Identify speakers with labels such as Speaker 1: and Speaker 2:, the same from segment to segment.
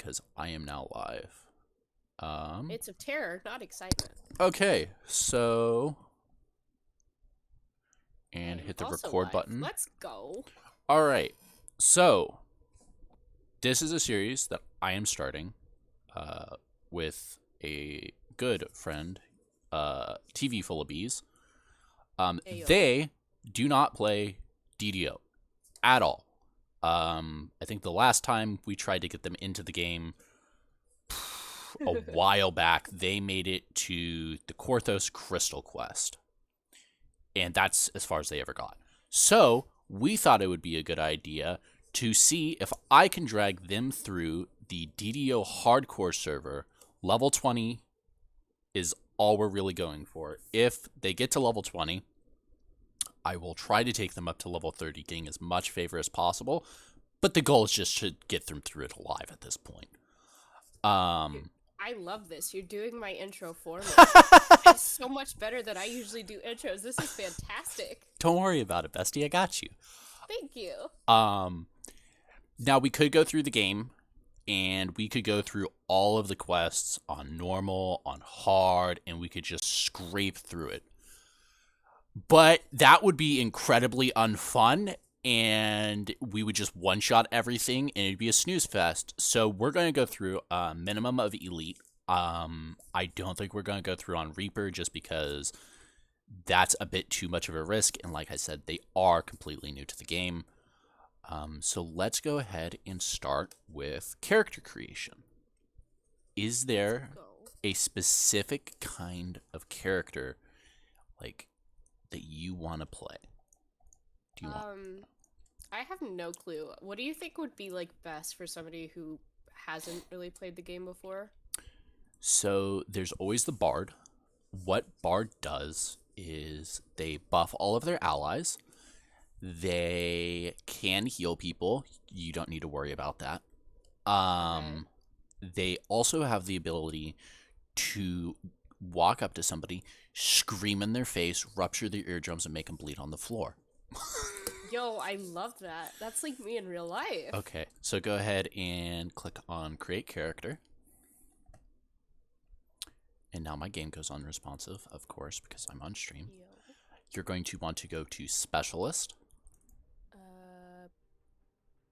Speaker 1: because I am now live.
Speaker 2: It's of terror, not excitement.
Speaker 1: Okay, so and
Speaker 2: I'm
Speaker 1: hit the
Speaker 2: also
Speaker 1: record
Speaker 2: live.
Speaker 1: button.
Speaker 2: Let's go.
Speaker 1: All right, so this is a series that I am starting with a good friend, TV Full of Bees.
Speaker 2: Ayo.
Speaker 1: They do not play DDO at all. I think the last time we tried to get them into the game a while back, they made it to the Korthos Crystal Quest. And that's as far as they ever got. So we thought it would be a good idea to see if I can drag them through the DDO hardcore server. Level 20 is all we're really going for. If they get to level 20, I will try to take them up to level 30, getting as much favor as possible. But the goal is just to get them through it alive at this point.
Speaker 2: I love this. You're doing my intro for me. It's so much better than I usually do intros. This is fantastic.
Speaker 1: Don't worry about it, bestie. I got you.
Speaker 2: Thank you.
Speaker 1: Now we could go through the game, and we could go through all of the quests on normal, on hard, and we could just scrape through it. But that would be incredibly unfun, and we would just one-shot everything, and it'd be a snooze fest. So we're going to go through a minimum of Elite. I don't think we're going to go through on Reaper just because that's a bit too much of a risk, and like I said, they are completely new to the game. So let's go ahead and start with character creation. Is there
Speaker 2: Go.
Speaker 1: a specific kind of character like that you want to play? Do you want?
Speaker 2: I have no clue. What do you think would be like best for somebody who hasn't really played the game before?
Speaker 1: So there's always the Bard. What Bard does is they buff all of their allies. They can heal people. You don't need to worry about that.
Speaker 2: Okay.
Speaker 1: They also have the ability to walk up to somebody, scream in their face, rupture their eardrums, and make them bleed on the floor.
Speaker 2: Yo, I love that. That's like me in real life.
Speaker 1: Okay, so go ahead and click on Create Character. And now my game goes unresponsive, of course, because I'm on stream.
Speaker 2: Yo.
Speaker 1: You're going to want to go to Specialist.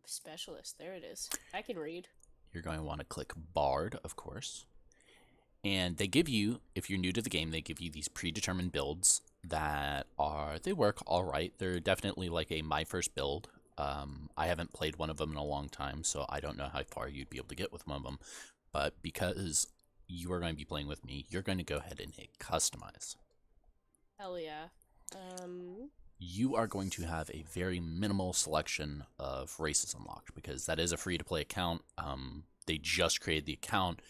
Speaker 2: Specialist. There it is. I can read.
Speaker 1: You're going to want to click Bard, of course. And they give you, if you're new to the game, they give you these predetermined builds that they work all right. They're definitely like a my first build. I haven't played one of them in a long time, so I don't know how far you'd be able to get with one of them. But because you are going to be playing with me, you're going to go ahead and hit Customize.
Speaker 2: Hell yeah.
Speaker 1: You are going to have a very minimal selection of races unlocked because that is a free-to-play account. They just created the account,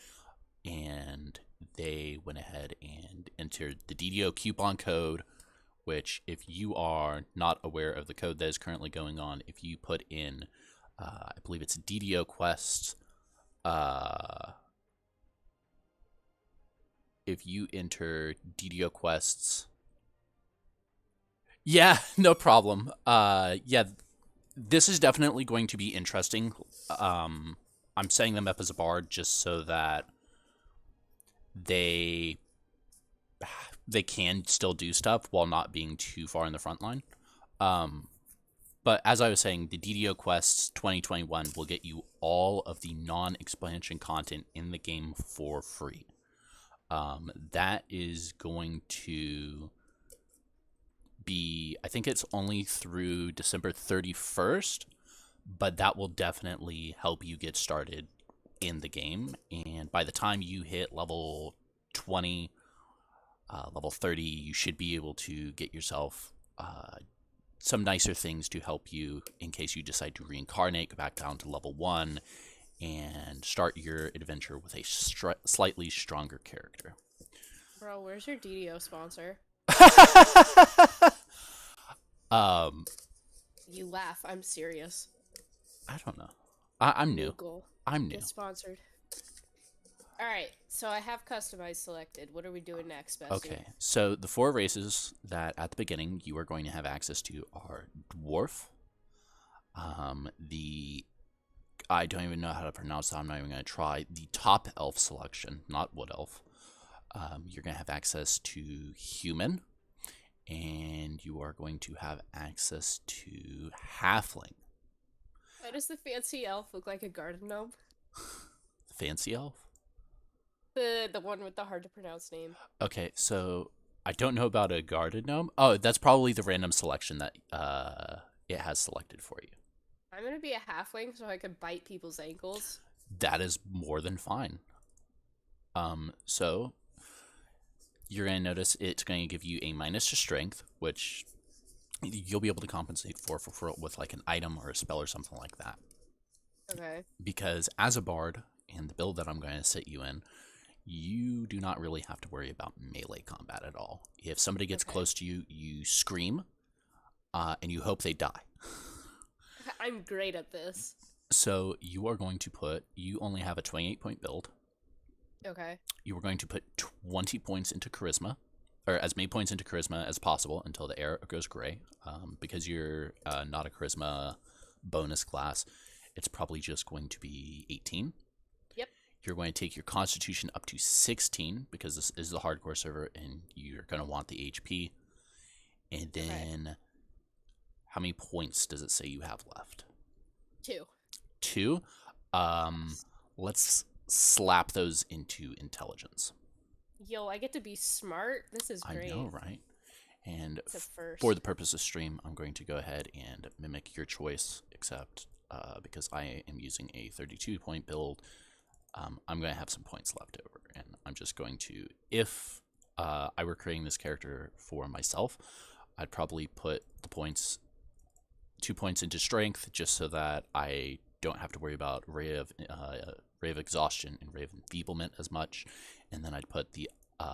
Speaker 1: and they went ahead and entered the DDO coupon code, which if you are not aware of the code that is currently going on, if you put in, I believe it's DDO Quest, if you enter DDO Quests, yeah, no problem. Yeah, this is definitely going to be interesting. I'm setting them up as a bard just so that they can still do stuff while not being too far in the front line. But as I was saying, the DDO Quests 2021 will get you all of the non-expansion content in the game for free. That is going to be, I think it's only through December 31st, but that will definitely help you get started in the game. And by the time you hit level 20, level 30, you should be able to get yourself some nicer things to help you in case you decide to reincarnate, go back down to level 1, and start your adventure with a slightly stronger character.
Speaker 2: Bro, where's your DDO sponsor?
Speaker 1: um,
Speaker 2: You laugh. I'm serious.
Speaker 1: I don't know. I'm new.
Speaker 2: Google.
Speaker 1: I'm new.
Speaker 2: Get sponsored. Alright, so I have customized selected. What are we doing next, Bessie?
Speaker 1: Okay, so the 4 races that at the beginning you are going to have access to are Dwarf, the I don't even know how to pronounce that. I'm not even going to try. The top elf selection, not wood elf. You're going to have access to human, and you are going to have access to halfling.
Speaker 2: Why does the fancy elf look like a garden gnome?
Speaker 1: Fancy elf?
Speaker 2: The one with the hard to pronounce name.
Speaker 1: Okay, so I don't know about a garden gnome. Oh, that's probably the random selection that it has selected for you.
Speaker 2: I'm gonna be a halfling so I can bite people's ankles.
Speaker 1: That is more than fine. So you're going to notice it's going to give you a minus to strength, which you'll be able to compensate for with like an item or a spell or something like that.
Speaker 2: Okay.
Speaker 1: Because as a bard, and the build that I'm going to sit you in, you do not really have to worry about melee combat at all. If somebody gets close to you, you scream, and you hope they die.
Speaker 2: I'm great at this.
Speaker 1: So you are going to you only have a 28-point build.
Speaker 2: Okay.
Speaker 1: You are going to put 20 points into charisma, or as many points into charisma as possible until the arrow goes gray. Because you're not a charisma bonus class, it's probably just going to be 18.
Speaker 2: Yep.
Speaker 1: You're going to take your constitution up to 16 because this is the hardcore server and you're going to want the HP. And then how many points does it say you have left?
Speaker 2: 2.
Speaker 1: 2? Let's slap those into intelligence.
Speaker 2: Yo, I get to be smart. This is great.
Speaker 1: I know, right? And
Speaker 2: For
Speaker 1: the purpose of stream, I'm going to go ahead and mimic your choice, except because I am using a 32-point build, I'm going to have some points left over. And I'm just going to, if I were creating this character for myself, I'd probably put the points, 2 points into strength, just so that I don't have to worry about Ray of Exhaustion and Ray of Enfeeblement as much. And then I'd put the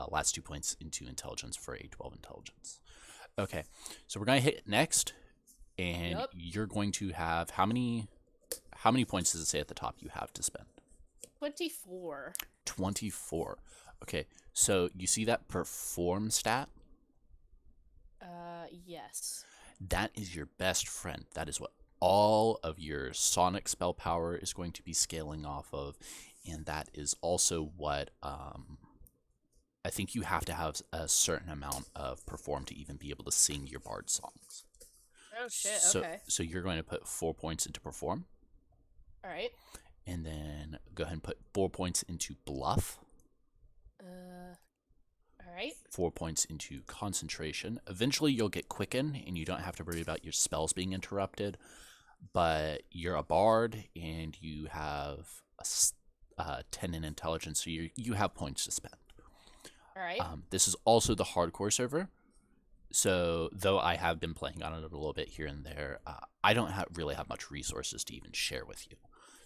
Speaker 1: last 2 points into intelligence for a 12 intelligence. Okay, so we're going to hit next, and you're going to have how many points does it say at the top you have to spend?
Speaker 2: 24.
Speaker 1: 24. Okay, so you see that perform stat?
Speaker 2: Yes.
Speaker 1: That is your best friend. That is what all of your sonic spell power is going to be scaling off of, and that is also what I think you have to have a certain amount of perform to even be able to sing your bard songs.
Speaker 2: Oh shit,
Speaker 1: okay. So you're going to put 4 points into perform.
Speaker 2: Alright.
Speaker 1: And then go ahead and put 4 points into bluff.
Speaker 2: Alright.
Speaker 1: 4 points into concentration. Eventually you'll get quicken and you don't have to worry about your spells being interrupted. But you're a bard and you have a 10 in intelligence, so you have points to spend.
Speaker 2: Alright.
Speaker 1: This is also the hardcore server. So though I have been playing on it a little bit here and there, I don't really have much resources to even share with you.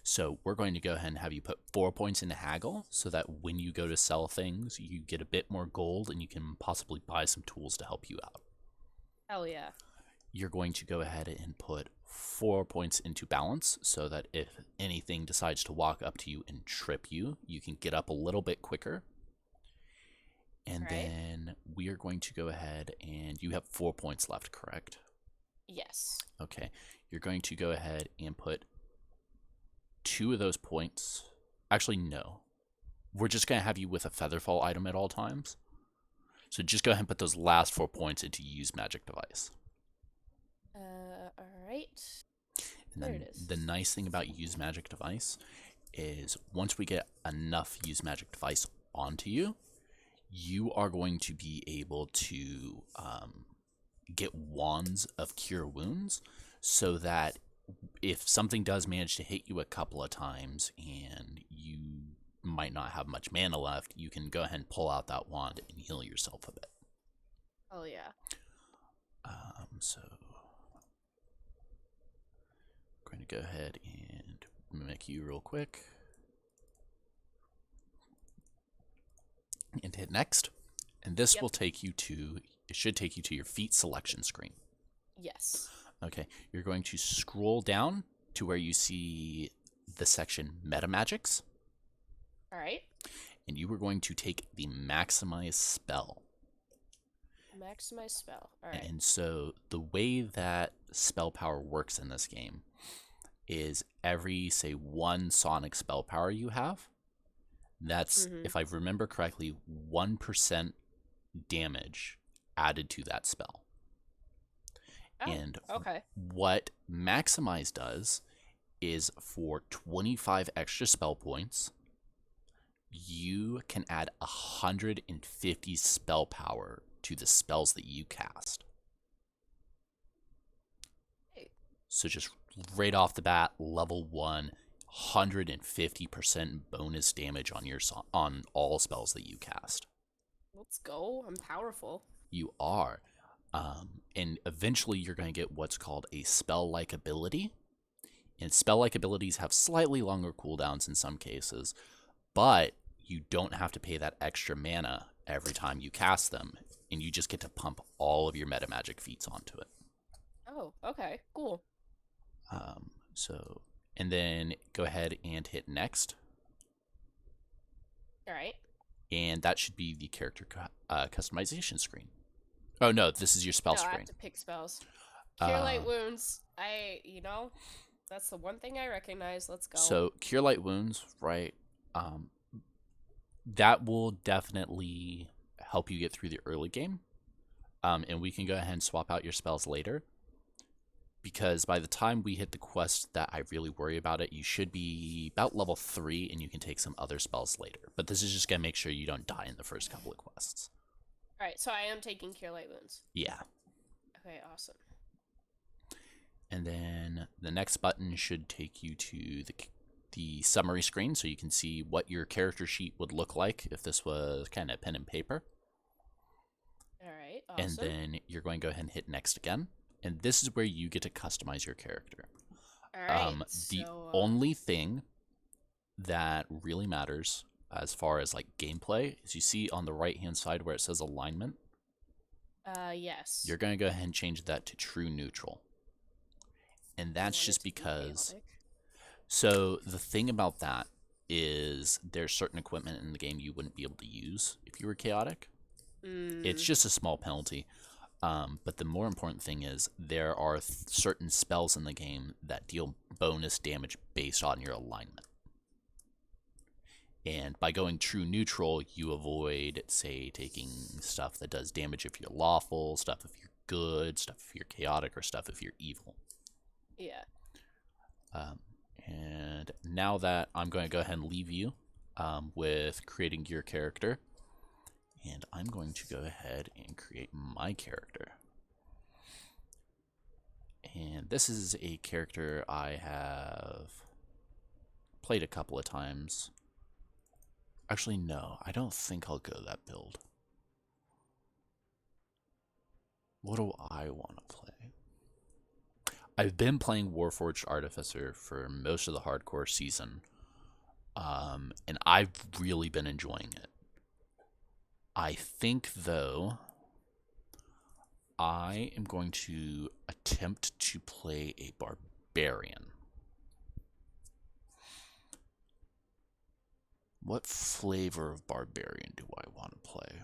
Speaker 1: So we're going to go ahead and have you put 4 points into haggle so that when you go to sell things, you get a bit more gold and you can possibly buy some tools to help you out.
Speaker 2: Hell yeah.
Speaker 1: You're going to go ahead and put 4 points into balance so that if anything decides to walk up to you and trip you, you can get up a little bit quicker. And then we are going to go ahead and you have 4 points left, correct?
Speaker 2: Yes.
Speaker 1: Okay. You're going to go ahead and put 2 of those points. Actually, no. We're just going to have you with a Featherfall item at all times. So just go ahead and put those last 4 points into use magic device.
Speaker 2: Alright.
Speaker 1: And then the nice thing about use magic device is once we get enough use magic device onto you, you are going to be able to get wands of cure wounds so that if something does manage to hit you a couple of times and you might not have much mana left, you can go ahead and pull out that wand and heal yourself a bit.
Speaker 2: Oh yeah.
Speaker 1: So I'm going to go ahead and mimic you real quick and hit next. And this will take you to, it should take you to your feat selection screen.
Speaker 2: Yes.
Speaker 1: Okay, you're going to scroll down to where you see the section Meta Magics.
Speaker 2: All right.
Speaker 1: And you are going to take the Maximize spell.
Speaker 2: Maximize spell. All right.
Speaker 1: And so the way that spell power works in this game is every, say, one sonic spell power you have, that's,
Speaker 2: Mm-hmm.
Speaker 1: if I remember correctly, 1% damage added to that spell.
Speaker 2: Oh,
Speaker 1: And
Speaker 2: okay.
Speaker 1: what Maximize does is for 25 extra spell points, you can add 150 spell power to the spells that you cast.
Speaker 2: Hey.
Speaker 1: So just right off the bat, level 1, 150% bonus damage on on all spells that you cast.
Speaker 2: Let's go. I'm powerful.
Speaker 1: You are. And eventually you're going to get what's called a spell-like ability. And spell-like abilities have slightly longer cooldowns in some cases, but you don't have to pay that extra mana every time you cast them, and you just get to pump all of your meta magic feats onto it.
Speaker 2: Oh, okay. Cool.
Speaker 1: So, and then go ahead and hit next,
Speaker 2: All right.
Speaker 1: and that should be the character customization screen. Oh no, this is your spell
Speaker 2: No, I
Speaker 1: screen.
Speaker 2: have to pick spells. Cure
Speaker 1: Uh,
Speaker 2: light wounds. That's the one thing I recognize. Let's go.
Speaker 1: so cure light wounds, right? That will definitely help you get through the early game. And we can go ahead and swap out your spells later. Because by the time we hit the quest that I really worry about it, you should be about level 3 and you can take some other spells later. But this is just going to make sure you don't die in the first couple of quests.
Speaker 2: All right, so I am taking cure light wounds.
Speaker 1: Yeah.
Speaker 2: Okay, awesome.
Speaker 1: And then the next button should take you to the summary screen so you can see what your character sheet would look like if this was kind of pen and paper.
Speaker 2: All right, awesome.
Speaker 1: And then you're going to go ahead and hit next again. And this is where you get to customize your character.
Speaker 2: All right.
Speaker 1: The only thing that really matters as far as like gameplay is you see on the right hand side where it says alignment.
Speaker 2: Yes.
Speaker 1: You're going to go ahead and change that to true neutral. And that's just because. So the thing about that is there's certain equipment in the game you wouldn't be able to use if you were chaotic. It's just a small penalty. But the more important thing is there are certain spells in the game that deal bonus damage based on your alignment. And by going true neutral, you avoid, say, taking stuff that does damage if you're lawful, stuff if you're good, stuff if you're chaotic, or stuff if you're evil.
Speaker 2: Yeah.
Speaker 1: And now that I'm going to go ahead and leave you with creating your character. And I'm going to go ahead and create my character. And this is a character I have played a couple of times. Actually, no, I don't think I'll go that build. What do I want to play? I've been playing Warforged Artificer for most of the hardcore season. And I've really been enjoying it. I think, though, I am going to attempt to play a barbarian. What flavor of barbarian do I want to play?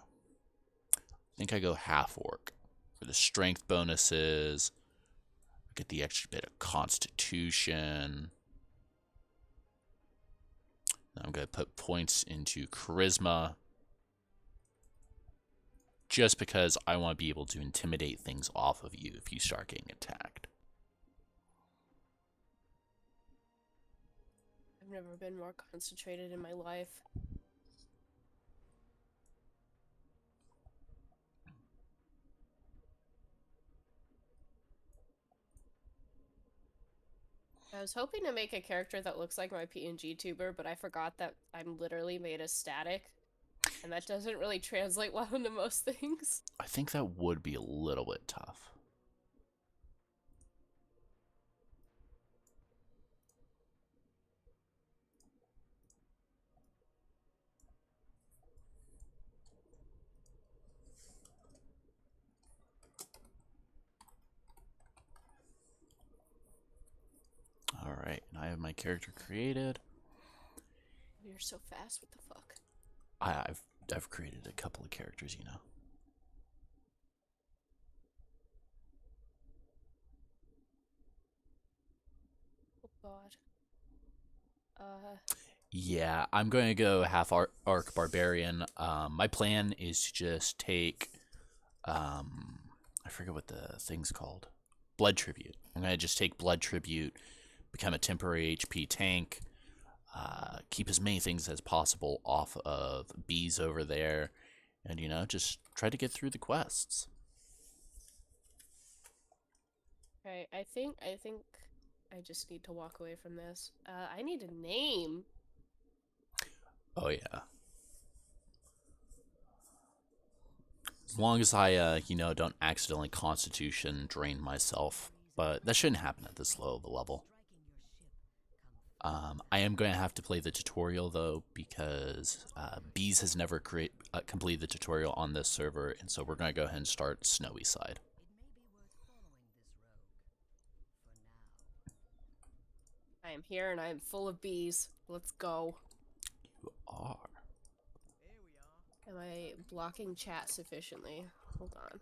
Speaker 1: I think I go half orc for the strength bonuses. Get the extra bit of constitution. I'm going to put points into charisma. Just because I want to be able to intimidate things off of you if you start getting attacked.
Speaker 2: I've never been more concentrated in my life. I was hoping to make a character that looks like my PNG tuber, but I forgot that I'm literally made of static. And that doesn't really translate well into most things.
Speaker 1: I think that would be a little bit tough. Alright, and I have my character created.
Speaker 2: You're so fast, what the fuck?
Speaker 1: I've created a couple of characters, you know.
Speaker 2: God. Uh,
Speaker 1: Yeah, I'm going to go half arc barbarian. My plan is to just take, um, I forget what the thing's called, blood tribute. I'm going to just take blood tribute, become a temporary HP tank, keep as many things as possible off of bees over there, and just try to get through the quests.
Speaker 2: okay, I think I just need to walk away from this. I need a name.
Speaker 1: Oh yeah. As long as I, don't accidentally constitution drain myself, but that shouldn't happen at this low of a level. I am going to have to play the tutorial though because Bees has never completed the tutorial on this server, and so we're going to go ahead and start Snowy Side.
Speaker 2: I am here and I am full of bees. Let's go.
Speaker 1: You are.
Speaker 2: Am I blocking chat sufficiently? Hold on.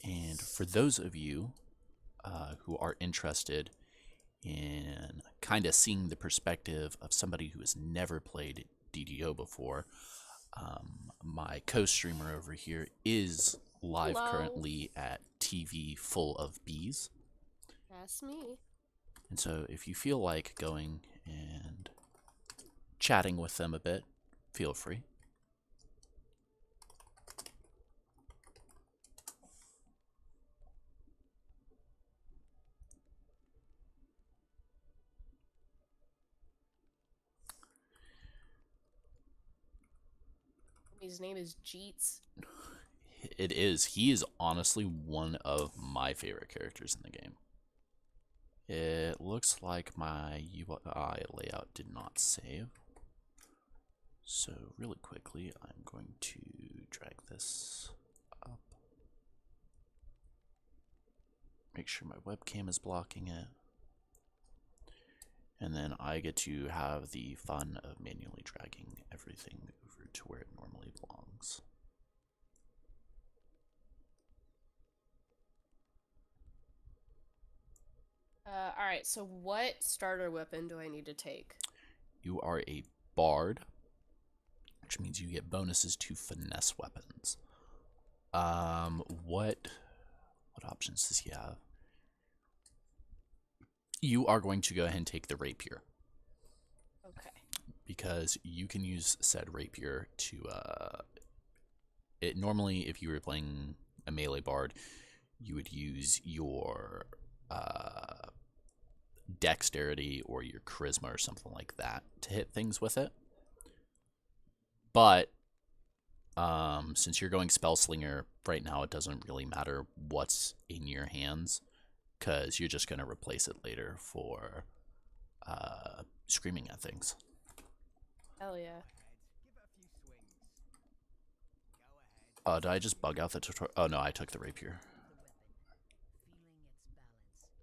Speaker 1: And for those of you who are interested in kind of seeing the perspective of somebody who has never played DDO before, my co-streamer over here is live
Speaker 2: Hello.
Speaker 1: currently at TV Full of Bees.
Speaker 2: That's me.
Speaker 1: And so if you feel like going and chatting with them a bit, feel free.
Speaker 2: His name is Jeets.
Speaker 1: It is. He is honestly one of my favorite characters in the game. It looks like my UI layout did not save. So really quickly, I'm going to drag this up. Make sure my webcam is blocking it. And then I get to have the fun of manually dragging everything over to where it normally belongs.
Speaker 2: Alright, so what starter weapon do I need to take?
Speaker 1: You are a bard, which means you get bonuses to finesse weapons. What options does he have? You are going to go ahead and take the rapier.
Speaker 2: Okay.
Speaker 1: Because you can use said rapier to, normally if you were playing a melee bard, you would use your, dexterity or your charisma or something like that to hit things with it. But, since you're going spell slinger, right now it doesn't really matter what's in your hands, because you're just going to replace it later for screaming at things.
Speaker 2: Hell yeah.
Speaker 1: Did I just bug out the tutorial? Oh no, I took the rapier.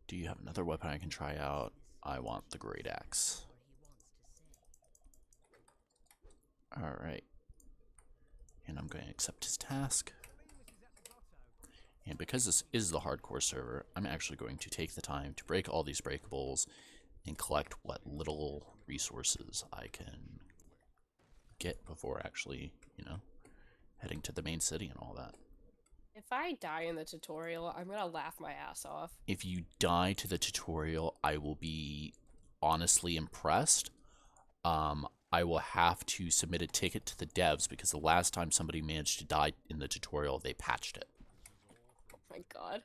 Speaker 1: Do you have another weapon I can try out? I want the great axe. Alright. And I'm going to accept his task. And because this is the hardcore server, I'm actually going to take the time to break all these breakables and collect what little resources I can get before actually, heading to the main city and all that.
Speaker 2: If I die in the tutorial, I'm gonna laugh my ass off.
Speaker 1: If you die to the tutorial, I will be honestly impressed. I will have to submit a ticket to the devs because the last time somebody managed to die in the tutorial, they patched it.
Speaker 2: Oh my god.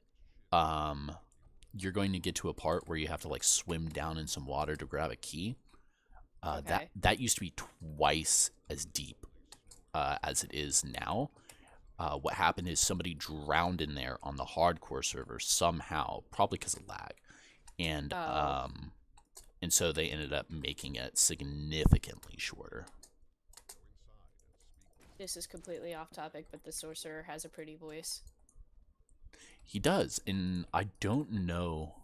Speaker 1: You're going to get to a part where you have to swim down in some water to grab a key.
Speaker 2: Okay.
Speaker 1: That used to be twice as deep as it is now. What happened is somebody drowned in there on the hardcore server somehow, probably because of lag, and and so they ended up making it significantly shorter.
Speaker 2: This is completely off topic, but the sorcerer has a pretty voice.
Speaker 1: He does, and I don't know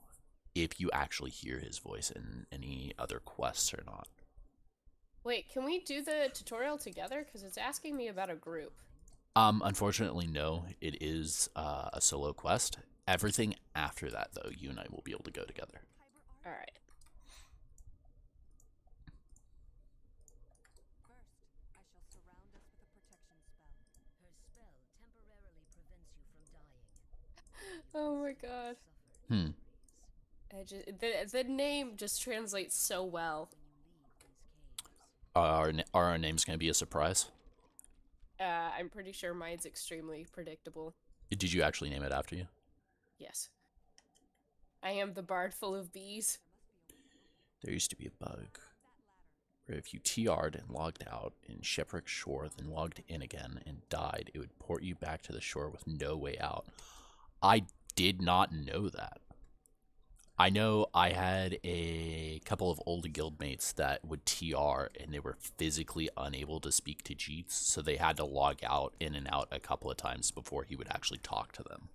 Speaker 1: if you actually hear his voice in any other quests or not.
Speaker 2: Wait, can we do the tutorial together? Because it's asking me about a group.
Speaker 1: Unfortunately, no. It is a solo quest. Everything after that, though, you and I will be able to go together.
Speaker 2: Alright. god.
Speaker 1: Hmm.
Speaker 2: The name just translates so well.
Speaker 1: Are our names going to be a surprise?
Speaker 2: I'm pretty sure mine's extremely predictable.
Speaker 1: Did you actually name it after you?
Speaker 2: Yes. I am the bard full of bees.
Speaker 1: There used to be a bug where if you TR'd and logged out in Shipwreck Shore, then logged in again and died, it would port you back to the shore with no way out. I did not know that. I know I had a couple of old guildmates that would TR and they were physically unable to speak to Jeets, so they had to log out in and out a couple of times before he would actually talk to them.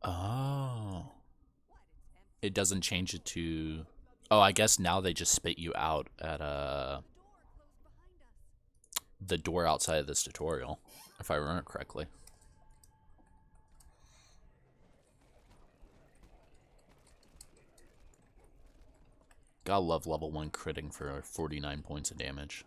Speaker 1: Oh. It doesn't change it to... Oh, I guess now they just spit you out at the door outside of this tutorial, if I remember correctly. Gotta love level 1 critting for 49 points of damage.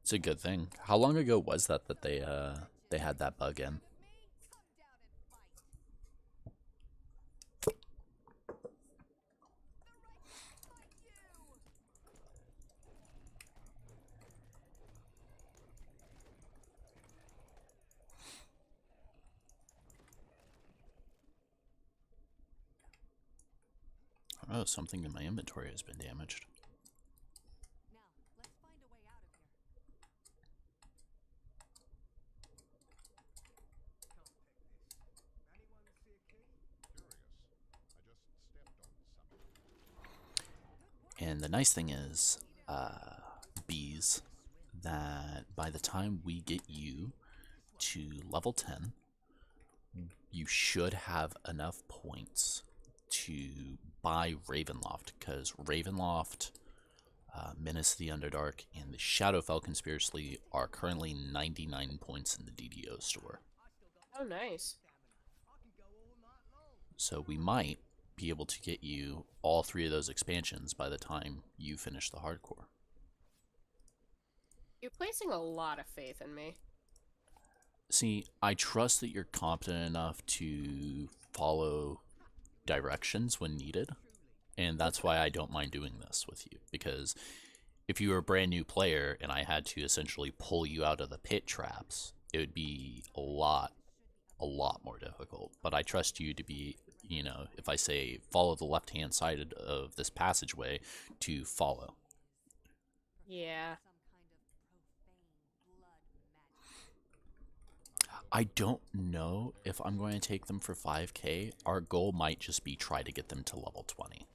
Speaker 1: It's a good thing. How long ago was that they had that bug in? Oh, something in my inventory has been damaged. And the nice thing is, bees, that by the time we get you to level 10, you should have enough points to buy Ravenloft, because Ravenloft, Menace of the Underdark, and the Shadowfell Conspiracy are currently 99 points in the DDO store.
Speaker 2: Oh, nice.
Speaker 1: So we might be able to get you all 3 of those expansions by the time you finish the hardcore.
Speaker 2: You're placing a lot of faith in me.
Speaker 1: See, I trust that you're competent enough to follow directions when needed, and that's why I don't mind doing this with you, because if you were a brand new player and I had to essentially pull you out of the pit traps, it would be a lot more difficult. But I trust you to be, you know, if I say follow the left-hand side of this passageway, to follow.
Speaker 2: Yeah.
Speaker 1: I don't know if I'm going to take them for 5k. Our goal might just be try to get them to level 20.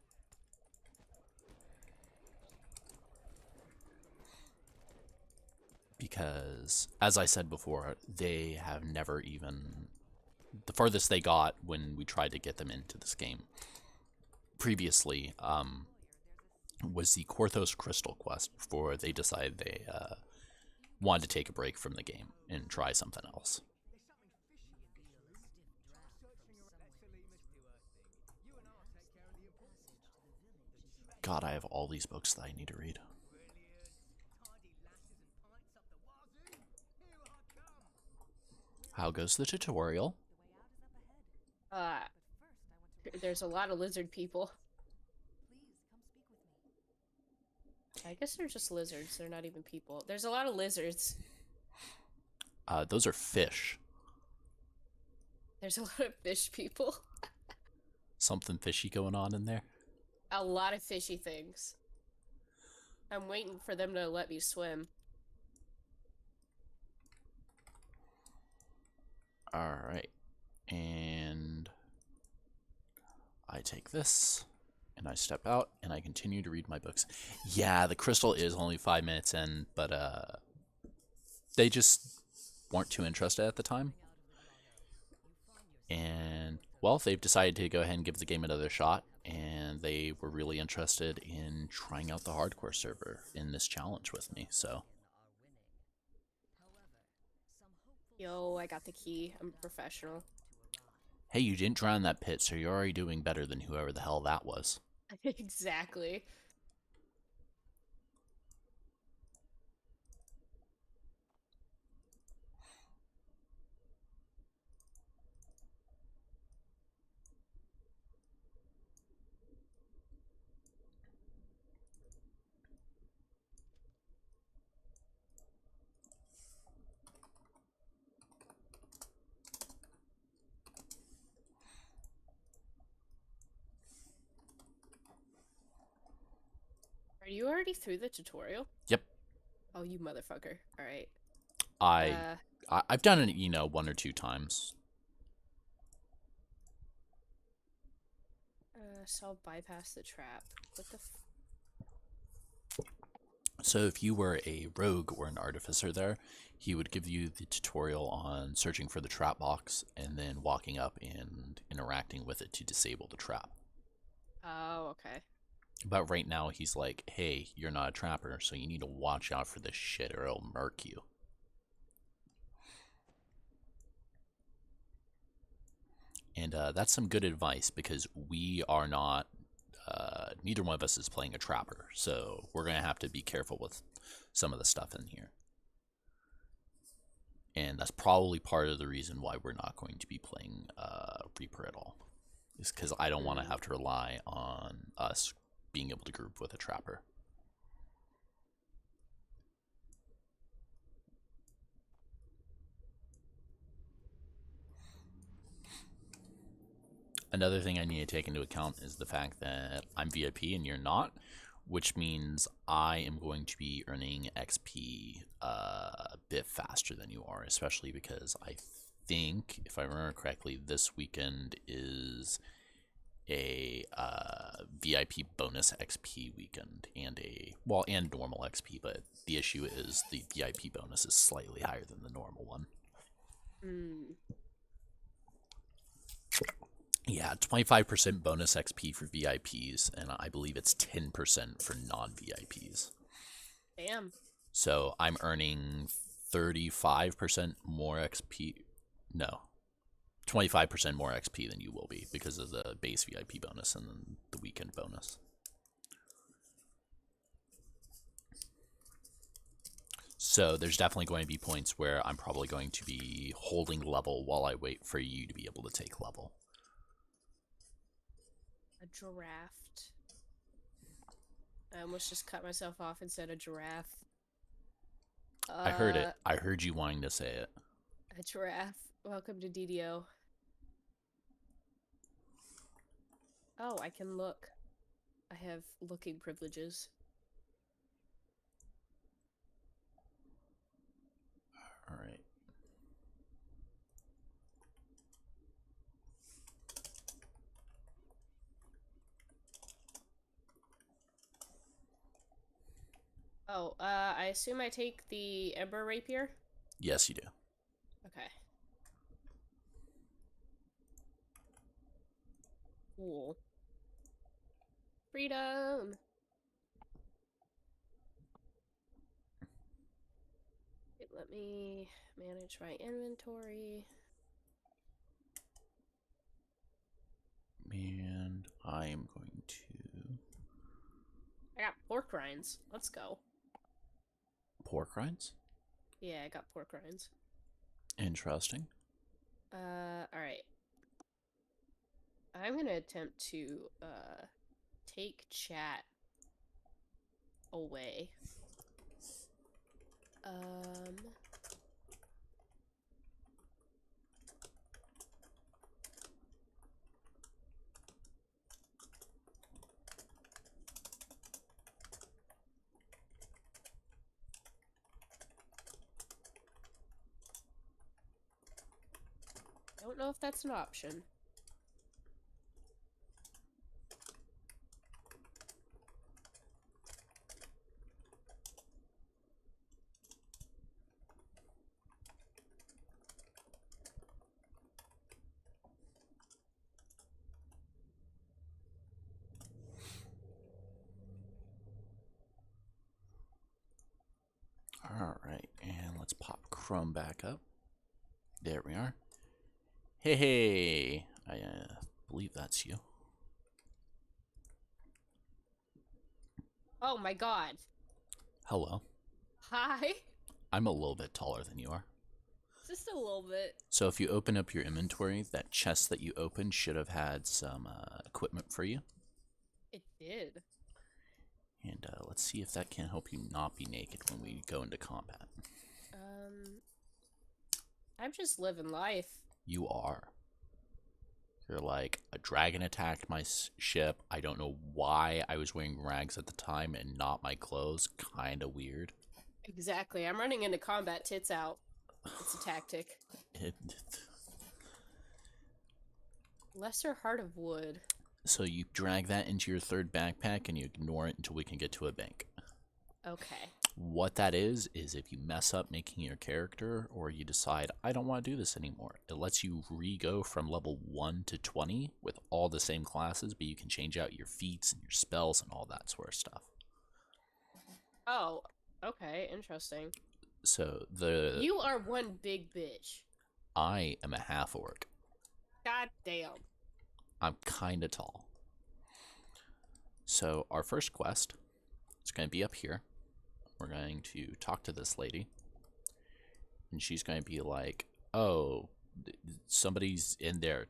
Speaker 1: Because, as I said before, they have never even... The farthest they got when we tried to get them into this game previously was the Korthos Crystal quest before they decided they wanted to take a break from the game and try something else. God, I have all these books that I need to read. How goes the tutorial?
Speaker 2: There's a lot of lizard people. I guess they're just lizards. They're not even people. There's a lot of lizards.
Speaker 1: Those are fish.
Speaker 2: There's a lot of fish people.
Speaker 1: Something fishy going on in there?
Speaker 2: A lot of fishy things. I'm waiting for them to let me swim.
Speaker 1: Alright. And I take this, And I step out and I continue to read my books. Yeah, the crystal is only 5 minutes in, but they just weren't too interested at the time. And well, they've decided to go ahead and give the game another shot, and they were really interested in trying out the hardcore server in this challenge with me. So
Speaker 2: Yo, I got the key. I'm a professional.
Speaker 1: hey, you didn't drown in that pit, so you're already doing better than whoever the hell that was.
Speaker 2: Exactly. Are you already through the tutorial?
Speaker 1: Yep.
Speaker 2: Oh, you motherfucker. Alright.
Speaker 1: I, I've done it, 1 or 2 times.
Speaker 2: So I'll bypass the trap. What the
Speaker 1: So if you were a rogue or an artificer there, he would give you the tutorial on searching for the trap box and then walking up and interacting with it to disable the trap.
Speaker 2: Oh, okay.
Speaker 1: But right now he's like, hey, you're not a trapper, so you need to watch out for this shit or it'll murk you. And that's some good advice because we are not, neither one of us is playing a trapper. So we're going to have to be careful with some of the stuff in here. And that's probably part of the reason why we're not going to be playing Reaper at all. Is because I don't want to have to rely on us being able to group with a trapper. Another thing I need to take into account is the fact that I'm VIP and you're not, which means I am going to be earning XP a bit faster than you are, especially because I think, if I remember correctly, this weekend is a VIP bonus XP weekend and and normal XP, but the issue is the VIP bonus is slightly higher than the normal one. Yeah, 25% bonus XP for VIPs, and I believe it's 10% for non-VIPs.
Speaker 2: Damn.
Speaker 1: So I'm earning 35% more XP. No, 25% more XP than you will be because of the base VIP bonus and then the weekend bonus. So there's definitely going to be points where I'm probably going to be holding level while I wait for you to be able to take level.
Speaker 2: A giraffe. I almost just cut myself off and said a giraffe.
Speaker 1: I heard it. I heard you wanting to say it.
Speaker 2: A giraffe. Welcome to DDO. Oh, I can look. I have looking privileges.
Speaker 1: All right.
Speaker 2: Oh, I assume I take the Ember Rapier?
Speaker 1: Yes, you do.
Speaker 2: Okay. Cool. Freedom! Okay, let me manage my inventory.
Speaker 1: And I am going to...
Speaker 2: I got pork rinds. Let's go.
Speaker 1: Pork rinds?
Speaker 2: Yeah, I got pork rinds.
Speaker 1: Interesting.
Speaker 2: Alright. I'm gonna attempt to, take chat away. Don't know if that's an option.
Speaker 1: Chrome back up. There we are. Hey, hey. I believe that's you.
Speaker 2: Oh my god.
Speaker 1: Hello.
Speaker 2: Hi.
Speaker 1: I'm a little bit taller than you are.
Speaker 2: Just a little bit.
Speaker 1: So if you open up your inventory, that chest that you opened should have had some equipment for you.
Speaker 2: It did.
Speaker 1: And let's see if that can help you not be naked when we go into combat.
Speaker 2: I'm just living life.
Speaker 1: You are. You're like, a dragon attacked my ship. I don't know why I was wearing rags at the time and not my clothes. Kinda weird.
Speaker 2: Exactly. I'm running into combat tits out. It's a tactic. Lesser Heart of Wood.
Speaker 1: So you drag that into your third backpack and you ignore it until we can get to a bank.
Speaker 2: Okay.
Speaker 1: What that is if you mess up making your character or you decide, I don't want to do this anymore, it lets you re-go from level 1 to 20 with all the same classes, but you can change out your feats and your spells and all that sort of stuff.
Speaker 2: Oh, okay. Interesting.
Speaker 1: So
Speaker 2: You are one big bitch.
Speaker 1: I am a half-orc.
Speaker 2: God damn.
Speaker 1: I'm kinda tall. So our first quest is going to be up here. We're going to talk to this lady. And she's going to be like, oh, somebody's in there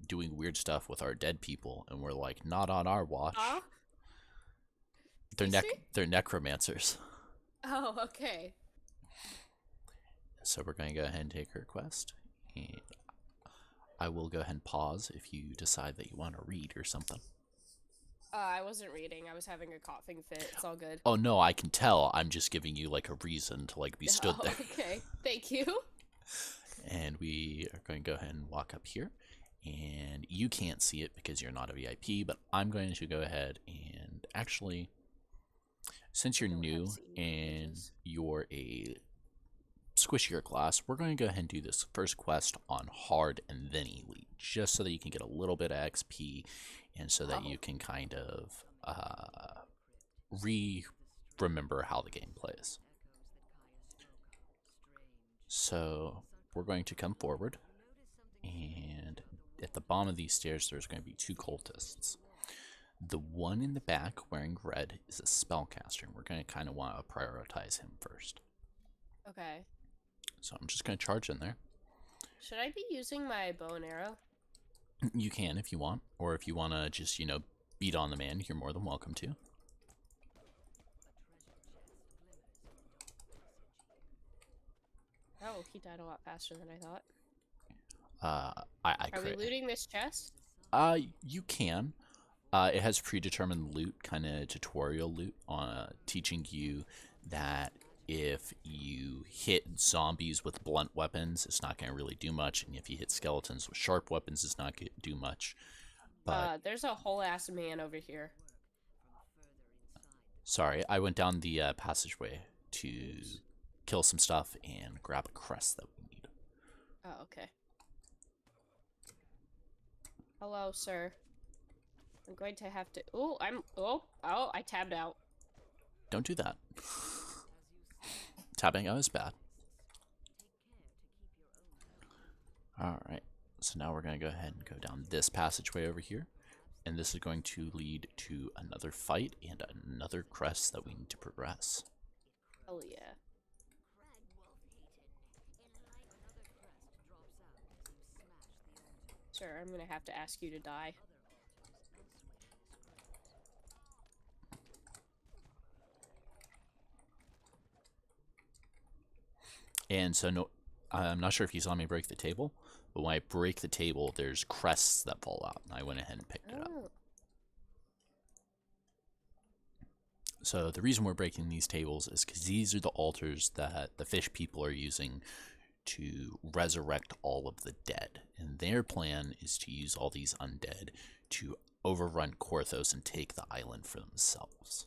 Speaker 1: doing weird stuff with our dead people. And we're like, not on our watch. They're necromancers.
Speaker 2: Oh, okay.
Speaker 1: So we're going to go ahead and take her quest. And I will go ahead and pause if you decide that you want to read or something.
Speaker 2: I wasn't reading. I was having a coughing fit. It's all good.
Speaker 1: Oh, no, I can tell. I'm just giving you, like, a reason to, like, be stood there.
Speaker 2: Okay. Thank you.
Speaker 1: And we are going to go ahead and walk up here. And you can't see it because you're not a VIP, but I'm going to go ahead and actually, since you're new and you're a squishier class, we're going to go ahead and do this first quest on hard and then elite, just so that you can get a little bit of XP and so that you can kind of remember how the game plays. So we're going to come forward, and at the bottom of these stairs there's going to be two cultists. The one in the back wearing red is a spellcaster, and we're going to kind of want to prioritize him first.
Speaker 2: Okay.
Speaker 1: So I'm just going to charge in there.
Speaker 2: Should I be using my bow and arrow?
Speaker 1: You can if you want, or if you want to just, beat on the man, you're more than welcome to.
Speaker 2: Oh, he died a lot faster than I thought.
Speaker 1: Are
Speaker 2: we looting this chest?
Speaker 1: You can. It has predetermined loot, kind of tutorial loot, teaching you that if you hit zombies with blunt weapons, it's not going to really do much, and if you hit skeletons with sharp weapons, it's not going to do much. But
Speaker 2: there's a whole ass man over here.
Speaker 1: Sorry, I went down the passageway to kill some stuff and grab a crest that we need.
Speaker 2: Oh, okay. Hello, sir. I'm going to have to... I tabbed out.
Speaker 1: Don't do that. Tabbing out is bad. Alright, so now we're going to go ahead and go down this passageway over here. And this is going to lead to another fight and another crest that we need to progress.
Speaker 2: Oh, yeah. Sir, I'm going to have to ask you to die.
Speaker 1: And so, no, I'm not sure if you saw me break the table, but when I break the table, there's crests that fall out, and I went ahead and picked it up. So the reason we're breaking these tables is because these are the altars that the fish people are using to resurrect all of the dead. And their plan is to use all these undead to overrun Korthos and take the island for themselves.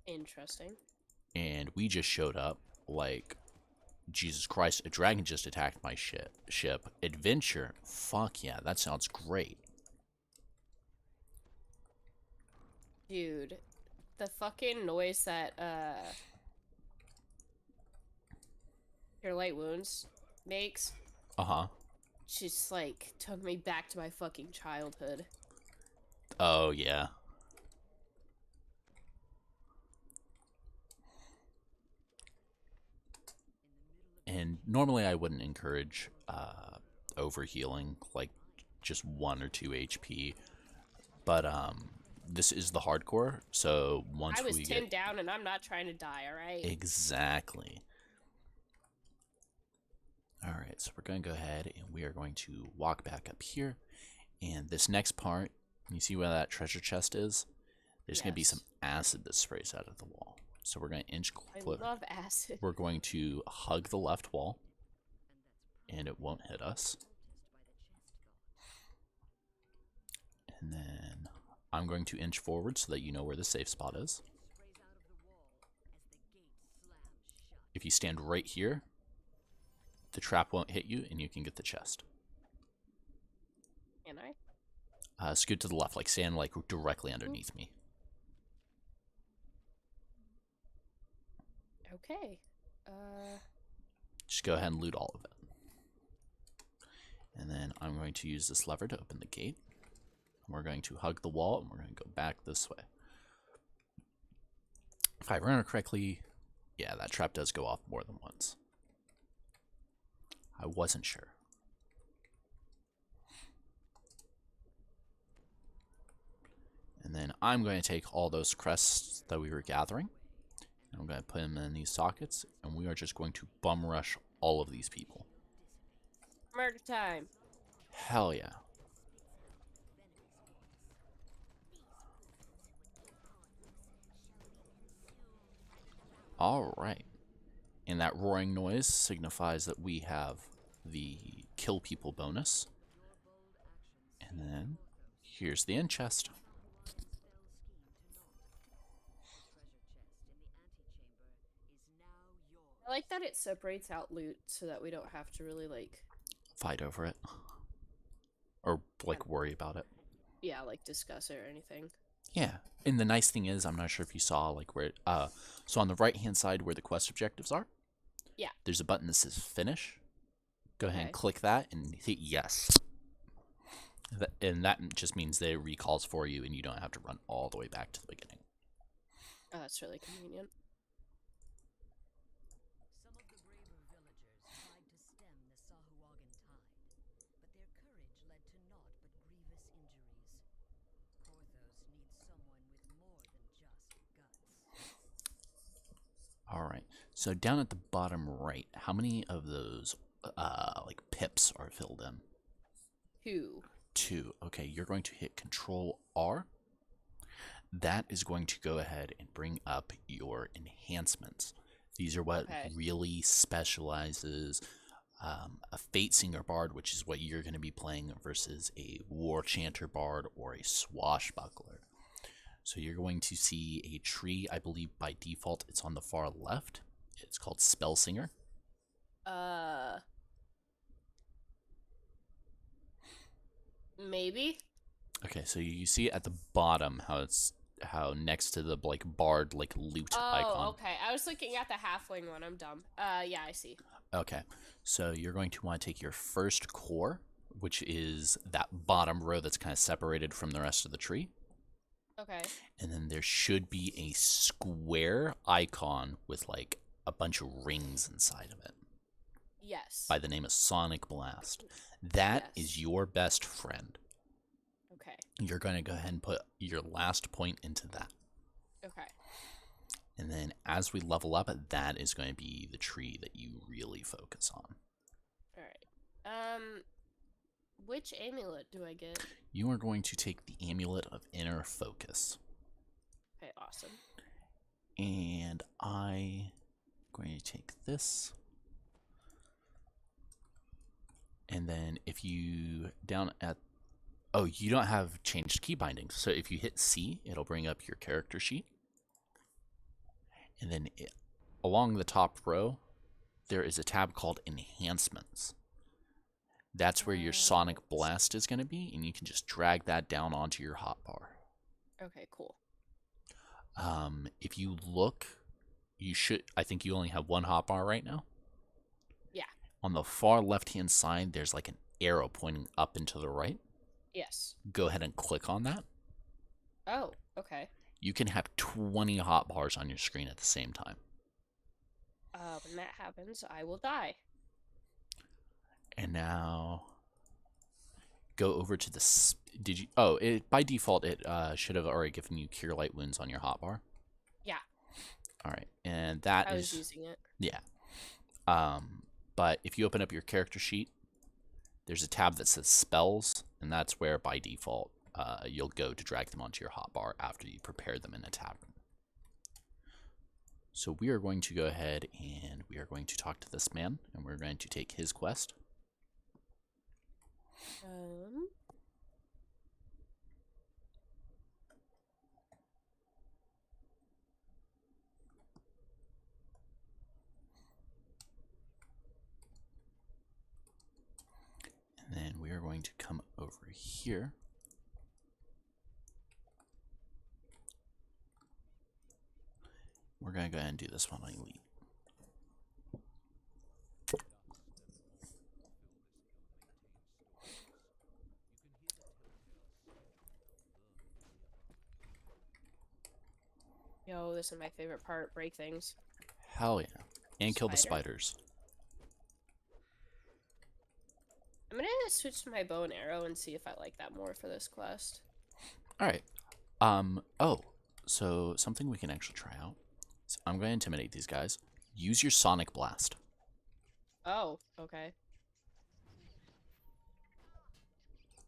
Speaker 2: Interesting.
Speaker 1: And we just showed up like, Jesus Christ, a dragon just attacked my ship. Adventure? Fuck yeah, that sounds great.
Speaker 2: Dude, the fucking noise that, Your light wounds makes
Speaker 1: Uh-huh.
Speaker 2: just like took me back to my fucking childhood.
Speaker 1: Oh, yeah. And normally I wouldn't encourage overhealing, like just 1 or 2 HP. But this is the hardcore, so
Speaker 2: I
Speaker 1: once
Speaker 2: was
Speaker 1: we get
Speaker 2: 10 down and I'm not trying to die, alright?
Speaker 1: exactly. All right, so we're going to go ahead and we are going to walk back up here. And this next part, you see where that treasure chest is? There's going to be some
Speaker 2: Yes.
Speaker 1: acid that sprays out of the wall. So we're going to inch
Speaker 2: I
Speaker 1: closer.
Speaker 2: love acid.
Speaker 1: We're going to hug the left wall, and it won't hit us. And then I'm going to inch forward so that you know where the safe spot is. If you stand right here, the trap won't hit you and you can get the chest.
Speaker 2: Can I?
Speaker 1: Scoot to the left, like stand like directly underneath me.
Speaker 2: Okay.
Speaker 1: Just go ahead and loot all of it. And then I'm going to use this lever to open the gate. We're going to hug the wall and we're going to go back this way. If I remember correctly, yeah, that trap does go off more than once. I wasn't sure. And then I'm going to take all those crests that we were gathering, and I'm going to put them in these sockets, and we are just going to bum rush all of these people.
Speaker 2: Murder time.
Speaker 1: Hell yeah. Alright. And that roaring noise signifies that we have the kill people bonus. And then here's the end chest.
Speaker 2: I like that it separates out loot so that we don't have to really, like...
Speaker 1: Fight over it. Or, like, worry about it.
Speaker 2: Yeah, like, discuss it or anything.
Speaker 1: Yeah. And the nice thing is, I'm not sure if you saw, like, where... so on the right-hand side where the quest objectives are,
Speaker 2: yeah,
Speaker 1: there's a button that says finish. Go ahead and
Speaker 2: Okay.
Speaker 1: click that and hit yes. And that just means that it recalls for you and you don't have to run all the way back to the beginning.
Speaker 2: Oh, that's really convenient.
Speaker 3: Some of the braver villagers tried to stem the Sahuagin tide, but their courage led to naught but grievous injuries. Porthos needs someone with more than just guts.
Speaker 1: Alright, so down at the bottom right, how many of those, like, pips are filled in?
Speaker 2: 2.
Speaker 1: 2. Okay, you're going to hit Control R. That is going to go ahead and bring up your enhancements. These are what really specializes a Fate Singer Bard, which is what you're going to be playing, versus a War Chanter Bard or a Swashbuckler. So you're going to see a tree, I believe by default it's on the far left. It's called Spell Singer.
Speaker 2: Maybe?
Speaker 1: Okay, so you see at the bottom how next to the like bard like loot icon.
Speaker 2: Oh, okay. I was looking at the halfling one. I'm dumb. Yeah, I see.
Speaker 1: Okay, so you're going to want to take your first core, which is that bottom row that's kind of separated from the rest of the tree.
Speaker 2: Okay.
Speaker 1: And then there should be a square icon with like a bunch of rings inside of it.
Speaker 2: Yes.
Speaker 1: By the name of Sonic Blast. That
Speaker 2: Yes.
Speaker 1: is your best friend.
Speaker 2: Okay.
Speaker 1: You're going to go ahead and put your last point into that.
Speaker 2: Okay.
Speaker 1: And then as we level up, that is going to be the tree that you really focus on.
Speaker 2: Alright. Which amulet do I get?
Speaker 1: You are going to take the Amulet of Inner Focus.
Speaker 2: Okay, awesome.
Speaker 1: And I'm going to take this. And then if you down at... Oh, you don't have changed key bindings. So if you hit C, it'll bring up your character sheet. And then along the top row, there is a tab called Enhancements. That's where your Sonic Blast is going to be, and you can just drag that down onto your hotbar.
Speaker 2: Okay, cool.
Speaker 1: If you look, you should... I think you only have one hotbar right now. On the far left-hand side, there's like an arrow pointing up and to the right.
Speaker 2: Yes.
Speaker 1: Go ahead and click on that.
Speaker 2: Oh, okay.
Speaker 1: You can have 20 hotbars on your screen at the same time.
Speaker 2: When that happens, I will die.
Speaker 1: And now go over to the... Did you... Oh, by default, it should have already given you Cure Light Wounds on your hotbar.
Speaker 2: Yeah.
Speaker 1: All right, and that
Speaker 2: I
Speaker 1: is...
Speaker 2: was using it.
Speaker 1: Yeah. But if you open up your character sheet, there's a tab that says Spells, and that's where, by default, you'll go to drag them onto your hotbar after you prepare them in a tavern. So we are going to go ahead and we are going to talk to this man, and we're going to take his quest. And then we are going to come over here. We're going to go ahead and do this one on Elite.
Speaker 2: Yo, this is my favorite part. Break things.
Speaker 1: Hell yeah. And kill the spiders.
Speaker 2: I'm gonna switch to my bow and arrow and see if I like that more for this quest.
Speaker 1: Alright. Oh, so something we can actually try out. So I'm going to intimidate these guys. Use your Sonic Blast.
Speaker 2: Oh, okay.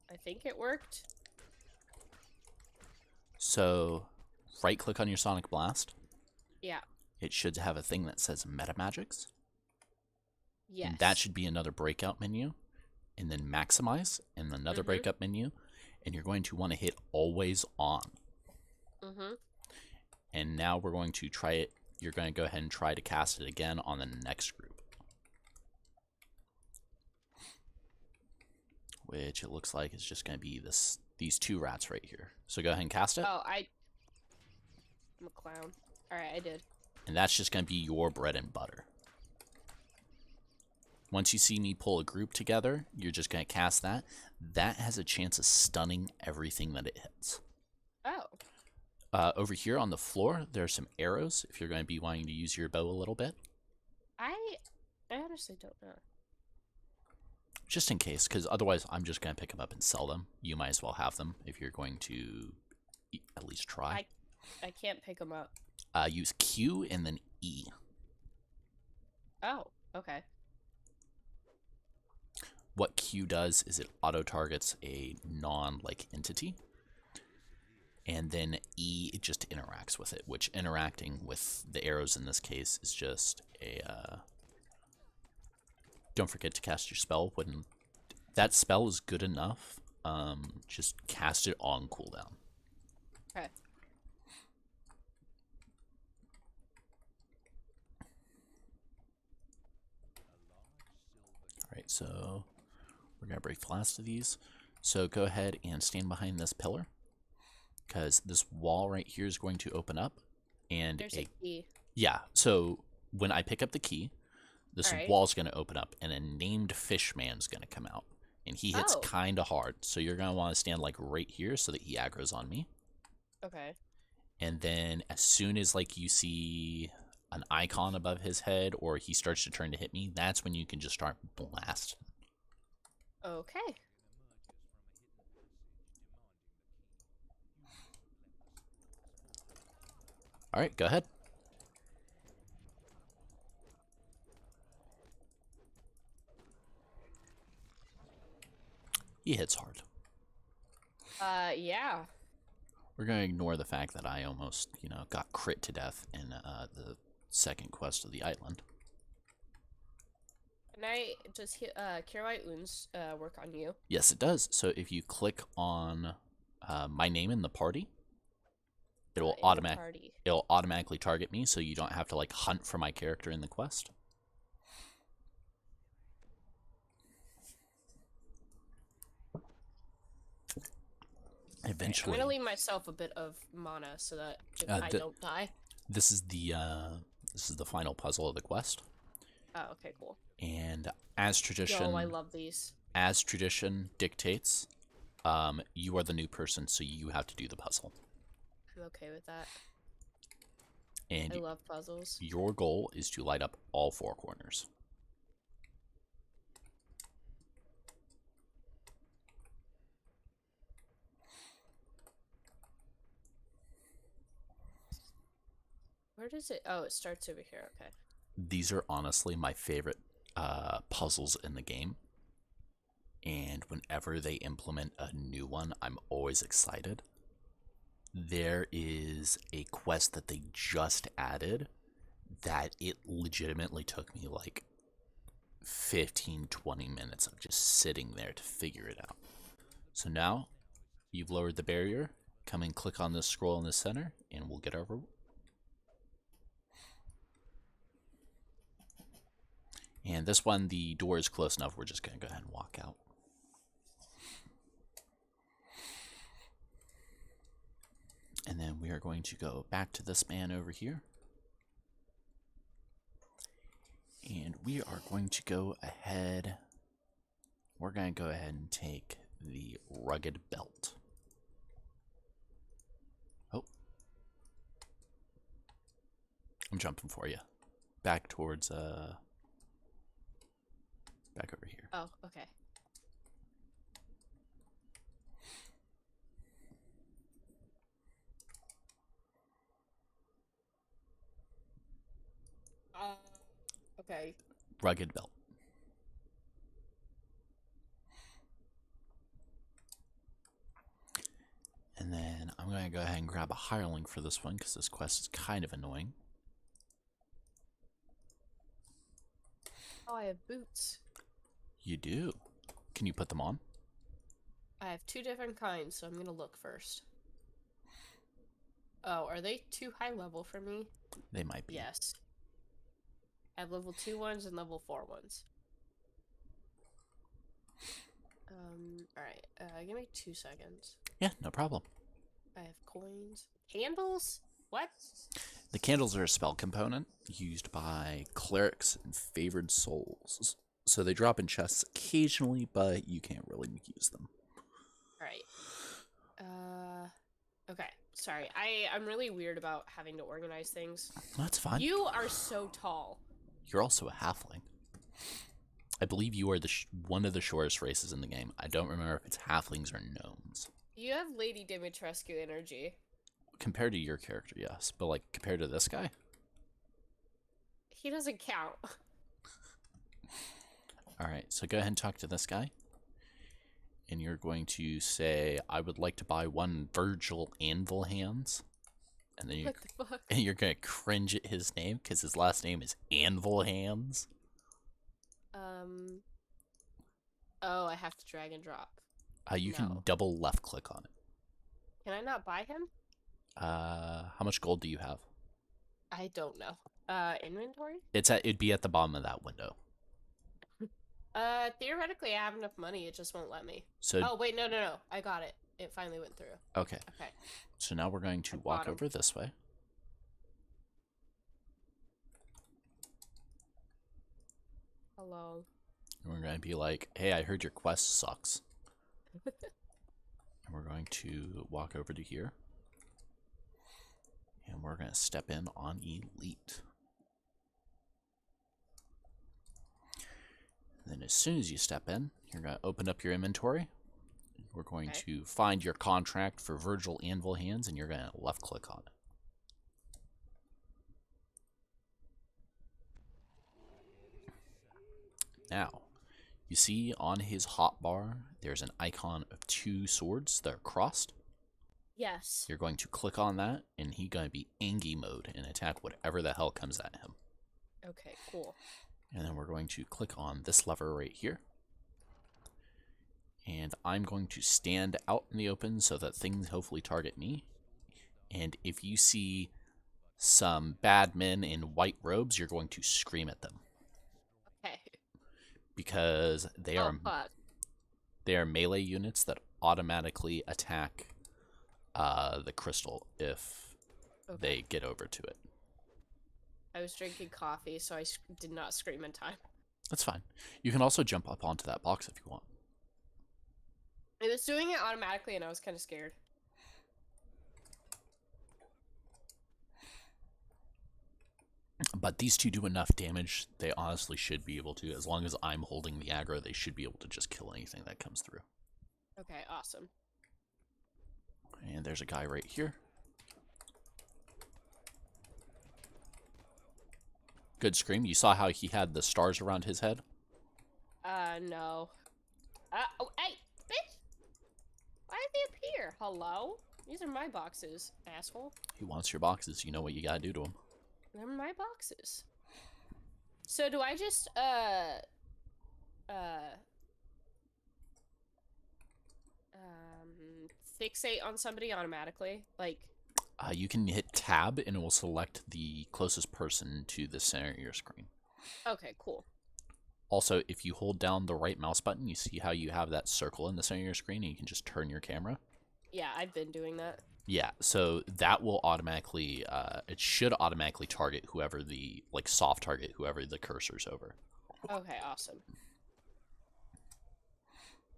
Speaker 2: I think it worked.
Speaker 1: So, right click on your Sonic Blast.
Speaker 2: Yeah.
Speaker 1: It should have a thing that says Meta Magics.
Speaker 2: Yes.
Speaker 1: And that should be another breakout menu. And then maximize, and another breakout menu. And you're going to want to hit Always On. And now we're going to try it. You're going to go ahead and try to cast it again on the next group. Which it looks like is just going to be these two rats right here. So go ahead and cast it.
Speaker 2: Oh, I'm a clown. Alright, I did.
Speaker 1: And that's just going to be your bread and butter. Once you see me pull a group together, you're just going to cast that. That has a chance of stunning everything that it hits.
Speaker 2: Oh.
Speaker 1: Over here on the floor, there are some arrows if you're going to be wanting to use your bow a little bit.
Speaker 2: I honestly don't know.
Speaker 1: Just in case, because otherwise I'm just going to pick them up and sell them. You might as well have them if you're going to at least try.
Speaker 2: I can't pick them up.
Speaker 1: Use Q and then E.
Speaker 2: Oh, okay.
Speaker 1: What Q does is it auto-targets a non-like entity. And then E, it just interacts with it, which interacting with the arrows in this case is just a... Don't forget to cast your spell. When that spell is good enough, just cast it on cooldown.
Speaker 2: Okay.
Speaker 1: Alright, so we're going to break the last of these. So go ahead and stand behind this pillar, because this wall right here is going to open up. And
Speaker 2: there's a key.
Speaker 1: Yeah, so when I pick up the key, this wall's going to open up, and a named Fishman's going to come out. And he hits kind of hard, so you're going to want to stand like right here so that he aggroes on me.
Speaker 2: Okay.
Speaker 1: And then as soon as like you see an icon above his head or he starts to turn to hit me, that's when you can just start blasting.
Speaker 2: Okay.
Speaker 1: All right, go ahead. He hits hard.
Speaker 2: Yeah.
Speaker 1: We're going to ignore the fact that I almost, got crit to death in the second quest of the island.
Speaker 2: Can I just Cure Light Wounds work on you?
Speaker 1: Yes, it does. So if you click on my name in the party, it'll automatically target me, so you don't have to like hunt for my character in the quest. Eventually,
Speaker 2: I'm gonna leave myself a bit of mana so that I don't die.
Speaker 1: This is the final puzzle of the quest.
Speaker 2: Oh, okay, cool.
Speaker 1: And as
Speaker 2: Yo, I
Speaker 1: tradition,
Speaker 2: love these.
Speaker 1: dictates, you are the new person, so you have to do the puzzle.
Speaker 2: I'm okay with that.
Speaker 1: And
Speaker 2: I love puzzles.
Speaker 1: your goal is to light up all 4 corners.
Speaker 2: Where does it? Oh, it starts over here. Okay.
Speaker 1: These are honestly my favorite puzzles in the game. And whenever they implement a new one, I'm always excited. There is a quest that they just added that it legitimately took me like 15-20 minutes of just sitting there to figure it out. So now you've lowered the barrier. Come and click on this scroll in the center, and we'll get over. And this one, the door is close enough. We're just going to go ahead and walk out. And then we are going to go back to this man over here. And we are going to go ahead. We're going to go ahead and take the rugged belt. Oh. I'm jumping for you. Back towards, back over here.
Speaker 2: Oh, okay. Okay.
Speaker 1: Rugged belt. And then I'm going to go ahead and grab a hireling for this one because this quest is kind of annoying.
Speaker 2: Oh, I have boots.
Speaker 1: You do. Can you put them on?
Speaker 2: I have 2 different kinds, so I'm gonna look first. Oh, are they too high level for me?
Speaker 1: They might be.
Speaker 2: Yes. I have level 2 ones and level 4 ones. Alright, give me 2 seconds.
Speaker 1: Yeah, no problem.
Speaker 2: I have coins. Candles? What?
Speaker 1: The candles are a spell component used by clerics and favored souls. So they drop in chests occasionally, but you can't really use them.
Speaker 2: Alright. Okay. Sorry. I'm really weird about having to organize things.
Speaker 1: That's fine.
Speaker 2: You are so tall.
Speaker 1: You're also a halfling. I believe you are one of the shortest races in the game. I don't remember if it's halflings or gnomes.
Speaker 2: You have Lady Dimitrescu energy.
Speaker 1: Compared to your character, yes. But, like, compared to this guy?
Speaker 2: He doesn't count.
Speaker 1: Alright, so go ahead and talk to this guy. And you're going to say, I would like to buy 1 Virgil Anvil Hands. And then
Speaker 2: What the fuck?
Speaker 1: and you're going to cringe at his name because his last name is Anvil Hands.
Speaker 2: Oh, I have to drag and drop.
Speaker 1: You can
Speaker 2: No.
Speaker 1: double left click on it.
Speaker 2: Can I not buy him?
Speaker 1: How much gold do you have?
Speaker 2: I don't know. Inventory?
Speaker 1: It'd be at the bottom of that window.
Speaker 2: Theoretically, I have enough money. It just won't let me.
Speaker 1: So
Speaker 2: Oh, wait, no. I got it. It finally went through.
Speaker 1: okay.
Speaker 2: Okay.
Speaker 1: So now we're going to
Speaker 2: At
Speaker 1: walk
Speaker 2: bottom.
Speaker 1: over this way.
Speaker 2: Hello.
Speaker 1: And we're going to be like, hey, I heard your quest sucks. And we're going to walk over to here. And we're going to step in on Elite. And then as soon as you step in, you're going to open up your inventory. We're going to find your contract for Virgil Anvil Hands, and you're going to left click on it. Now, you see on his hotbar, there's an icon of 2 swords that are crossed.
Speaker 2: Yes.
Speaker 1: You're going to click on that, and he's going to be Angie mode and attack whatever the hell comes at him.
Speaker 2: Okay, cool.
Speaker 1: And then we're going to click on this lever right here. And I'm going to stand out in the open so that things hopefully target me. And if you see some bad men in white robes, you're going to scream at them.
Speaker 2: Okay.
Speaker 1: Because they
Speaker 2: Oh, fuck.
Speaker 1: they are melee units that automatically attack the crystal if they get over to it.
Speaker 2: I was drinking coffee, so I did not scream in time.
Speaker 1: That's fine. You can also jump up onto that box if you want.
Speaker 2: It was doing it automatically, and I was kind of scared.
Speaker 1: But these two do enough damage, they honestly should be able to. As long as I'm holding the aggro, they should be able to just kill anything that comes through.
Speaker 2: Okay, awesome.
Speaker 1: And there's a guy right here. Good scream. You saw how he had the stars around his head?
Speaker 2: No. Oh, hey, bitch! Why did they appear? Hello? These are my boxes, asshole.
Speaker 1: He wants your boxes. You know what you gotta do to him.
Speaker 2: They're my boxes. So do I just, fixate on somebody automatically? Like,
Speaker 1: You can hit tab and it will select the closest person to the center of your screen.
Speaker 2: okay, cool.
Speaker 1: Also, if you hold down the right mouse button, you see how you have that circle in the center of your screen and you can just turn your camera?
Speaker 2: Yeah, I've been doing that.
Speaker 1: Yeah, so that will automatically, it should automatically target whoever the, like, soft target whoever the cursor's over.
Speaker 2: Okay, awesome.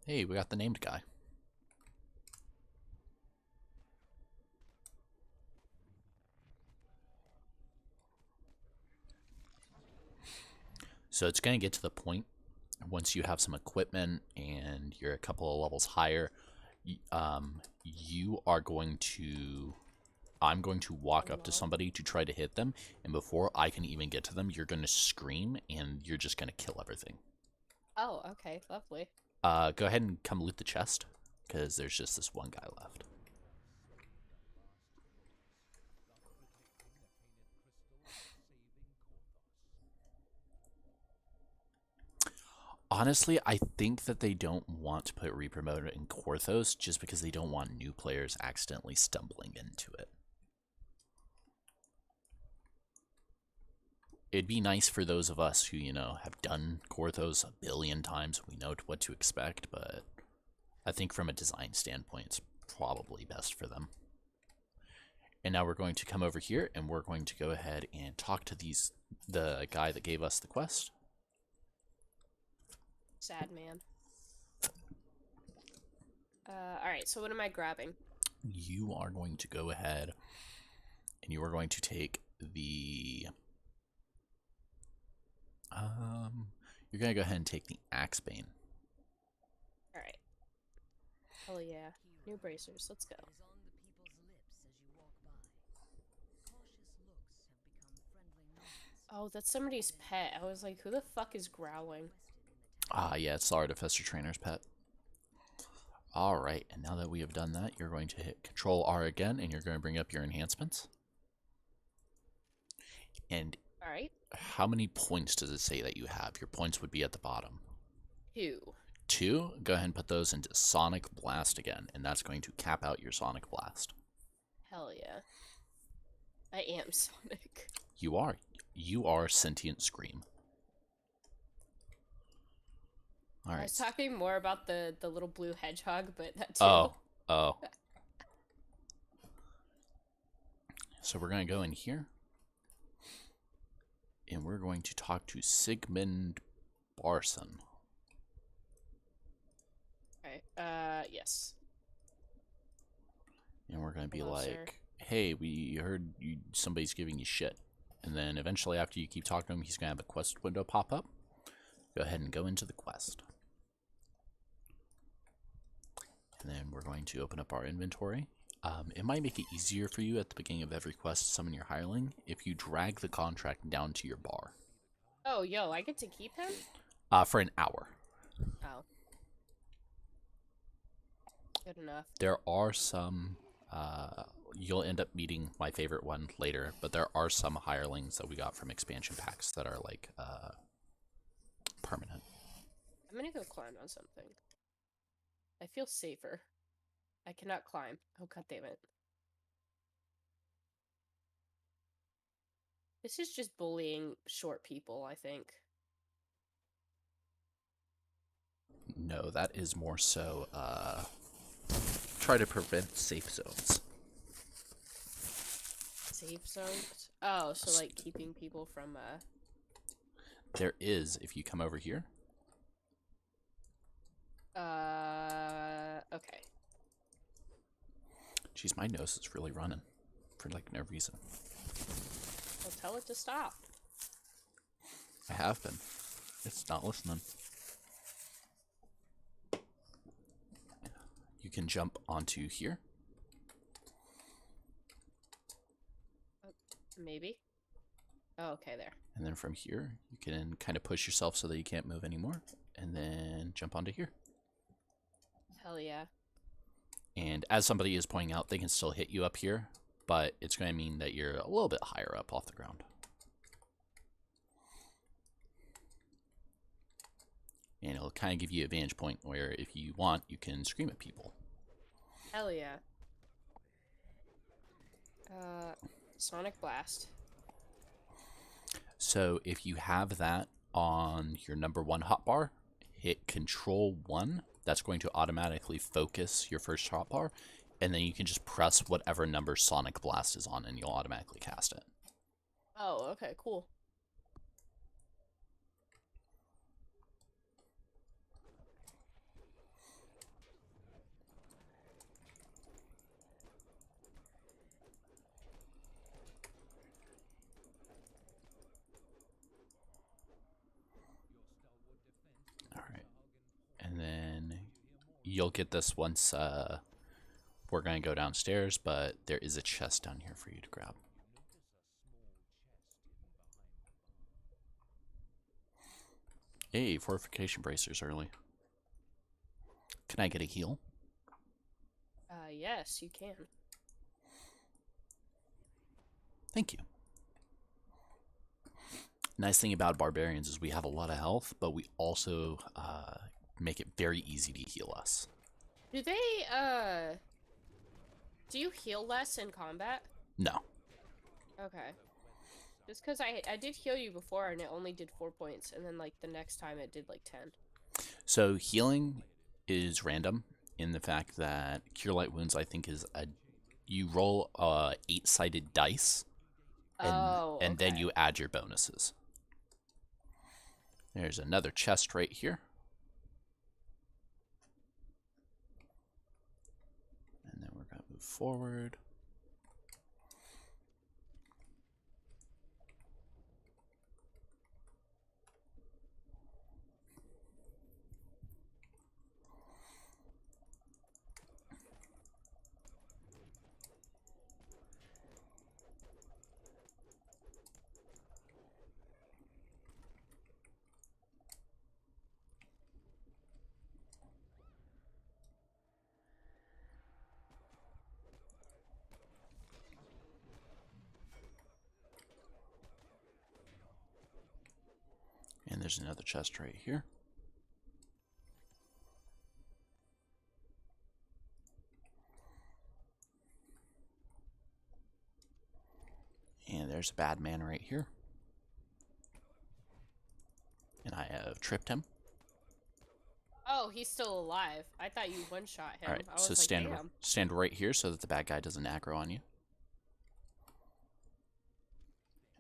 Speaker 1: Hey, we got the named guy. So it's going to get to the point, once you have some equipment and you're a couple of levels higher, you are going to... I'm going to walk up to somebody to try to hit them, and before I can even get to them, you're going to scream, and you're just going to kill everything.
Speaker 2: Oh, okay, lovely.
Speaker 1: Go ahead and come loot the chest, because there's just this one guy left. Honestly, I think that they don't want to put Repromote in Korthos just because they don't want new players accidentally stumbling into it. It'd be nice for those of us who, you know, have done Korthos a billion times. We know what to expect, but I think from a design standpoint, it's probably best for them. And now we're going to come over here and we're going to go ahead and talk to the guy that gave us the quest.
Speaker 2: Sad man. Alright, so what am I grabbing?
Speaker 1: You are going to go ahead and you are going to take the... you're going to go ahead and take the Axebane.
Speaker 2: Alright. Hell yeah. New bracers, let's go.
Speaker 3: Is on the people's lips as you walk by. Cautious looks have become friendly nods.
Speaker 2: Oh, that's somebody's pet. I was like, who the fuck is growling?
Speaker 1: Yeah, it's the Artificer Trainer's pet. Alright, and now that we have done that, you're going to hit Control R again, and you're going to bring up your enhancements. And
Speaker 2: Alright.
Speaker 1: how many points does it say that you have? Your points would be at the bottom.
Speaker 2: 2.
Speaker 1: 2? Go ahead and put those into Sonic Blast again, and that's going to cap out your Sonic Blast.
Speaker 2: Hell yeah. I am Sonic.
Speaker 1: You are. You are Sentient Scream.
Speaker 2: I
Speaker 1: Alright.
Speaker 2: was talking more about the little blue hedgehog, but that too.
Speaker 1: Oh. So we're going to go in here. And we're going to talk to Sigmund Barson.
Speaker 2: Okay, yes.
Speaker 1: And we're going to be
Speaker 2: Hello,
Speaker 1: like,
Speaker 2: sir.
Speaker 1: hey, we heard somebody's giving you shit. And then eventually after you keep talking to him, he's going to have a quest window pop up. Go ahead and go into the quest. And then we're going to open up our inventory. It might make it easier for you at the beginning of every quest to summon your hireling if you drag the contract down to your bar.
Speaker 2: Oh, yo, I get to keep him?
Speaker 1: For an hour.
Speaker 2: Oh. Good enough.
Speaker 1: There are some, you'll end up meeting my favorite one later, but there are some hirelings that we got from expansion packs that are like, permanent.
Speaker 2: I'm gonna go climb on something. I feel safer. I cannot climb. Oh, god damn it. This is just bullying short people, I think.
Speaker 1: No, that is more so, try to prevent safe zones.
Speaker 2: Safe zones? Oh, so like keeping people from,
Speaker 1: There is, if you come over here.
Speaker 2: Okay.
Speaker 1: Jeez, my nose is really running for like no reason.
Speaker 2: Well, tell it to stop.
Speaker 1: I have been. It's not listening. You can jump onto here.
Speaker 2: Maybe. Oh, okay, there.
Speaker 1: And then from here, you can kind of push yourself so that you can't move anymore. And then jump onto here.
Speaker 2: Hell yeah.
Speaker 1: And as somebody is pointing out, they can still hit you up here, but it's going to mean that you're a little bit higher up off the ground. And it'll kind of give you a vantage point where if you want, you can scream at people.
Speaker 2: Hell yeah. Sonic Blast.
Speaker 1: So if you have that on your number 1 hotbar, hit Control 1. That's going to automatically focus your first hotbar, and then you can just press whatever number Sonic Blast is on, and you'll automatically cast it.
Speaker 2: Oh, okay, cool.
Speaker 1: Alright. And then you'll get this once we're going to go downstairs, but there is a chest down here for you to grab. Hey, fortification bracers early. Can I get a heal?
Speaker 2: Yes, you can.
Speaker 1: Thank you. Nice thing about barbarians is we have a lot of health, but we also make it very easy to heal us.
Speaker 2: Do they, do you heal less in combat?
Speaker 1: No.
Speaker 2: Okay. Just because I did heal you before and it only did 4 points, and then, like, the next time it did, like, 10.
Speaker 1: So healing is random in the fact that Cure Light Wounds, I think, is you roll 8-sided dice, and then you add your bonuses. There's another chest right here. And then we're going to move forward. And there's another chest right here. And there's a bad man right here. And I have tripped him.
Speaker 2: Oh, he's still alive. I thought you one-shot him.
Speaker 1: Alright,
Speaker 2: I was
Speaker 1: so
Speaker 2: like, damn.
Speaker 1: stand right here so that the bad guy doesn't aggro on you.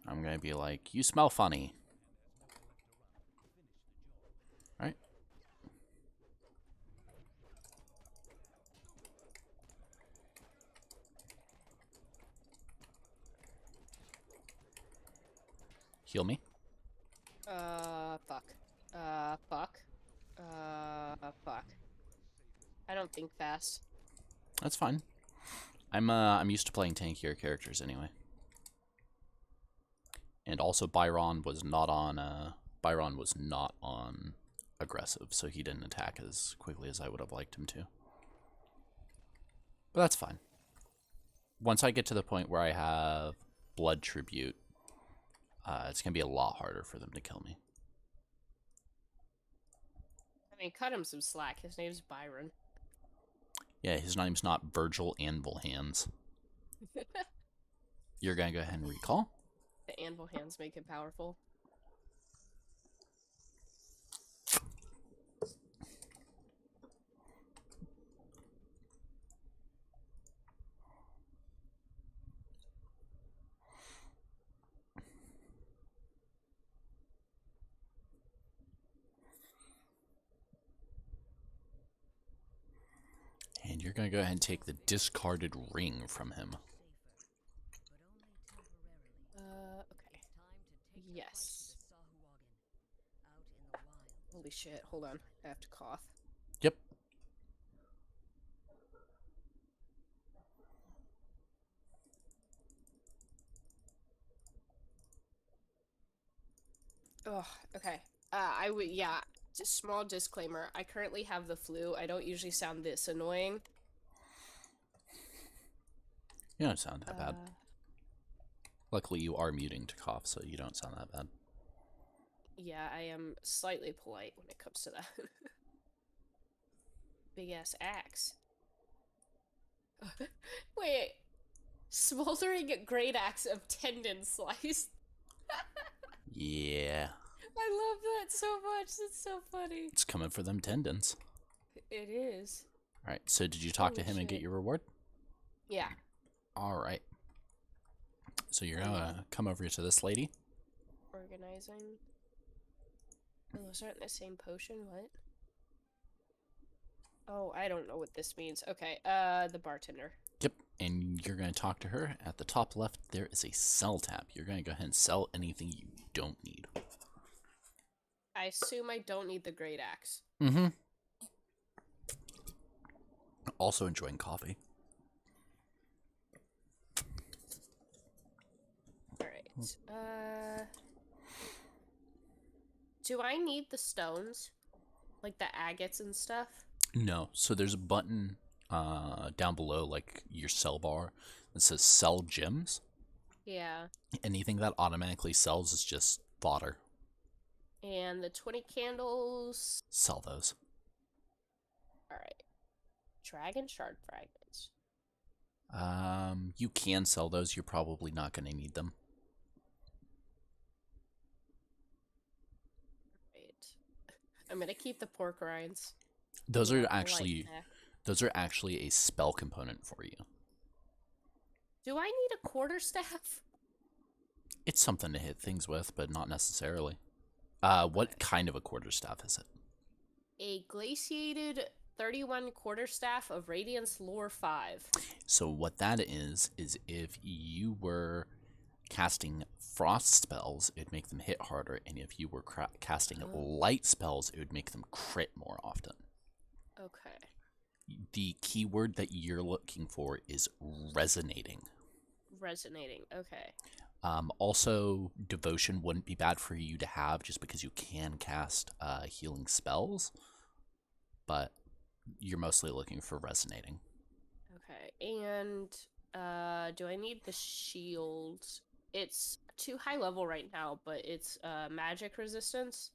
Speaker 1: I'm going to be like, you smell funny. Right? Heal me.
Speaker 2: Fuck. Fuck. Fuck. I don't think fast.
Speaker 1: That's fine. I'm used to playing tankier characters anyway. And also Byron was not on aggressive, so he didn't attack as quickly as I would have liked him to. But that's fine. Once I get to the point where I have blood tribute, it's going to be a lot harder for them to kill me.
Speaker 2: I mean, cut him some slack. His name's Byron.
Speaker 1: Yeah, his name's not Virgil Anvil Hands. You're going to go ahead and recall.
Speaker 2: The anvil hands make him powerful.
Speaker 1: you're going to go ahead and take the discarded ring from him.
Speaker 2: Okay. Yes. Holy shit, hold on. I have to cough.
Speaker 1: Yep.
Speaker 2: Oh, okay. Yeah, just small disclaimer. I currently have the flu. I don't usually sound this annoying.
Speaker 1: You don't sound that bad. Luckily, you are muting to cough, so you don't sound that bad.
Speaker 2: Yeah, I am slightly polite when it comes to that. Big ass axe. Wait. Smoldering great axe of tendon slice.
Speaker 1: Yeah.
Speaker 2: I love that so much. It's so funny.
Speaker 1: It's coming for them tendons.
Speaker 2: It is.
Speaker 1: Alright, so did you talk to
Speaker 2: Holy
Speaker 1: him and get
Speaker 2: shit.
Speaker 1: your reward?
Speaker 2: Yeah.
Speaker 1: Alright. So you're gonna come over to this lady.
Speaker 2: Organizing. Oh, those aren't the same potion? What? Oh, I don't know what this means. Okay, the bartender.
Speaker 1: Yep, and you're going to talk to her. At the top left, there is a sell tab. You're going to go ahead and sell anything you don't need.
Speaker 2: I assume I don't need the great axe.
Speaker 1: Mm-hmm. Also enjoying coffee.
Speaker 2: Alright, do I need the stones? Like the agates and stuff?
Speaker 1: No, so there's a button down below, like your sell bar, that says sell gems.
Speaker 2: Yeah.
Speaker 1: Anything that automatically sells is just fodder.
Speaker 2: And the 20 candles.
Speaker 1: Sell those.
Speaker 2: Alright. Dragon shard fragments.
Speaker 1: You can sell those. You're probably not going to need them.
Speaker 2: Right. I'm gonna keep the pork rinds.
Speaker 1: Those
Speaker 2: Yeah,
Speaker 1: are
Speaker 2: I like
Speaker 1: actually
Speaker 2: that.
Speaker 1: those are actually a spell component for you.
Speaker 2: Do I need a quarterstaff?
Speaker 1: It's something to hit things with, but not necessarily. What kind of a quarterstaff is it?
Speaker 2: A glaciated 31 quarterstaff of Radiance Lore 5.
Speaker 1: So what that is if you were casting frost spells, it would make them hit harder, and if you were casting light spells, it would make them crit more often.
Speaker 2: Okay.
Speaker 1: The keyword that you're looking for is resonating.
Speaker 2: Resonating, okay.
Speaker 1: Also, devotion wouldn't be bad for you to have just because you can cast healing spells, but you're mostly looking for resonating.
Speaker 2: Okay, and do I need the shield? It's too high level right now, but it's magic resistance.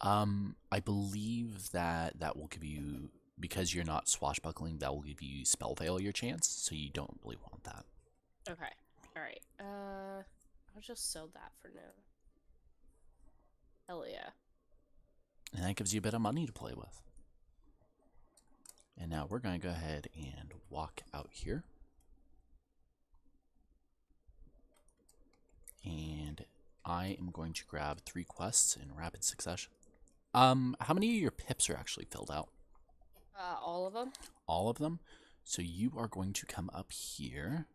Speaker 1: I believe that will give you, because you're not swashbuckling, that will give you spell failure chance, so you don't really want that.
Speaker 2: Okay, alright. I'll just sell that for now. Hell yeah.
Speaker 1: And that gives you a bit of money to play with. And now we're going to go ahead and walk out here. And I am going to grab 3 quests in rapid succession. How many of your pips are actually filled out?
Speaker 2: All of them?
Speaker 1: All of them? So you are going to come up here.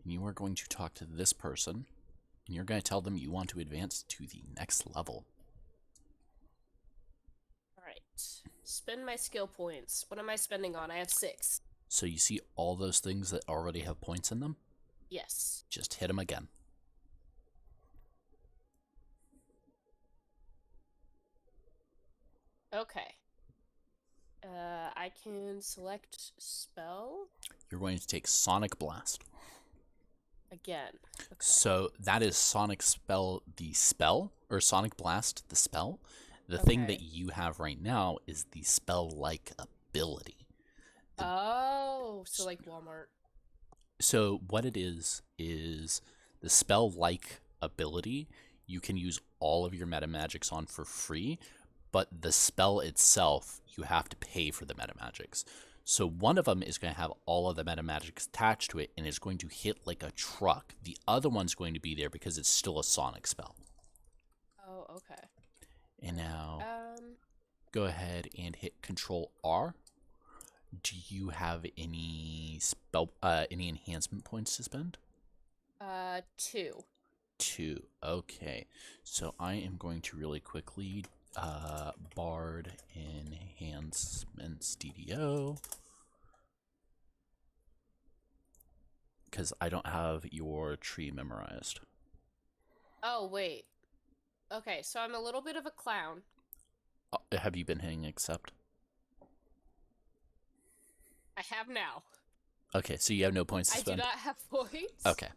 Speaker 1: And you are going to talk to this person. And you're going to tell them you want to advance to the next level.
Speaker 2: Alright. Spend my skill points. What am I spending on? I have 6.
Speaker 1: So you see all those things that already have points in them?
Speaker 2: Yes.
Speaker 1: Just hit them again.
Speaker 2: Okay. I can select spell
Speaker 1: You're going to take Sonic Blast.
Speaker 2: again. Okay.
Speaker 1: So that is Sonic Spell, the spell, or Sonic Blast, the spell. The thing
Speaker 2: Okay.
Speaker 1: that you have right now is the spell-like ability.
Speaker 2: Oh, so like Walmart.
Speaker 1: So what it is the spell-like ability you can use all of your meta magics on for free, but the spell itself, you have to pay for the meta magics. So one of them is going to have all of the meta magics attached to it, and it's going to hit like a truck. The other one's going to be there because it's still a Sonic spell.
Speaker 2: Oh, okay.
Speaker 1: go ahead and hit Control R. Do you have any any enhancement points to spend?
Speaker 2: 2.
Speaker 1: 2. Okay. So I am going to really quickly Bard Enhancements DDO. Because I don't have your tree memorized.
Speaker 2: Oh, wait. Okay, so I'm a little bit of a clown.
Speaker 1: Have you been hitting accept?
Speaker 2: I have now.
Speaker 1: Okay, so you have no points to
Speaker 2: I
Speaker 1: spend?
Speaker 2: do not have points.
Speaker 1: Okay.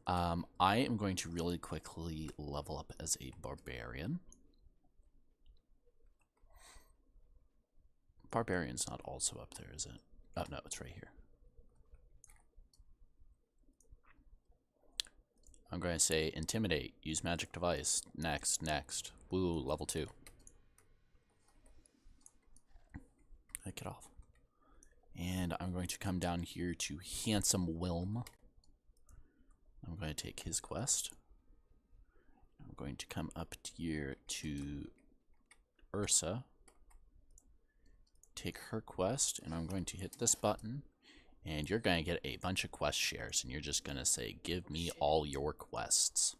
Speaker 1: I am going to really quickly level up as a barbarian. Barbarian's not also up there, is it? Oh, no, it's right here. I'm going to say intimidate, use magic device, next, next. Woo, level 2. Get off. And I'm going to come down here to Handsome Wilm. I'm going to take his quest. I'm going to come up here to Ursa. Take her quest, and I'm going to hit this button. And you're going to get a bunch of quest shares, and you're just going to say, give me all your quests.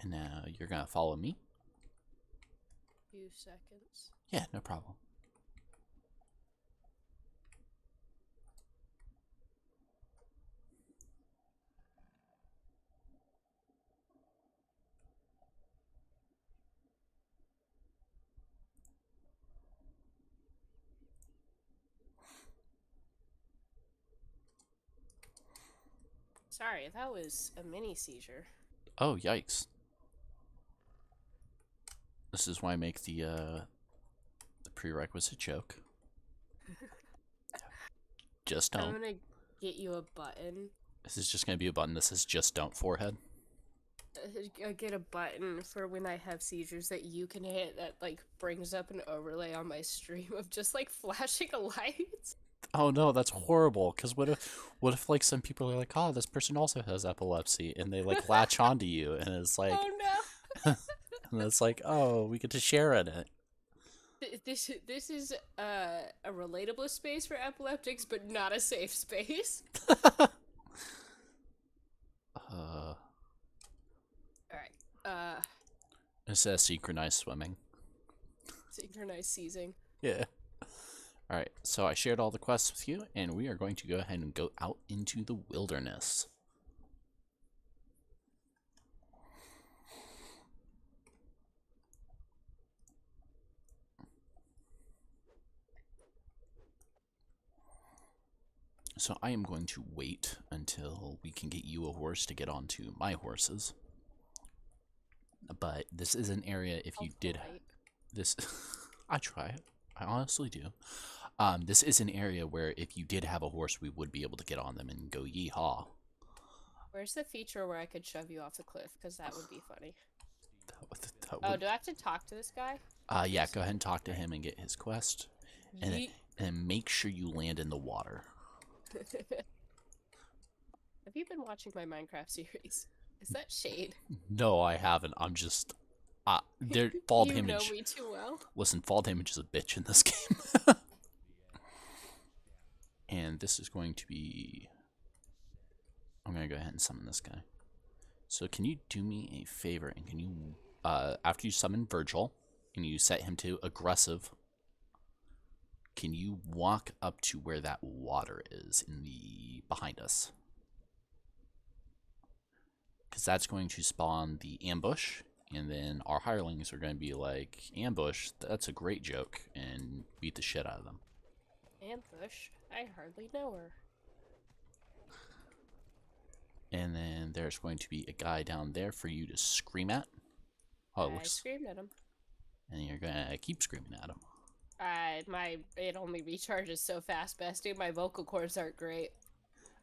Speaker 1: And now you're going to follow me.
Speaker 2: Few seconds.
Speaker 1: Yeah, no problem.
Speaker 2: Sorry, that was a mini seizure.
Speaker 1: Oh, yikes. This is why I make the prerequisite joke. Just don't.
Speaker 2: I'm gonna get you a button.
Speaker 1: This is just going to be a button that says just don't forehead.
Speaker 2: I get a button for when I have seizures that you can hit that like brings up an overlay on my stream of just like flashing a light.
Speaker 1: Oh no, that's horrible. Because what if like some people are like, oh, this person also has epilepsy, and they like latch onto you, and it's like,
Speaker 2: Oh no.
Speaker 1: and it's like, oh, we get to share in it.
Speaker 2: This is a relatable space for epileptics, but not a safe space. Alright.
Speaker 1: It says synchronized swimming.
Speaker 2: Synchronized seizing.
Speaker 1: Yeah. Alright, so I shared all the quests with you, and we are going to go ahead and go out into the wilderness. So I am going to wait until we can get you a horse to get onto my horses. But this is an area, if you did this, I try it. I honestly do. This is an area where if you did have a horse, we would be able to get on them and go yeehaw.
Speaker 2: Where's the feature where I could shove you off the cliff? Because that would be funny.
Speaker 1: That
Speaker 2: Oh,
Speaker 1: would,
Speaker 2: do I have to talk to this guy?
Speaker 1: yeah, go ahead and talk to him and get his quest. And then make sure you land in the water.
Speaker 2: Have you been watching my Minecraft series? Is that shade?
Speaker 1: No, I haven't. I'm just... Fall
Speaker 2: You
Speaker 1: Damage.
Speaker 2: know me too well.
Speaker 1: Listen, Fall Damage is a bitch in this game. And this is going to be... I'm going to go ahead and summon this guy. So can you do me a favor, and can you... after you summon Virgil, and you set him to aggressive, can you walk up to where that water is in the... behind us? Because that's going to spawn the ambush, and then our hirelings are going to be like, ambush, that's a great joke, and beat the shit out of them.
Speaker 2: Ambush? I hardly know her.
Speaker 1: And then there's going to be a guy down there for you to scream at. Oh,
Speaker 2: I screamed at him.
Speaker 1: And you're going to keep screaming at him.
Speaker 2: It only recharges so fast, bestie. My vocal cords aren't great.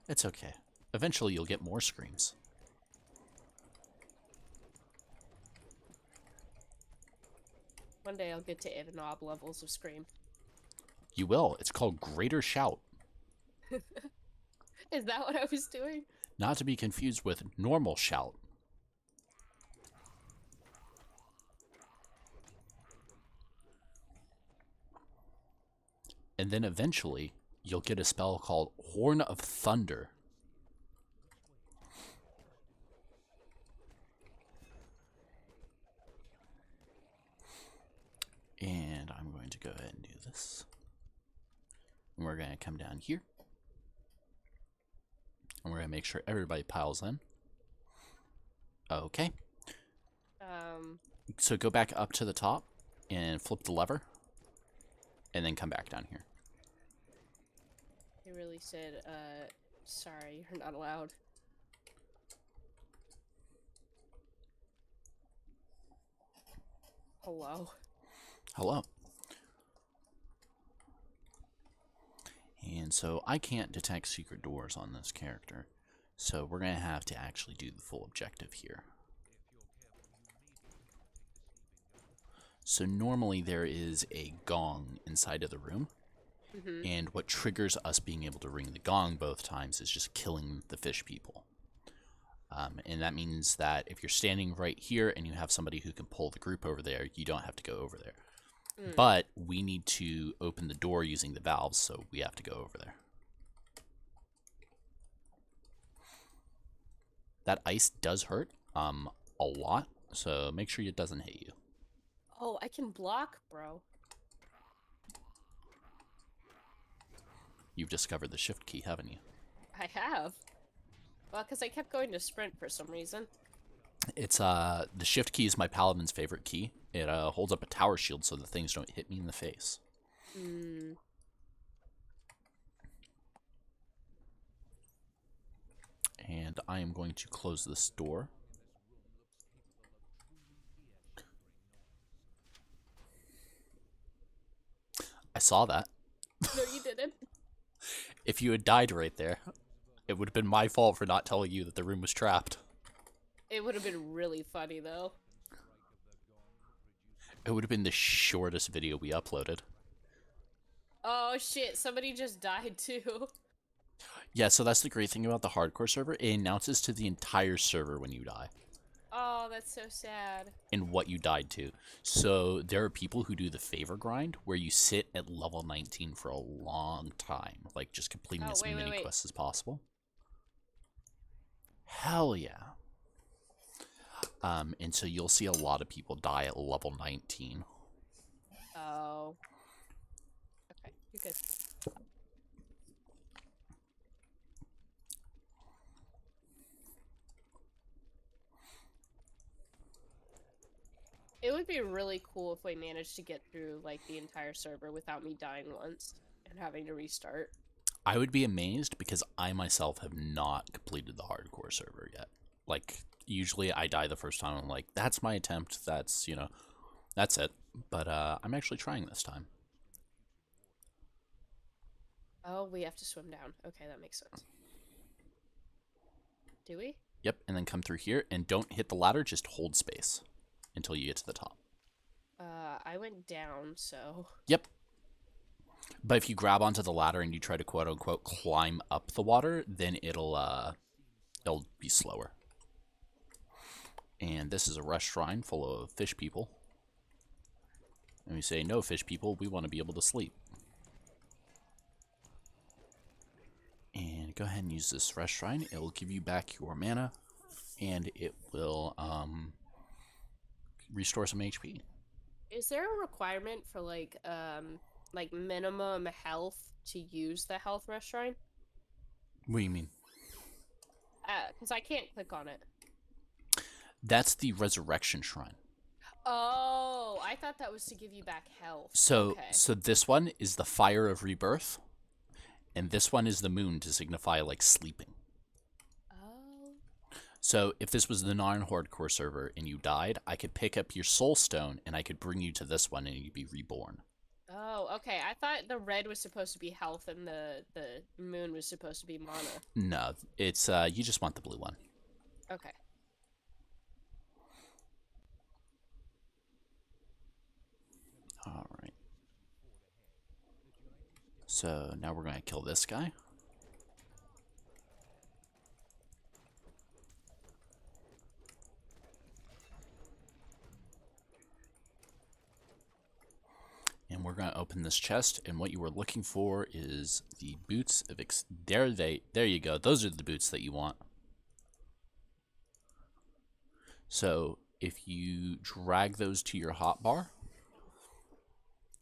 Speaker 1: It's okay. Eventually you'll get more screams.
Speaker 2: One day I'll get to Ivanob levels of scream.
Speaker 1: You will. It's called Greater Shout.
Speaker 2: Is that what I was doing?
Speaker 1: Not to be confused with Normal Shout. And then eventually, you'll get a spell called Horn of Thunder. And I'm going to go ahead and do this. And we're going to come down here. And we're going to make sure everybody piles in. Okay. So go back up to the top and flip the lever. And then come back down here.
Speaker 2: They really said, sorry, you're not allowed. Hello.
Speaker 1: Hello. And so I can't detect secret doors on this character. So we're going to have to actually do the full objective here. So normally there is a gong inside of the room.
Speaker 2: Mm-hmm.
Speaker 1: And what triggers us being able to ring the gong both times is just killing the fish people. And that means that if you're standing right here and you have somebody who can pull the group over there, you don't have to go over there. But we need to open the door using the valves, so we have to go over there. That ice does hurt a lot, so make sure it doesn't hit you.
Speaker 2: Oh, I can block, bro.
Speaker 1: You've discovered the shift key, haven't you?
Speaker 2: I have. Well, because I kept going to sprint for some reason.
Speaker 1: It's the shift key is my paladin's favorite key. It holds up a tower shield so the things don't hit me in the face. And I am going to close this door. I saw that.
Speaker 2: No, you didn't.
Speaker 1: If you had died right there, it would have been my fault for not telling you that the room was trapped.
Speaker 2: It would have been really funny, though.
Speaker 1: It would have been the shortest video we uploaded.
Speaker 2: Oh, shit. Somebody just died, too.
Speaker 1: Yeah, so that's the great thing about the hardcore server. It announces to the entire server when you die.
Speaker 2: Oh, that's so sad.
Speaker 1: And what you died to. So there are people who do the favor grind where you sit at level 19 for a long time. Like just completing as many quests as possible. Hell yeah. And so you'll see a lot of people die at level 19.
Speaker 2: Oh. Okay, you're good. It would be really cool if we managed to get through, like, the entire server without me dying once and having to restart.
Speaker 1: I would be amazed because I myself have not completed the hardcore server yet. Like, usually I die the first time. I'm like, that's my attempt. That's, you know, that's it. But I'm actually trying this time.
Speaker 2: Oh, we have to swim down. Okay, that makes sense. Do we?
Speaker 1: Yep, and then come through here. And don't hit the ladder, just hold space until you get to the top.
Speaker 2: I went down, so...
Speaker 1: Yep. But if you grab onto the ladder and you try to quote-unquote climb up the water, then it'll be slower. And this is a rest shrine full of fish people. And we say, no, fish people, we want to be able to sleep. And go ahead and use this rest shrine. It will give you back your mana, and it will restore some HP.
Speaker 2: Is there a requirement for, like minimum health to use the health rest shrine?
Speaker 1: What do you mean?
Speaker 2: Because I can't click on it.
Speaker 1: That's the resurrection shrine.
Speaker 2: Oh, I thought that was to give you back health.
Speaker 1: So,
Speaker 2: okay.
Speaker 1: So this one is the fire of rebirth, and this one is the moon to signify like sleeping.
Speaker 2: Oh.
Speaker 1: So if this was the non-hardcore server and you died, I could pick up your soul stone and I could bring you to this one and you'd be reborn.
Speaker 2: Oh, okay. I thought the red was supposed to be health and the moon was supposed to be mana.
Speaker 1: No, it's you just want the blue one.
Speaker 2: Okay.
Speaker 1: All right. So now we're going to kill this guy. And we're going to open this chest, and what you were looking for is the boots of there you go. Those are the boots that you want. So if you drag those to your hotbar,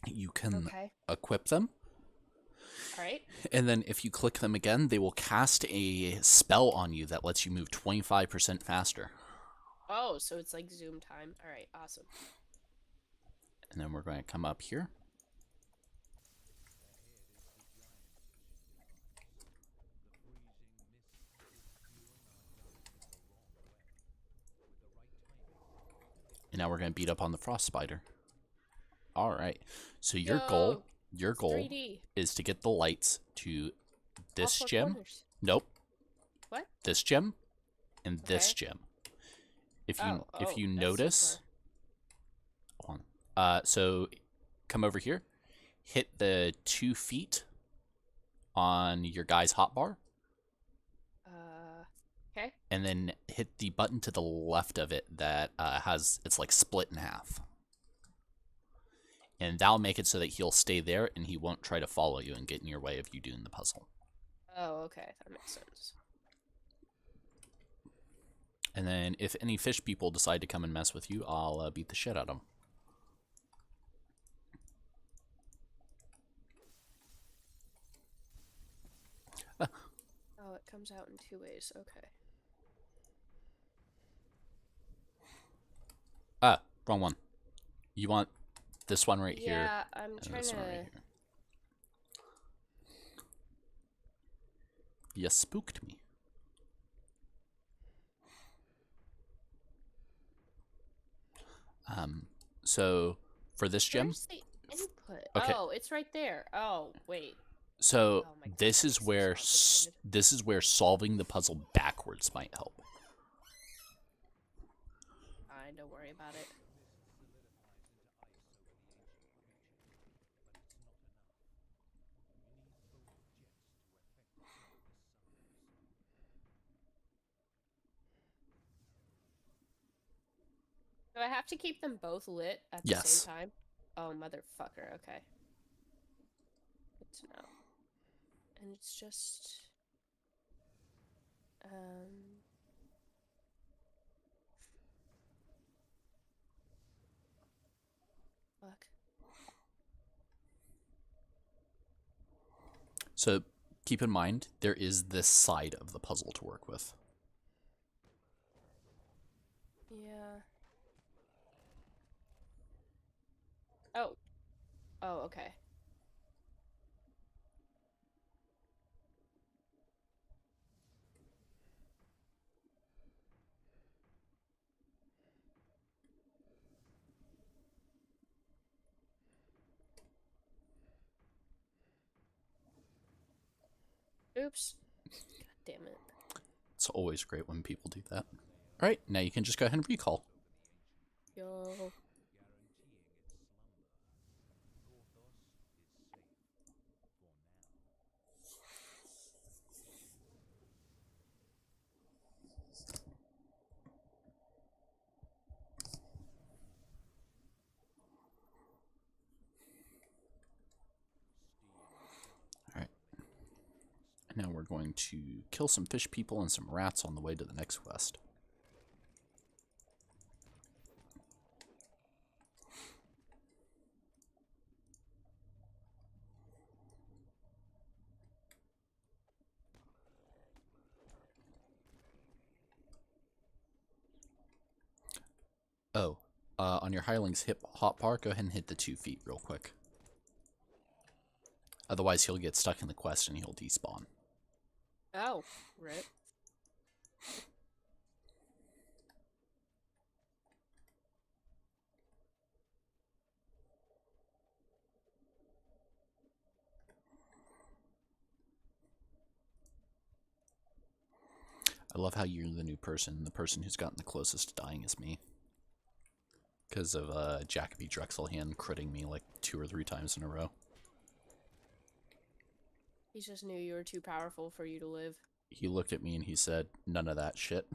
Speaker 1: you can equip them.
Speaker 2: All right.
Speaker 1: And then if you click them again, they will cast a spell on you that lets you move 25% faster.
Speaker 2: Oh, so it's like zoom time. All right, awesome.
Speaker 1: And then we're going to come up here. And now we're going to beat up on the frost spider. All right. So your goal
Speaker 2: 3D.
Speaker 1: is to get the lights to this
Speaker 2: All four
Speaker 1: gem.
Speaker 2: corners.
Speaker 1: Nope.
Speaker 2: What?
Speaker 1: This gem and this gem. If you notice, hold on. So come over here, hit the 2 feet on your guy's hotbar.
Speaker 2: Okay.
Speaker 1: And then hit the button to the left of it that it's like split in half. And that'll make it so that he'll stay there and he won't try to follow you and get in your way of you doing the puzzle.
Speaker 2: Oh, okay. That makes sense.
Speaker 1: And then if any fish people decide to come and mess with you, I'll beat the shit out of them.
Speaker 2: Oh, it comes out in 2 ways. Okay.
Speaker 1: Wrong one. You want this one right here.
Speaker 2: Yeah, I'm
Speaker 1: and
Speaker 2: trying
Speaker 1: this
Speaker 2: to...
Speaker 1: one right here. You spooked me. So for this gem.
Speaker 2: Where's the input?
Speaker 1: Okay.
Speaker 2: Oh, it's right there. Oh, wait.
Speaker 1: So
Speaker 2: Oh my God,
Speaker 1: this is
Speaker 2: so
Speaker 1: where
Speaker 2: complicated.
Speaker 1: this is where solving the puzzle backwards might help.
Speaker 2: Fine, don't worry about it. Do I have to keep them both lit at the
Speaker 1: Yes.
Speaker 2: same time? Oh, motherfucker. Okay. Good to know. And it's just... Fuck.
Speaker 1: So keep in mind, there is this side of the puzzle to work with.
Speaker 2: Yeah. Oh. Oh, okay. Oops. God damn it.
Speaker 1: It's always great when people do that. All right, now you can just go ahead and recall.
Speaker 2: Yo.
Speaker 1: All right. And now we're going to kill some fish people and some rats on the way to the next quest. Oh, on your Hireling's hotbar, go ahead and hit the 2 feet real quick. Otherwise, he'll get stuck in the quest and he'll despawn.
Speaker 2: Oh, rip.
Speaker 1: I love how you're the new person. The person who's gotten the closest to dying is me. Because of Jacoby Drexelhand critting me like 2 or 3 times in a row.
Speaker 2: He just knew you were too powerful for you to live.
Speaker 1: He looked at me and he said, none of that shit.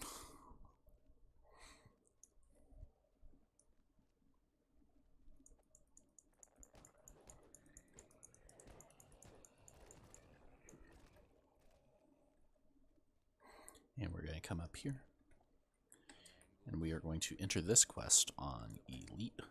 Speaker 1: And we're going to come up here. And we are going to enter this quest on Elite.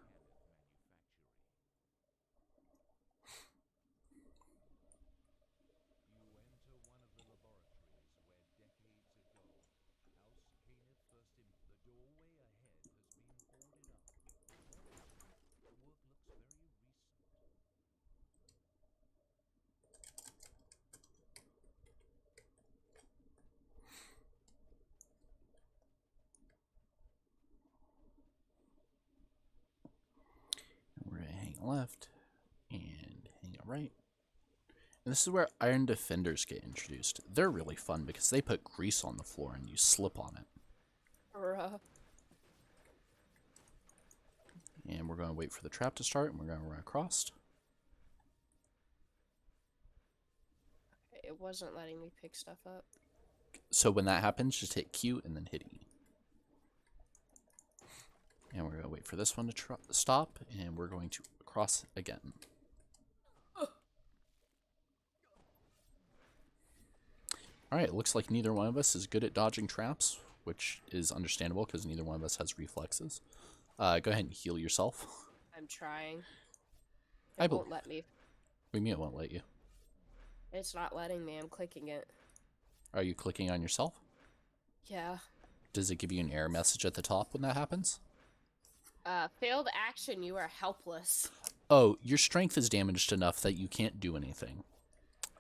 Speaker 1: We're going to hang left and hang right. And this is where Iron Defenders get introduced. They're really fun because they put grease on the floor and you slip on it.
Speaker 2: Bruh.
Speaker 1: And we're going to wait for the trap to start and we're going to run across.
Speaker 2: It wasn't letting me pick stuff up.
Speaker 1: So when that happens, just hit Q and then hit E. And we're going to wait for this one to stop, and we're going to cross again. Alright, it looks like neither one of us is good at dodging traps, which is understandable because neither one of us has reflexes. Go ahead and heal yourself.
Speaker 2: I'm trying.
Speaker 1: I
Speaker 2: It won't let me.
Speaker 1: What do you mean it won't let you?
Speaker 2: It's not letting me. I'm clicking it.
Speaker 1: Are you clicking on yourself?
Speaker 2: Yeah.
Speaker 1: Does it give you an error message at the top when that happens?
Speaker 2: Failed action. You are helpless.
Speaker 1: Oh, your strength is damaged enough that you can't do anything.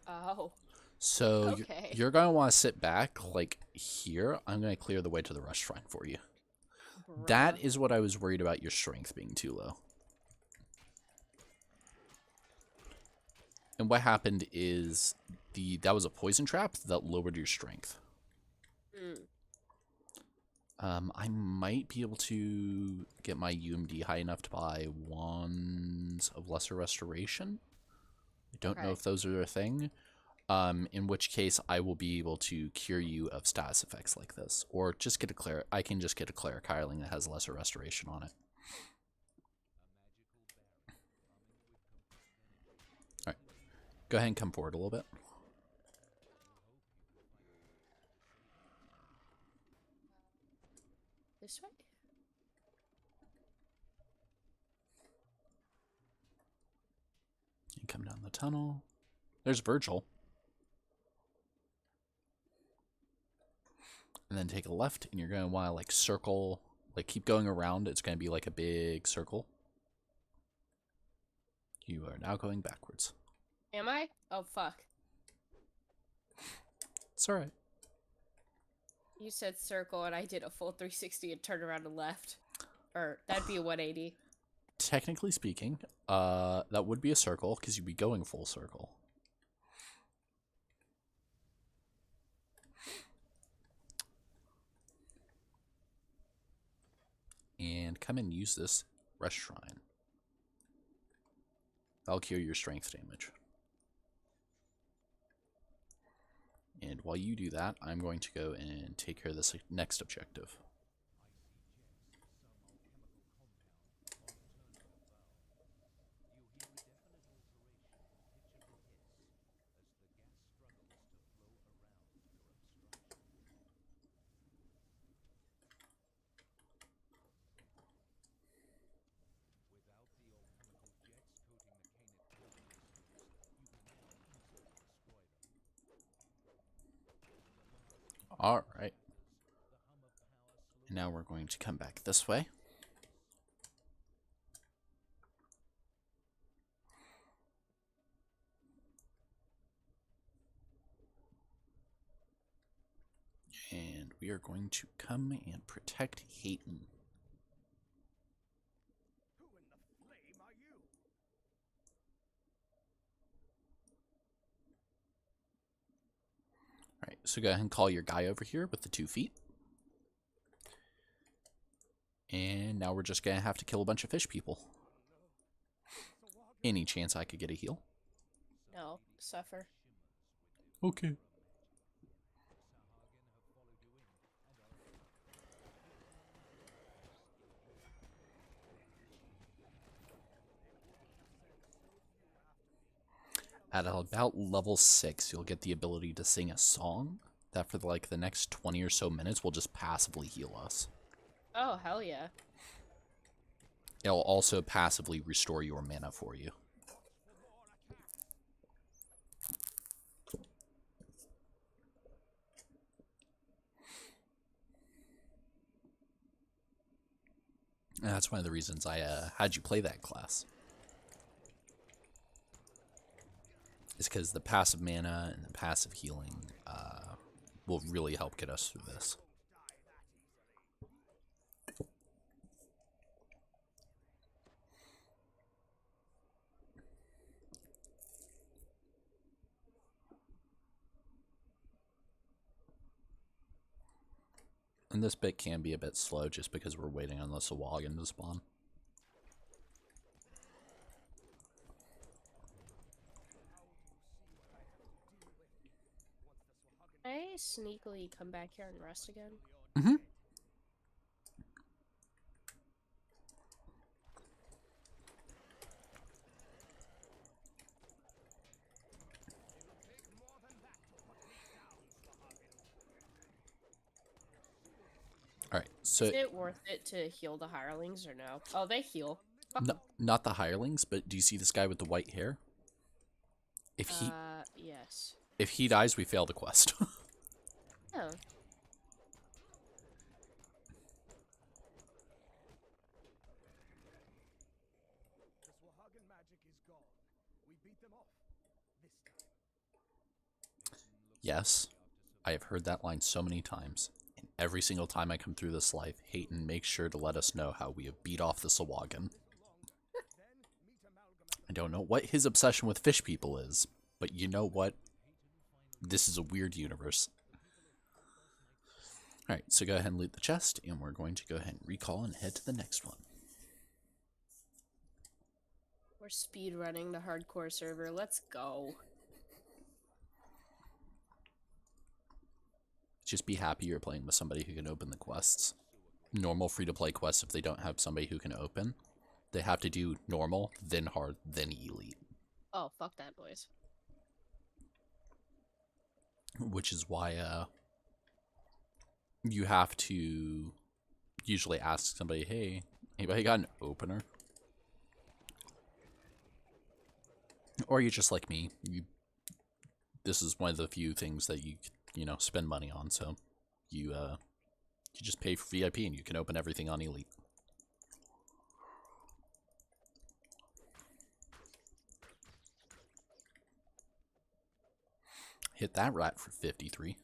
Speaker 2: Oh.
Speaker 1: So
Speaker 2: Okay.
Speaker 1: you're going to want to sit back like here. I'm going to clear the way to the rush shrine for you.
Speaker 2: Bruh.
Speaker 1: That is what I was worried about, your strength being too low. And what happened is that was a poison trap that lowered your strength. I might be able to get my UMD high enough to buy Wands of Lesser Restoration. I don't know if those are a thing. In which case I will be able to cure you of status effects like this. Or just get a I can just get a Cleric Hireling that has Lesser Restoration on it. Alright. Go ahead and come forward a little bit.
Speaker 2: This way?
Speaker 1: And come down the tunnel. There's Virgil. And then take a left, and you're going to want to, like, circle, like, keep going around. It's going to be like a big circle. You are now going backwards.
Speaker 2: Am I? Oh, fuck.
Speaker 1: It's alright.
Speaker 2: You said circle, and I did a full 360 and turned around and left. Or, that'd be a 180.
Speaker 1: Technically speaking, that would be a circle, because you'd be going full circle. And come and use this Rush Shrine. That'll cure your strength damage. And while you do that, I'm going to go and take care of this next objective. Alright. And now we're going to come back this way. And we are going to come and protect Hayton.
Speaker 4: Who in the flame are you?
Speaker 1: Alright, so go ahead and call your guy over here with the 2 feet. And now we're just going to have to kill a bunch of fish people. Any chance I could get a heal?
Speaker 2: No. Suffer.
Speaker 1: Okay. At about level 6, you'll get the ability to sing a song that for like the next 20 or so minutes will just passively heal us.
Speaker 2: Oh, hell yeah.
Speaker 1: It'll also passively restore your mana for you. And that's one of the reasons I had you play that class. Is because the passive mana and the passive healing will really help get us through this. And this bit can be a bit slow just because we're waiting on the Sawagan to spawn.
Speaker 2: Can I sneakily come back here and rest again?
Speaker 1: Mm-hmm. Alright, so...
Speaker 2: Is it worth it to heal the hirelings or no? Oh, they heal. Fuck
Speaker 1: No,
Speaker 2: 'em.
Speaker 1: not the hirelings, but do you see this guy with the white hair?
Speaker 2: Yes.
Speaker 1: If he dies, we fail the quest.
Speaker 2: Oh.
Speaker 4: The Swahagan magic is gone. We beat them off. This time.
Speaker 1: Yes, I have heard that line so many times. And every single time I come through this life, Hayton makes sure to let us know how we have beat off the Sawagan. I don't know what his obsession with fish people is, but you know what? This is a weird universe. Alright, so go ahead and loot the chest, and we're going to go ahead and recall and head to the next one.
Speaker 2: We're speedrunning the hardcore server. Let's go.
Speaker 1: Just be happy you're playing with somebody who can open the quests. Normal free-to-play quests, if they don't have somebody who can open, they have to do normal, then hard, then elite.
Speaker 2: Oh, fuck that, boys.
Speaker 1: Which is why you have to usually ask somebody, hey, anybody got an opener? Or you're just like me. This is one of the few things that you know, spend money on, so you just pay for VIP and you can open everything on elite. Hit that rat for 53.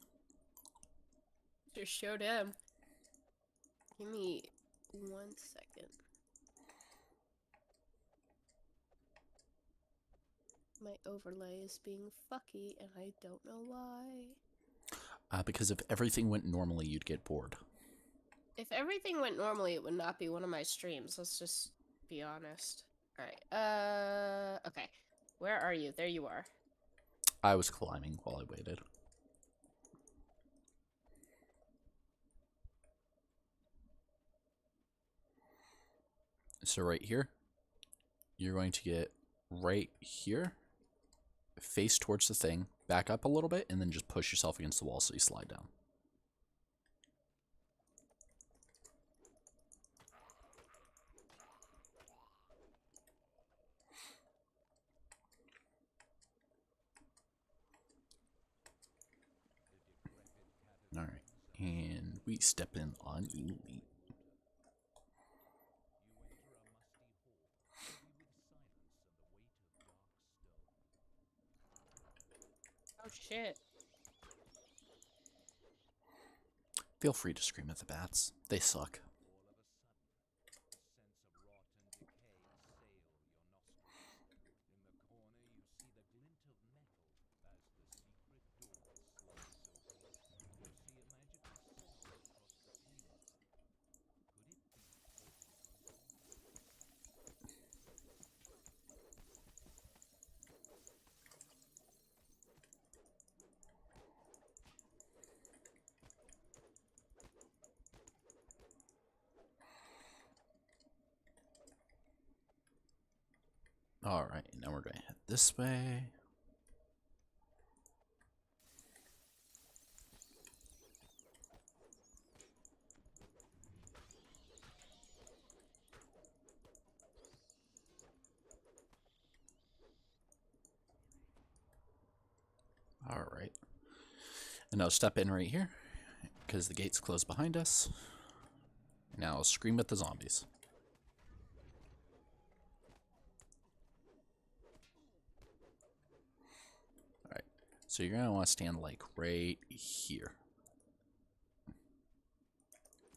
Speaker 2: Just showed him. Give me 1 second. My overlay is being fucky, and I don't know why.
Speaker 1: Because if everything went normally, you'd get bored.
Speaker 2: If everything went normally, it would not be one of my streams. Let's just be honest. Alright, okay. Where are you? There you are.
Speaker 1: I was climbing while I waited. So right here, you're going to get right here, face towards the thing, back up a little bit, and then just push yourself against the wall so you slide down. Alright, and we step in on elite.
Speaker 2: Oh shit.
Speaker 1: Feel free to scream at the bats. They suck. Alright, now we're going to head this way. Alright. And I'll step in right here, because the gate's closed behind us. Now I'll scream at the zombies. Alright, so you're going to want to stand like right here.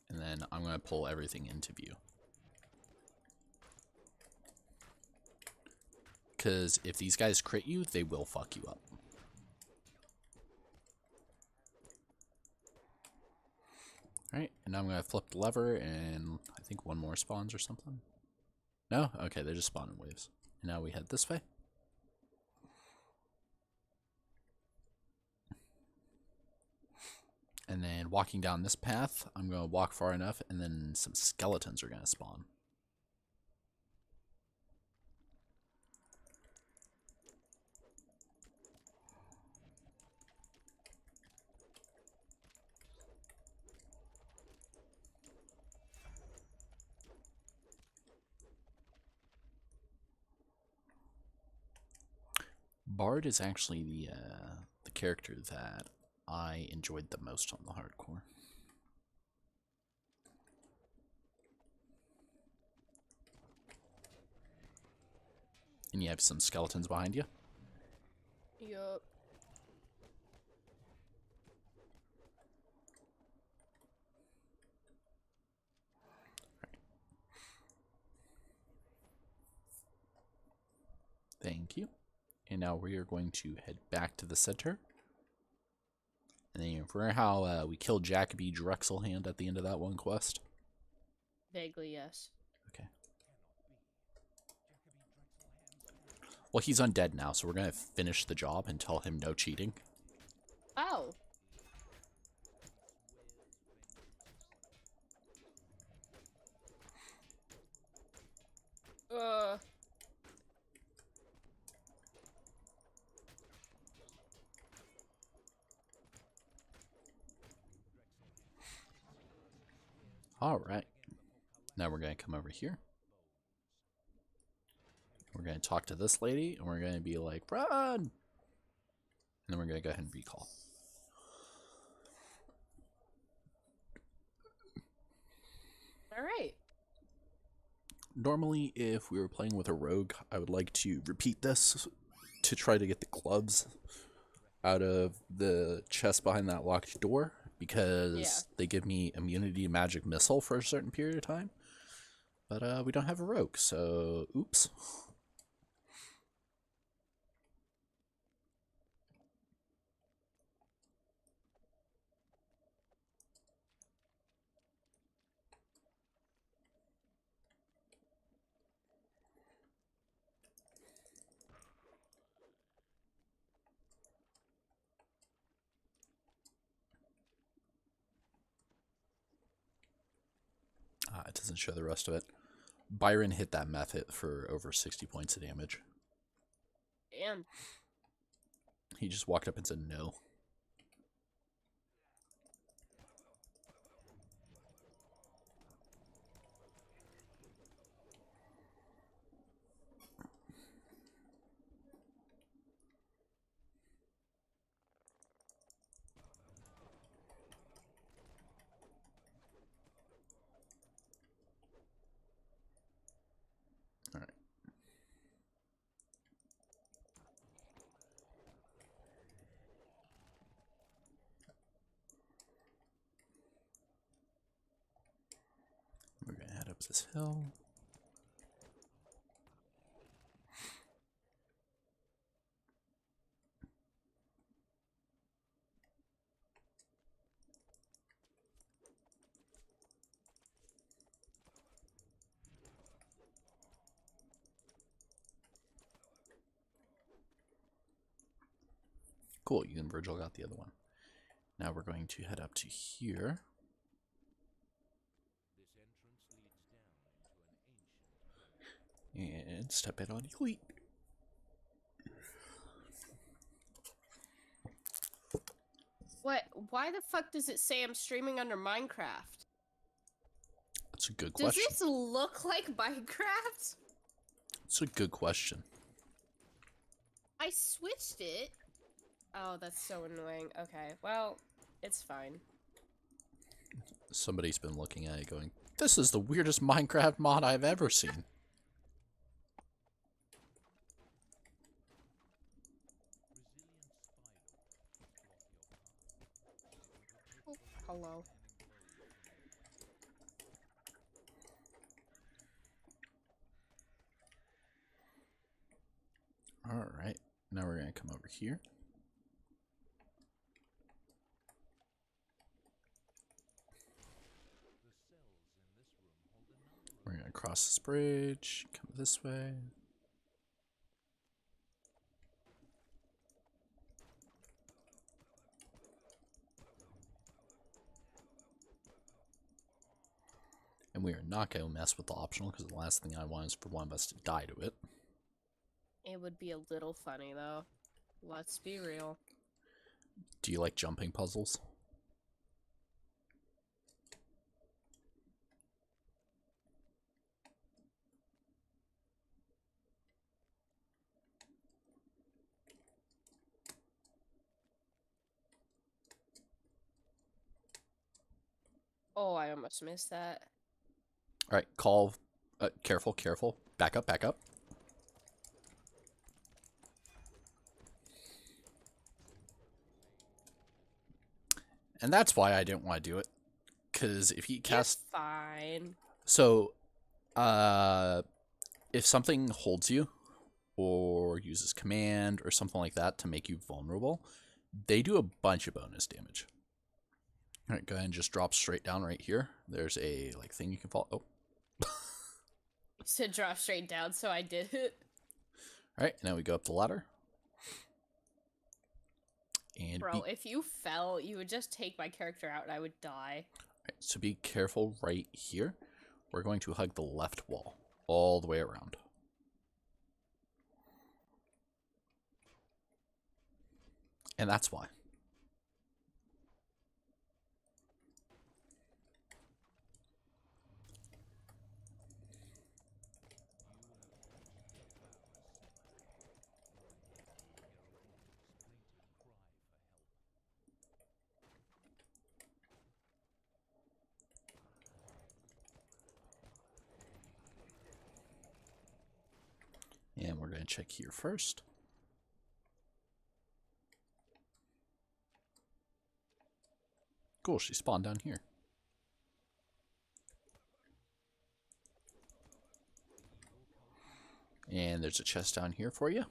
Speaker 1: And then I'm going to pull everything into view. Because if these guys crit you, they will fuck you up. Alright, and now I'm going to flip the lever and I think one more spawns or something. No? Okay, they're just spawning waves. And now we head this way. And then walking down this path, I'm going to walk far enough and then some skeletons are going to spawn. Bard is actually the character that I enjoyed the most on the hardcore. And you have some skeletons behind you.
Speaker 2: Yup.
Speaker 1: Thank you. And now we are going to head back to the center. And then you remember how we killed Jacoby Drexelhand at the end of that one quest?
Speaker 2: Vaguely, yes.
Speaker 1: Okay. Well, he's undead now, so we're going to finish the job and tell him no cheating.
Speaker 2: Oh.
Speaker 1: Alright. Now we're going to come over here. We're going to talk to this lady, and we're going to be like, run! And then we're going to go ahead and recall.
Speaker 2: Alright.
Speaker 1: Normally, if we were playing with a rogue, I would like to repeat this to try to get the gloves out of the chest behind that locked door, because they give me immunity to magic missile for a certain period of time. But we don't have a rogue, so oops. It doesn't show the rest of it. Byron hit that meth hit for over 60 points of damage.
Speaker 2: Damn.
Speaker 1: He just walked up and said no. Alright. We're going to head up this hill. Cool, you and Virgil got the other one. Now we're going to head up to here. And step in on Elite.
Speaker 2: What? Why the fuck does it say I'm streaming under Minecraft?
Speaker 1: That's a good
Speaker 2: Does
Speaker 1: question.
Speaker 2: this look like Minecraft?
Speaker 1: It's a good question.
Speaker 2: I switched it. Oh, that's so annoying. Okay, well, it's fine.
Speaker 1: Somebody's been looking at it going, this is the weirdest Minecraft mod I've ever seen.
Speaker 2: Oh, hello.
Speaker 1: Alright, now we're going to come over here. We're going to cross this bridge, come this way. And we are not going to mess with the optional because the last thing I want is for one of us to die to it.
Speaker 2: It would be a little funny, though. Let's be real.
Speaker 1: Do you like jumping puzzles?
Speaker 2: Oh, I almost missed that.
Speaker 1: Alright, call. Careful, careful. Back up, back up. And that's why I didn't want to do it. Because if he casts.
Speaker 2: It's fine.
Speaker 1: So, if something holds you, or uses command, or something like that to make you vulnerable, they do a bunch of bonus damage. Alright, go ahead and just drop straight down right here. There's a, like, thing you can fall. Oh.
Speaker 2: You said drop straight down, so I did it.
Speaker 1: Alright, now we go up the ladder. And
Speaker 2: Bro, if you fell, you would just take my character out and I would die.
Speaker 1: Right, so be careful right here. We're going to hug the left wall all the way around. And that's why. And we're going to check here first. Cool, she spawned down here. And there's a chest down here for you.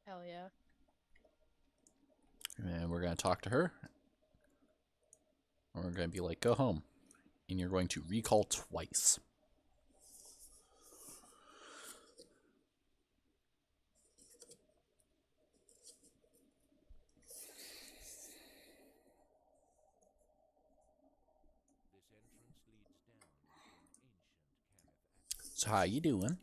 Speaker 2: Hell yeah.
Speaker 1: And we're going to talk to her. And we're going to be like, go home. And you're going to recall twice. So how you doing?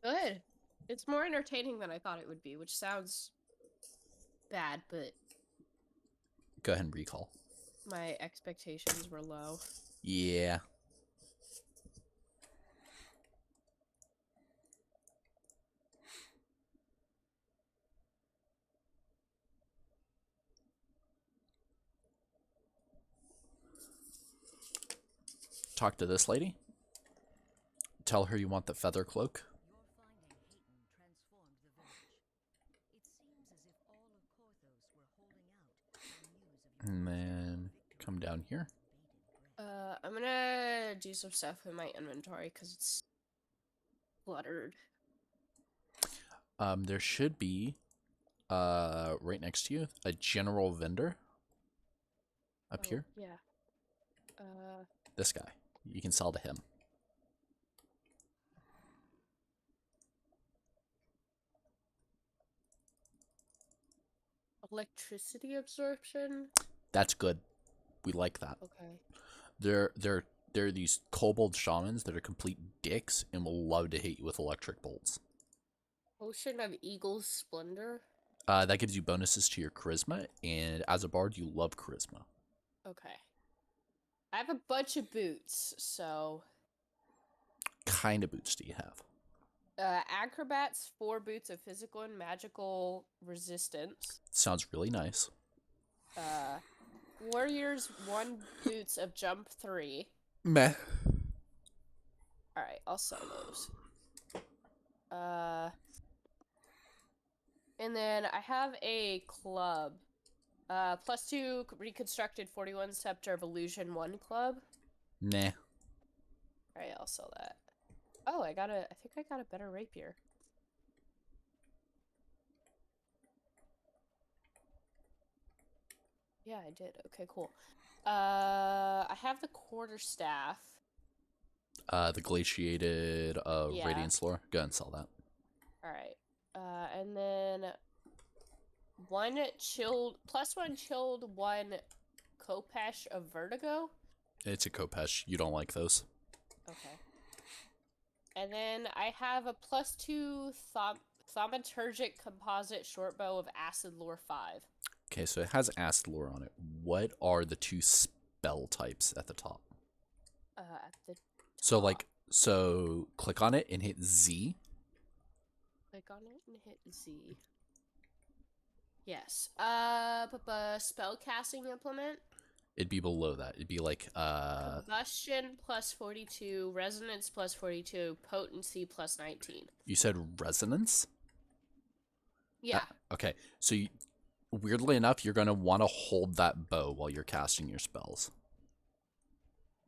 Speaker 2: Good. It's more entertaining than I thought it would be, which sounds bad, but
Speaker 1: Go ahead and recall.
Speaker 2: my expectations were low.
Speaker 1: Yeah. Talk to this lady. Tell her you want the feather cloak.
Speaker 3: Your finding Hayton transformed the village. It seems as if all of Korthos were holding out for news of your
Speaker 1: And then come down here.
Speaker 2: I'm gonna do some stuff with my inventory because it's cluttered.
Speaker 1: There should be, right next to you, a general vendor. Up here.
Speaker 2: Yeah.
Speaker 1: This guy. You can sell to him.
Speaker 2: Electricity absorption?
Speaker 1: That's good. We like that.
Speaker 2: Okay.
Speaker 1: They're these kobold shamans that are complete dicks and will love to hit you with electric bolts.
Speaker 2: Potion of Eagle's Splendor.
Speaker 1: That gives you bonuses to your charisma, and as a bard, you love charisma.
Speaker 2: Okay. I have a bunch of boots, so
Speaker 1: Kind of boots do you have?
Speaker 2: acrobats, 4 boots of physical and magical resistance.
Speaker 1: Sounds really nice.
Speaker 2: Warriors, 1 boots of jump 3.
Speaker 1: Meh.
Speaker 2: Alright, I'll sell those. And then I have a club. +2 reconstructed 41 Scepter of Illusion 1 club.
Speaker 1: Nah.
Speaker 2: Alright, I'll sell that. Oh, I think I got a better rapier. Yeah, I did. Okay, cool. I have the quarterstaff.
Speaker 1: The glaciated
Speaker 2: Yeah.
Speaker 1: radiance lore. Go ahead and sell that.
Speaker 2: Alright. And then +1 chilled, 1 Kopesh of Vertigo.
Speaker 1: It's a Kopesh. You don't like those.
Speaker 2: Okay. And then I have a +2 Thaumaturgic Composite Shortbow of Acid Lore 5.
Speaker 1: Okay, so it has acid lore on it. What are the 2 spell types at the top?
Speaker 2: At the
Speaker 1: So
Speaker 2: top.
Speaker 1: so click on it and hit Z.
Speaker 2: Click on it and hit Z. Yes. Spell casting implement.
Speaker 1: It'd be below that. It'd be like
Speaker 2: Combustion +42, resonance +42, potency +19.
Speaker 1: you said resonance?
Speaker 2: Yeah.
Speaker 1: Okay. So weirdly enough, you're going to want to hold that bow while you're casting your spells.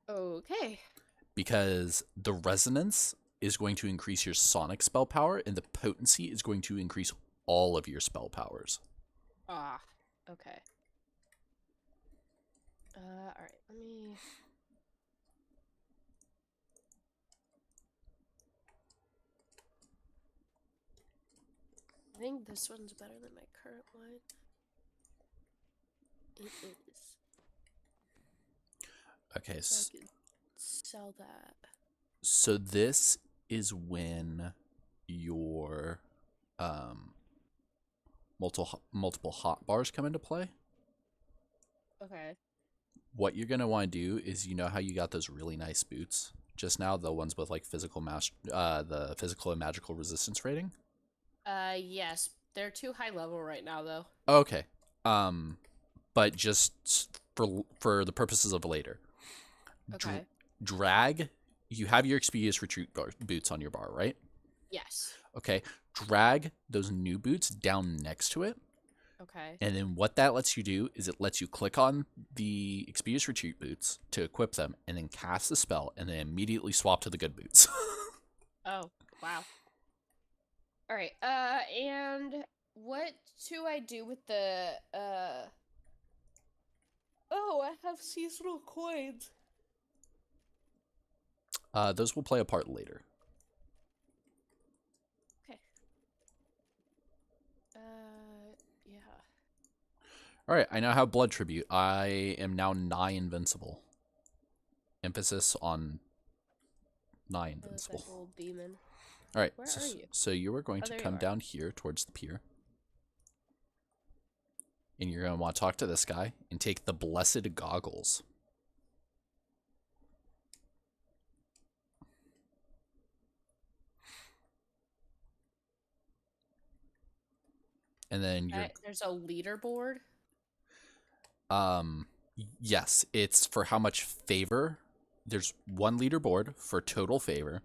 Speaker 2: Okay.
Speaker 1: Because the resonance is going to increase your sonic spell power, and the potency is going to increase all of your spell powers.
Speaker 2: Ah. Okay. Alright, let me... I think this one's better than my current one. It is.
Speaker 1: Okay.
Speaker 2: So I could sell that.
Speaker 1: So this is when your multiple hotbars come into play.
Speaker 2: Okay.
Speaker 1: What you're gonna want to do is, you know how you got those really nice boots just now, the ones with like the physical and magical resistance rating.
Speaker 2: Yes. They're too high level right now, though.
Speaker 1: Okay. But just for the purposes of later,
Speaker 2: Okay.
Speaker 1: drag. You have your Expedious Retreat boots on your bar, right?
Speaker 2: Yes.
Speaker 1: Okay. Drag those new boots down next to it.
Speaker 2: Okay.
Speaker 1: And then what that lets you do is it lets you click on the Expedious Retreat boots to equip them, and then cast the spell, and then immediately swap to the good boots.
Speaker 2: Oh, wow. Alright, and what do I do with the, Oh, I have seasonal coins.
Speaker 1: Those will play a part later.
Speaker 2: Okay. Yeah.
Speaker 1: All right, I now have Blood Tribute. I am now nigh invincible. Emphasis on nigh invincible.
Speaker 2: Big old demon.
Speaker 1: All right,
Speaker 2: Where are you?
Speaker 1: so you are going
Speaker 2: Oh,
Speaker 1: to
Speaker 2: there you
Speaker 1: come
Speaker 2: are.
Speaker 1: down here towards the pier. And you're going to want to talk to this guy and take the Blessed Goggles. And then you're
Speaker 2: There's a leaderboard.
Speaker 1: yes, it's for how much favor. There's one leaderboard for total favor.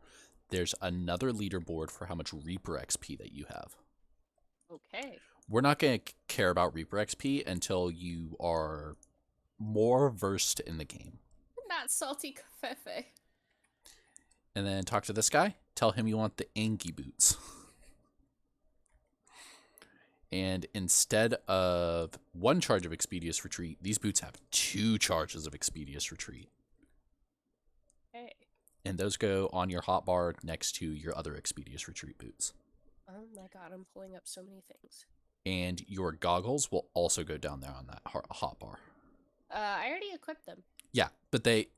Speaker 1: There's another leaderboard for how much Reaper XP that you have.
Speaker 2: Okay.
Speaker 1: We're not going to care about Reaper XP until you are more versed in the game.
Speaker 2: Not salty covfefe.
Speaker 1: And then talk to this guy. Tell him you want the Anki boots. And instead of 1 charge of Expedious Retreat, these boots have 2 charges of Expedious Retreat.
Speaker 2: Okay.
Speaker 1: And those go on your hotbar next to your other Expedious Retreat boots.
Speaker 2: Oh my god, I'm pulling up so many things.
Speaker 1: And your goggles will also go down there on that hotbar.
Speaker 2: I already equipped them.
Speaker 1: Yeah, but they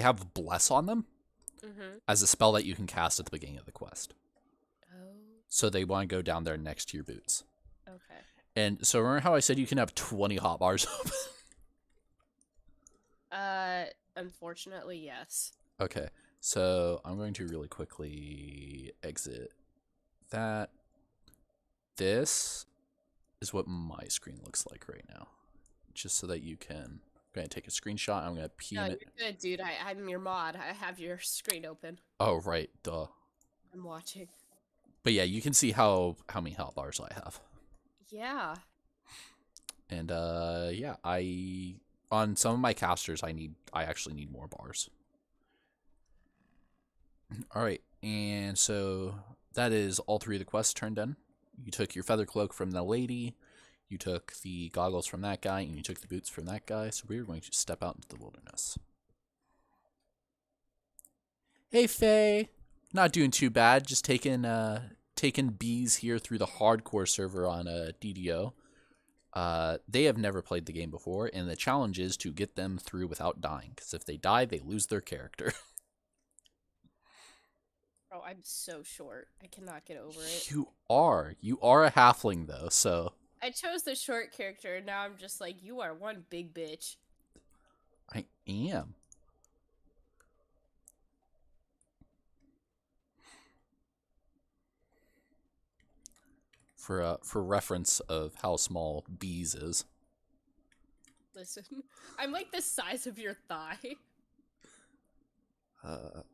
Speaker 1: have Bless on them
Speaker 2: Mm-hmm.
Speaker 1: as a spell that you can cast at the beginning of the quest. So they want to go down there next to your boots.
Speaker 2: Okay.
Speaker 1: And so remember how I said you can have 20 hotbars open?
Speaker 2: Unfortunately, yes.
Speaker 1: Okay, so I'm going to really quickly exit that. This is what my screen looks like right now. Just so that you can... I'm going to take a screenshot. I'm going to
Speaker 2: No,
Speaker 1: PM it.
Speaker 2: you're good, dude. I'm your mod. I have your screen open.
Speaker 1: Oh, right. Duh.
Speaker 2: I'm watching.
Speaker 1: But yeah, you can see how many hotbars I have.
Speaker 2: Yeah.
Speaker 1: And yeah, on some of my casters I actually need more bars. All right, and so that is all 3 of the quests turned in. You took your feather cloak from the lady, you took the goggles from that guy, and you took the boots from that guy. So we're going to step out into the wilderness. Hey Faye, not doing too bad. Just taking bees here through the hardcore server on DDO. They have never played the game before, and the challenge is to get them through without dying, because if they die, they lose their character.
Speaker 2: Bro, I'm so short. I cannot get over it.
Speaker 1: You are a halfling, though, so...
Speaker 2: I chose the short character, and now I'm just like, you are one big bitch.
Speaker 1: I am. For reference of how small bees is.
Speaker 2: Listen, I'm like the size of your thigh.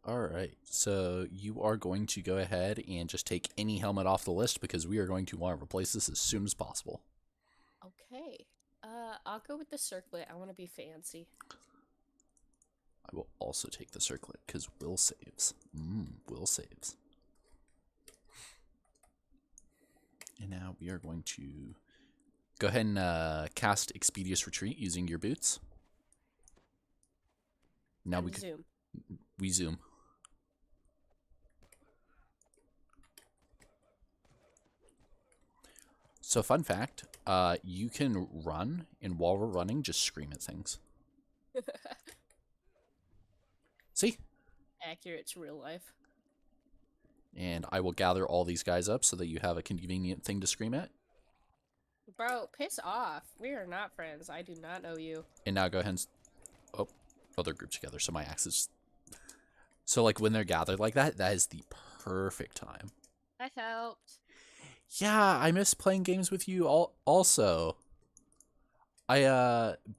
Speaker 1: Alright, so you are going to go ahead and just take any helmet off the list because we are going to want to replace this as soon as possible.
Speaker 2: Okay. I'll go with the circlet. I want to be fancy.
Speaker 1: I will also take the circlet because will saves. Will saves. And now we are going to go ahead and cast Expeditious Retreat using your boots. Now
Speaker 2: And zoom.
Speaker 1: We zoom. So fun fact, you can run, and while we're running, just scream at things. See?
Speaker 2: Accurate to real life.
Speaker 1: And I will gather all these guys up so that you have a convenient thing to scream at.
Speaker 2: Bro, piss off. We are not friends. I do not know you.
Speaker 1: And now go ahead and... Oh, they're grouped together, so my axe is... So, like, when they're gathered like that, that is the perfect time.
Speaker 2: That helped.
Speaker 1: Yeah, I miss playing games with you also.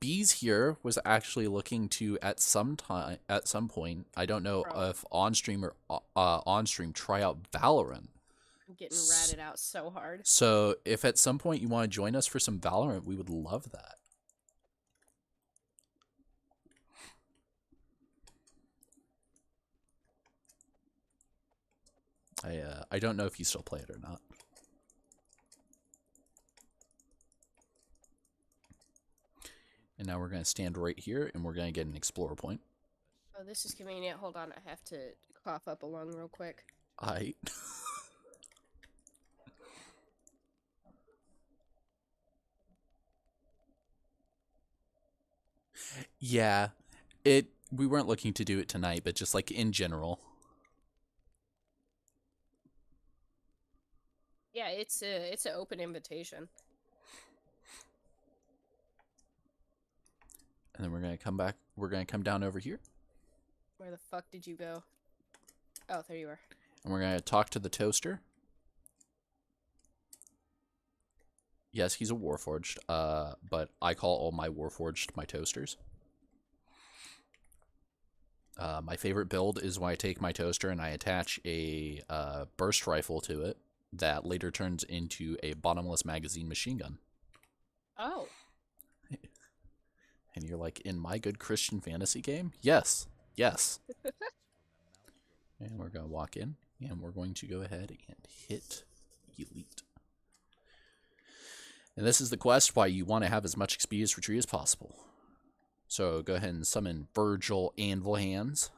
Speaker 1: Bees here was actually looking to at some point, I don't know if on stream or on stream, try out Valorant.
Speaker 2: I'm getting ratted out so hard.
Speaker 1: So if at some point you want to join us for some Valorant, we would love that. I don't know if you still play it or not. And now we're going to stand right here, and we're going to get an explorer point.
Speaker 2: Oh, this is convenient. Hold on, I have to cough up a lung real quick.
Speaker 1: Yeah, we weren't looking to do it tonight, but just like in general.
Speaker 2: Yeah, it's an open invitation.
Speaker 1: And then we're going to come back. We're going to come down over here.
Speaker 2: Where the fuck did you go? Oh, there you are.
Speaker 1: And we're going to talk to the toaster. Yes, he's a Warforged, but I call all my Warforged my toasters. My favorite build is when I take my toaster and I attach a burst rifle to it that later turns into a bottomless magazine machine gun.
Speaker 2: Oh.
Speaker 1: And you're like, in my good Christian fantasy game? Yes. Yes. And we're going to walk in, and we're going to go ahead and hit Elite. And this is the quest why you want to have as much Expeditious Retreat as possible. So go ahead and summon Virgil Anvil Hands.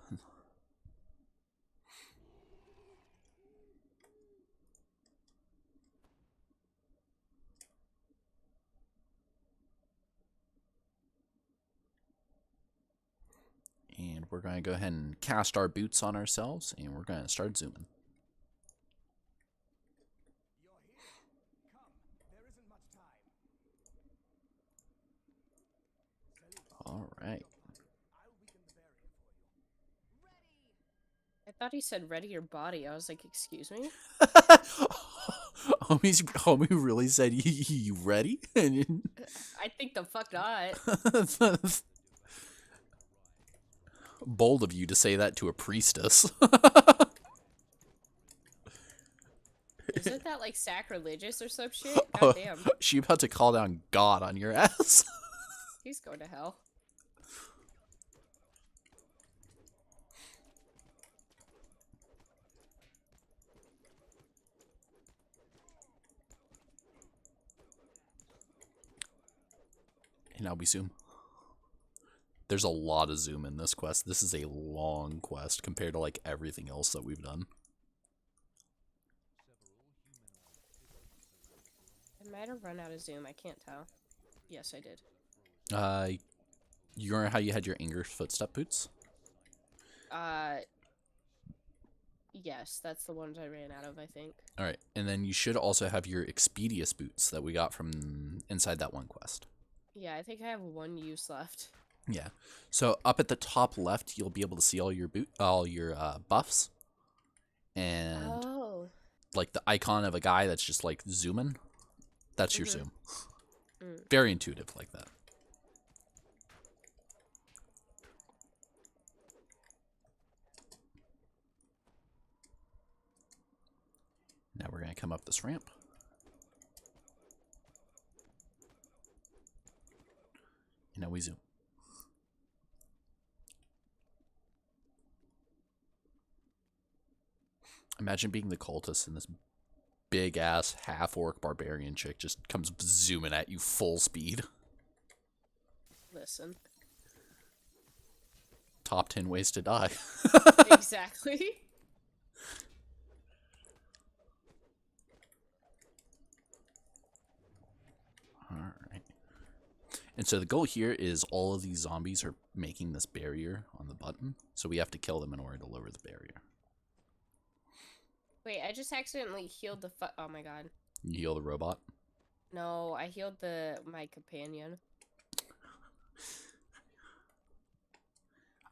Speaker 1: And we're going to go ahead and cast our boots on ourselves, and we're going to start zooming. All right.
Speaker 2: I thought he said ready your body. I was like, excuse me?
Speaker 1: Homie really said, you ready?
Speaker 2: I think the fuck not.
Speaker 1: Bold of you to say that to a priestess.
Speaker 2: Isn't that like sacrilegious or some shit?
Speaker 1: Oh,
Speaker 2: Goddamn.
Speaker 1: she about to call down God on your ass.
Speaker 2: He's going to hell.
Speaker 1: And now we zoom. There's a lot of zoom in this quest. This is a long quest compared to like everything else that we've done.
Speaker 2: I might have run out of zoom. I can't tell. Yes, I did.
Speaker 1: You remember how you had your Anger footstep boots?
Speaker 2: Yes, that's the ones I ran out of, I think.
Speaker 1: All right, and then you should also have your Expedius boots that we got from inside that one quest.
Speaker 2: Yeah, I think I have one use left.
Speaker 1: Yeah. So up at the top left, you'll be able to see all your buffs, and
Speaker 2: Oh.
Speaker 1: like the icon of a guy that's just like zooming. That's your zoom.
Speaker 2: Mm.
Speaker 1: Very intuitive like that. Now we're going to come up this ramp. And now we zoom. Imagine being the cultist and this big ass half orc barbarian chick just comes zooming at you full speed.
Speaker 2: Listen.
Speaker 1: Top 10 ways to die.
Speaker 2: Exactly.
Speaker 1: Alright. And so the goal here is all of these zombies are making this barrier on the button. So we have to kill them in order to lower the barrier.
Speaker 2: Wait, I just accidentally healed the oh my god.
Speaker 1: You heal the robot.
Speaker 2: No, I healed my companion.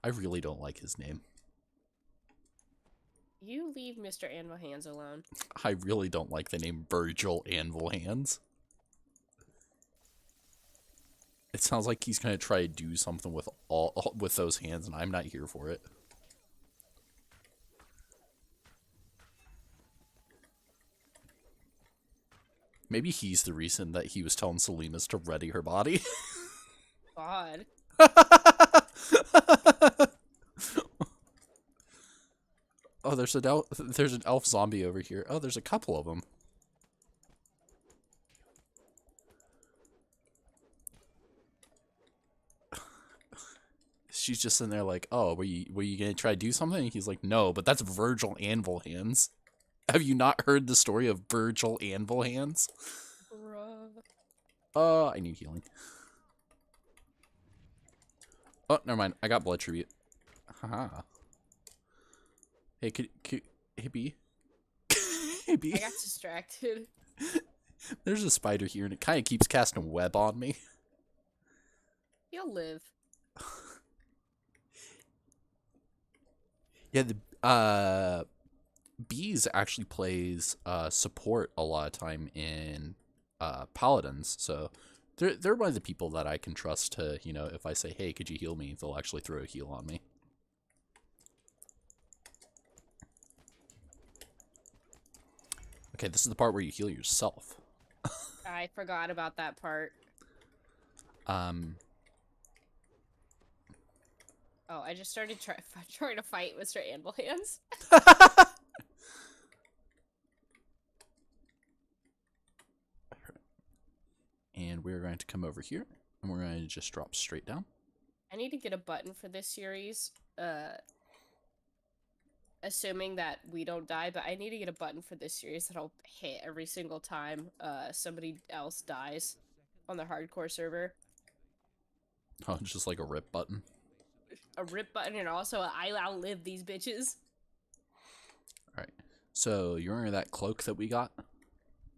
Speaker 1: I really don't like his name.
Speaker 2: You leave Mr. Anvil Hands alone.
Speaker 1: I really don't like the name Virgil Anvil Hands. It sounds like he's gonna try to do something with with those hands, and I'm not here for it. Maybe he's the reason that he was telling Selena's to ready her body.
Speaker 2: God.
Speaker 1: Oh, there's an elf zombie over here. Oh, there's a couple of them. She's just in there like, oh, were you gonna try to do something? And he's like, no, but that's Virgil Anvil Hands. Have you not heard the story of Virgil Anvil Hands?
Speaker 2: Bruh.
Speaker 1: I need healing. Oh, never mind. I got blood tribute. Haha. Hey, hey, B. Hey, B.
Speaker 2: I got distracted.
Speaker 1: There's a spider here, and it kind of keeps casting web on me.
Speaker 2: You'll live.
Speaker 1: Yeah, the Bees actually plays support a lot of time in Paladins, so they're one of the people that I can trust to, you know, if I say, hey, could you heal me, they'll actually throw a heal on me. Okay, this is the part where you heal yourself.
Speaker 2: I forgot about that part. Oh, I just started trying to fight Mr. Anvil Hands.
Speaker 1: And we're going to come over here, and we're going to just drop straight down.
Speaker 2: I need to get a button for this series, assuming that we don't die, but I need to get a button for this series that'll hit every single time somebody else dies on the hardcore server.
Speaker 1: Oh, just like a rip button.
Speaker 2: A rip button, and also I outlive these bitches.
Speaker 1: Alright, so you remember that cloak that we got?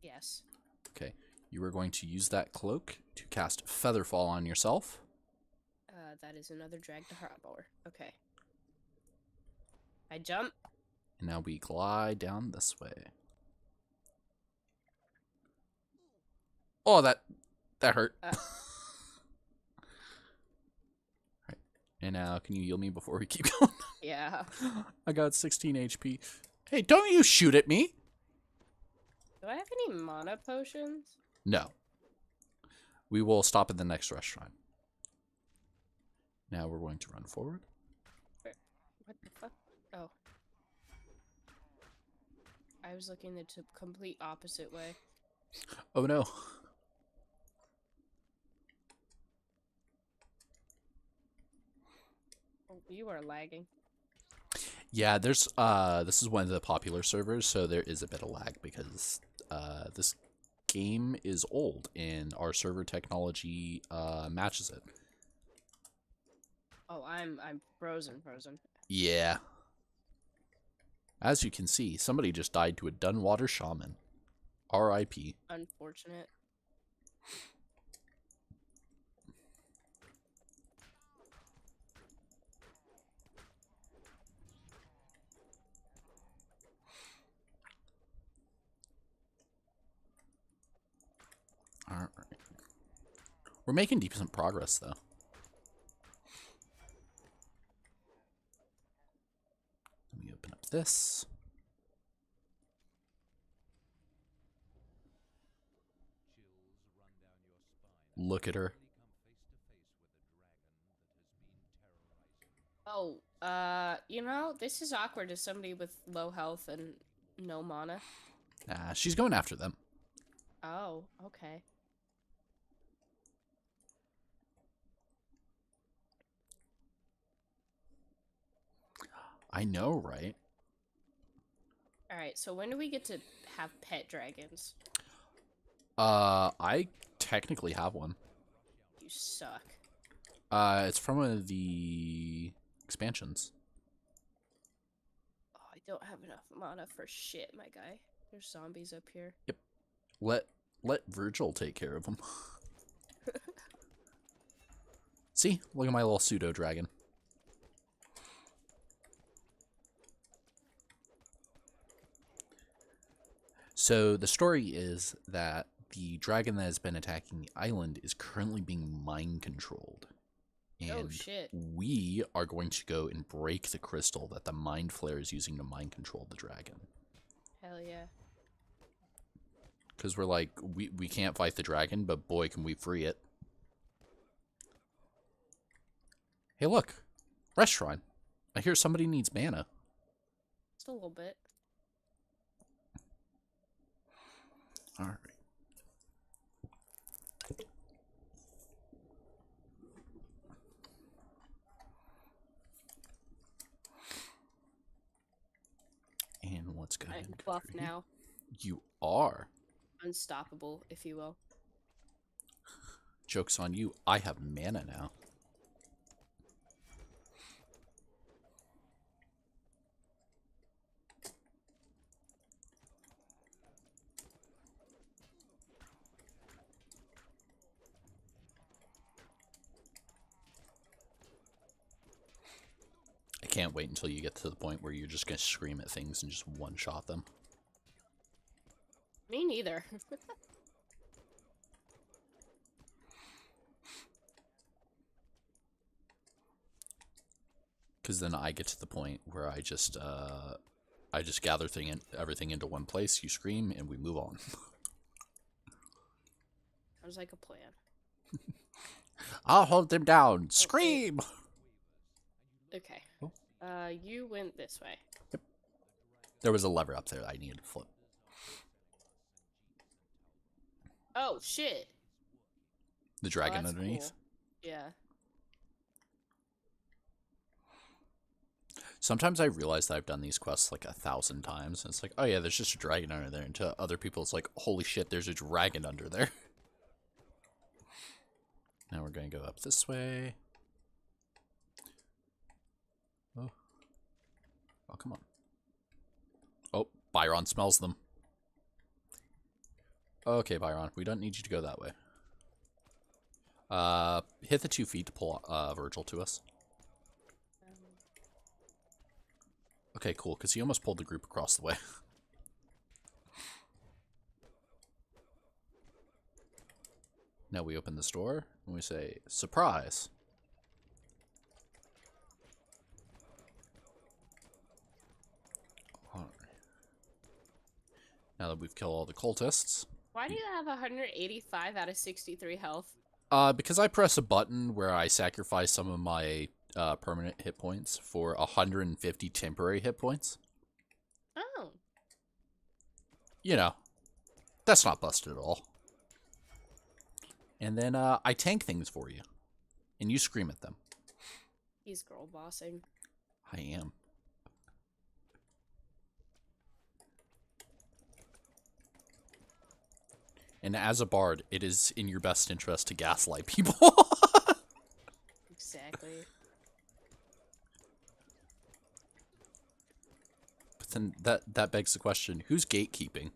Speaker 2: Yes.
Speaker 1: Okay, you are going to use that cloak to cast Featherfall on yourself.
Speaker 2: That is another drag to harbor. Okay. I jump.
Speaker 1: And now we glide down this way. Oh, that hurt. Right. And now, can you heal me before we keep going?
Speaker 2: Yeah.
Speaker 1: I got 16 HP. Hey, don't you shoot at me!
Speaker 2: Do I have any mana potions?
Speaker 1: No. We will stop at the next restaurant. Now we're going to run forward.
Speaker 2: What the fuck? Oh. I was looking the complete opposite way.
Speaker 1: Oh no.
Speaker 2: Oh, you are lagging.
Speaker 1: Yeah, there's this is one of the popular servers, so there is a bit of lag because this game is old and our server technology matches it.
Speaker 2: Oh, I'm frozen.
Speaker 1: Yeah. As you can see, somebody just died to a Dunwater Shaman. R.I.P.
Speaker 2: Unfortunate.
Speaker 1: Alright. We're making decent progress, though. Let me open up this. Look at her.
Speaker 2: Oh, you know, this is awkward as somebody with low health and no mana.
Speaker 1: Nah, she's going after them.
Speaker 2: Oh, okay.
Speaker 1: I know, right?
Speaker 2: Alright, so when do we get to have pet dragons?
Speaker 1: I technically have one.
Speaker 2: You suck.
Speaker 1: It's from one of the expansions.
Speaker 2: Oh, I don't have enough mana for shit, my guy. There's zombies up here.
Speaker 1: Yep. Let Virgil take care of them. See? Look at my little pseudo dragon. So the story is that the dragon that has been attacking the island is currently being mind controlled. And
Speaker 2: Oh, shit.
Speaker 1: we are going to go and break the crystal that the mind flare is using to mind control the dragon.
Speaker 2: Hell yeah.
Speaker 1: Because we're like, we can't fight the dragon, but boy, can we free it. Hey, look. Restaurant. I hear somebody needs mana.
Speaker 2: Just a little bit.
Speaker 1: Alright. And let's go ahead
Speaker 2: I'm
Speaker 1: and go
Speaker 2: buff
Speaker 1: through here.
Speaker 2: now.
Speaker 1: You are.
Speaker 2: Unstoppable, if you will.
Speaker 1: Joke's on you. I have mana now. I can't wait until you get to the point where you're just going to scream at things and just one-shot them.
Speaker 2: Me neither.
Speaker 1: Because then I get to the point where I just gather everything into one place, you scream, and we move on.
Speaker 2: Sounds like a plan.
Speaker 1: I'll hold them down. Scream!
Speaker 2: Okay.
Speaker 1: Oh.
Speaker 2: You went this way.
Speaker 1: There was a lever up there that I needed to flip.
Speaker 2: Oh, shit.
Speaker 1: The dragon
Speaker 2: that's
Speaker 1: underneath.
Speaker 2: cool. Yeah.
Speaker 1: Sometimes I realize that I've done these quests like 1,000 times. And it's like, oh yeah, there's just a dragon under there. And to other people, it's like, holy shit, there's a dragon under there. Now we're going to go up this way. Oh. Oh, come on. Oh, Byron smells them. Okay, Byron, we don't need you to go that way. Hit the 2 feet to pull Virgil to us. Okay, cool, because he almost pulled the group across the way. Now we open this door, and we say, surprise! Alright. Now that we've killed all the cultists.
Speaker 2: Why do you have 185 out of 63 health?
Speaker 1: Because I press a button where I sacrifice some of my permanent hit points for 150 temporary hit points.
Speaker 2: Oh.
Speaker 1: You know, that's not busted at all. And then I tank things for you. And you scream at them.
Speaker 2: He's girl bossing.
Speaker 1: I am. And as a bard, it is in your best interest to gaslight people.
Speaker 2: Exactly.
Speaker 1: But then that begs the question, who's gatekeeping?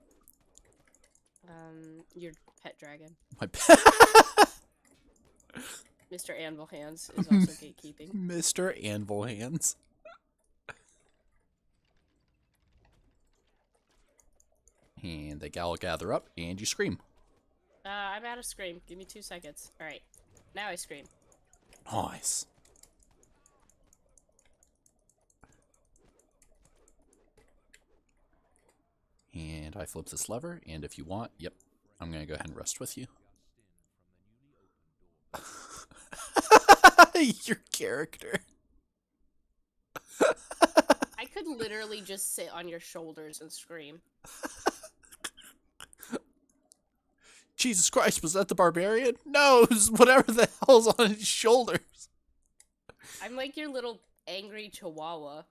Speaker 2: Your pet dragon.
Speaker 1: My pet.
Speaker 2: Mr. Anvil Hands is also gatekeeping.
Speaker 1: Mr. Anvil Hands. And they all gather up, and you scream.
Speaker 2: I'm out of scream. Give me 2 seconds. Alright. Now I scream.
Speaker 1: Nice. And I flip this lever, and if you want, yep, I'm going to go ahead and rest with you. Your character.
Speaker 2: I could literally just sit on your shoulders and scream.
Speaker 1: Jesus Christ, was that the barbarian? No, it was whatever the hell's on his shoulders.
Speaker 2: I'm like your little angry chihuahua.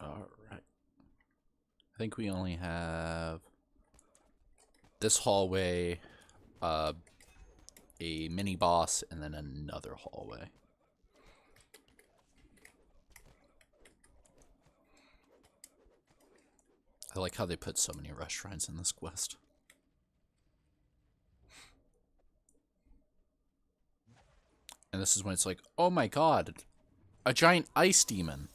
Speaker 1: Alright. I think we only have this hallway, a mini boss, and then another hallway. I like how they put so many restaurants in this quest. And this is when it's like, oh my god, a giant ice demon.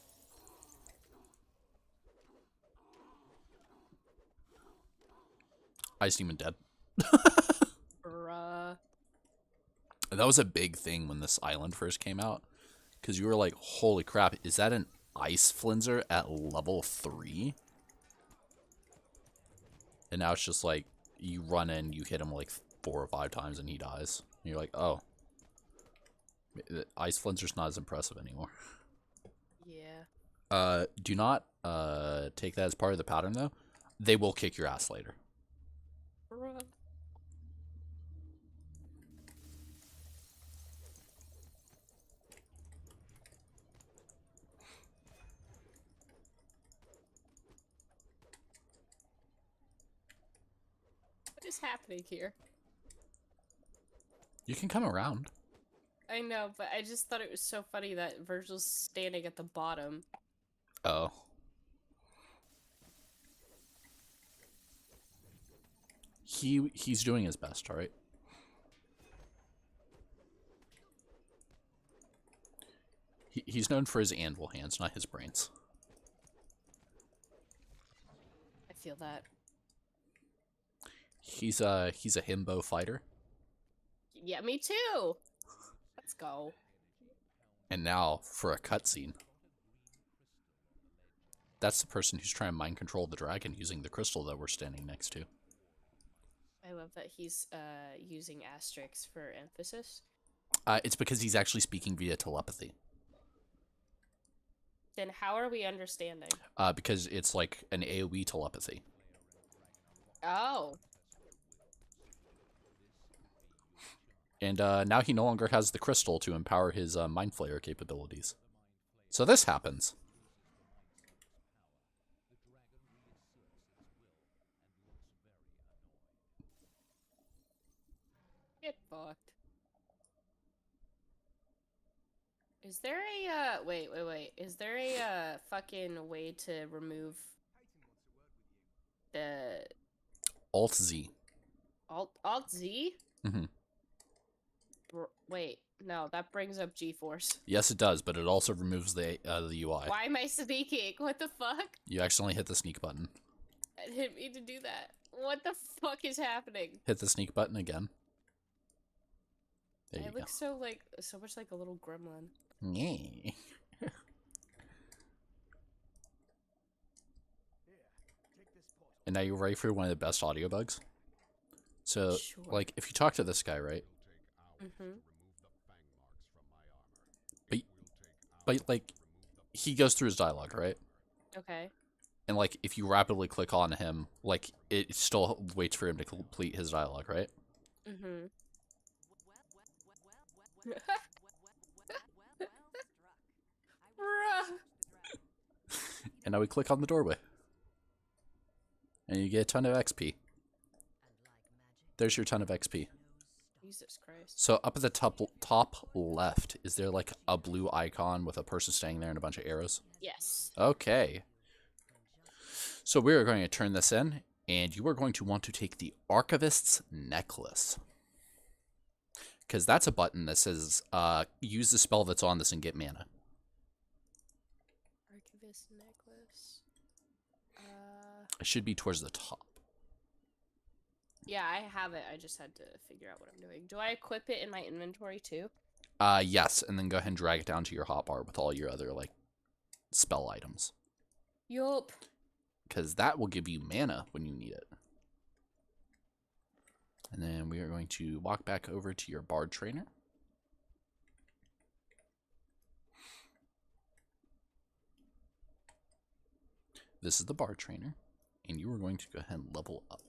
Speaker 1: Ice demon dead.
Speaker 2: Bruh.
Speaker 1: That was a big thing when this island first came out. Because you were like, holy crap, is that an ice flinzer at level 3? And now it's just like, you run in, you hit him like 4 or 5 times and he dies. And you're like, oh. The ice flinzer's not as impressive anymore.
Speaker 2: Yeah.
Speaker 1: Do not take that as part of the pattern though. They will kick your ass later.
Speaker 2: Bruh. What is happening here?
Speaker 1: You can come around.
Speaker 2: I know, but I just thought it was so funny that Virgil's standing at the bottom.
Speaker 1: Oh. He's doing his best, alright? He's known for his anvil hands, not his brains.
Speaker 2: I feel that.
Speaker 1: He's a himbo fighter.
Speaker 2: Yeah, me too. Let's go.
Speaker 1: And now for a cutscene. That's the person who's trying to mind control the dragon using the crystal that we're standing next to.
Speaker 2: I love that he's using asterisks for emphasis.
Speaker 1: It's because he's actually speaking via telepathy.
Speaker 2: Then how are we understanding?
Speaker 1: Because it's like an AoE telepathy.
Speaker 2: Oh.
Speaker 1: And now he no longer has the crystal to empower his Mind Flayer capabilities. So this happens.
Speaker 2: Get fucked. Is there a, wait. Is there a, fucking way to remove the...
Speaker 1: Alt-Z.
Speaker 2: Alt-Z?
Speaker 1: Mhm.
Speaker 2: Wait, no, that brings up G-Force.
Speaker 1: Yes, it does, but it also removes the UI.
Speaker 2: Why am I speaking? What the fuck?
Speaker 1: You accidentally hit the sneak button.
Speaker 2: I didn't mean to do that. What the fuck is happening?
Speaker 1: Hit the sneak button again. There you
Speaker 2: I
Speaker 1: go.
Speaker 2: look so much like a little gremlin.
Speaker 1: Yeah. And now you're ready for one of the best audio bugs. So,
Speaker 2: Sure.
Speaker 1: like, if you talk to this guy, right?
Speaker 2: Mm-hmm.
Speaker 1: But like, he goes through his dialogue, right?
Speaker 2: Okay.
Speaker 1: And like, if you rapidly click on him, like, it still waits for him to complete his dialogue, right?
Speaker 2: Mm-hmm. Bruh.
Speaker 1: And now we click on the doorway. And you get a ton of XP. There's your ton of XP.
Speaker 2: Jesus Christ.
Speaker 1: So up at the top left, is there like a blue icon with a person standing there and a bunch of arrows?
Speaker 2: Yes.
Speaker 1: Okay. So we're going to turn this in, and you are going to want to take the Archivist's Necklace. Because that's a button that says, use the spell that's on this and get mana.
Speaker 2: Archivist necklace.
Speaker 1: It should be towards the top.
Speaker 2: Yeah, I have it. I just had to figure out what I'm doing. Do I equip it in my inventory too?
Speaker 1: Yes, and then go ahead and drag it down to your hotbar with all your other, like, spell items.
Speaker 2: Yup.
Speaker 1: Because that will give you mana when you need it. And then we are going to walk back over to your Bard Trainer. This is the Bard Trainer, and you are going to go ahead and level up.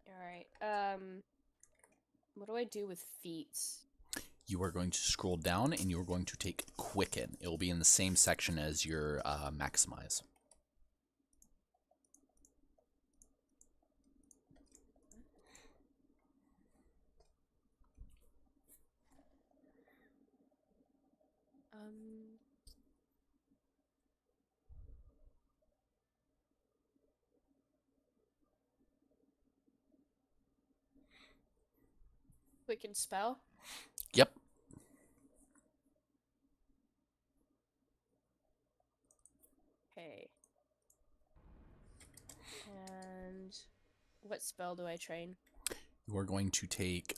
Speaker 2: Alright. What do I do with feats?
Speaker 1: You are going to scroll down, and you are going to take Quicken. It will be in the same section as your Maximize.
Speaker 2: Quicken spell?
Speaker 1: Yep.
Speaker 2: Okay. And what spell do I train?
Speaker 1: You are going to take,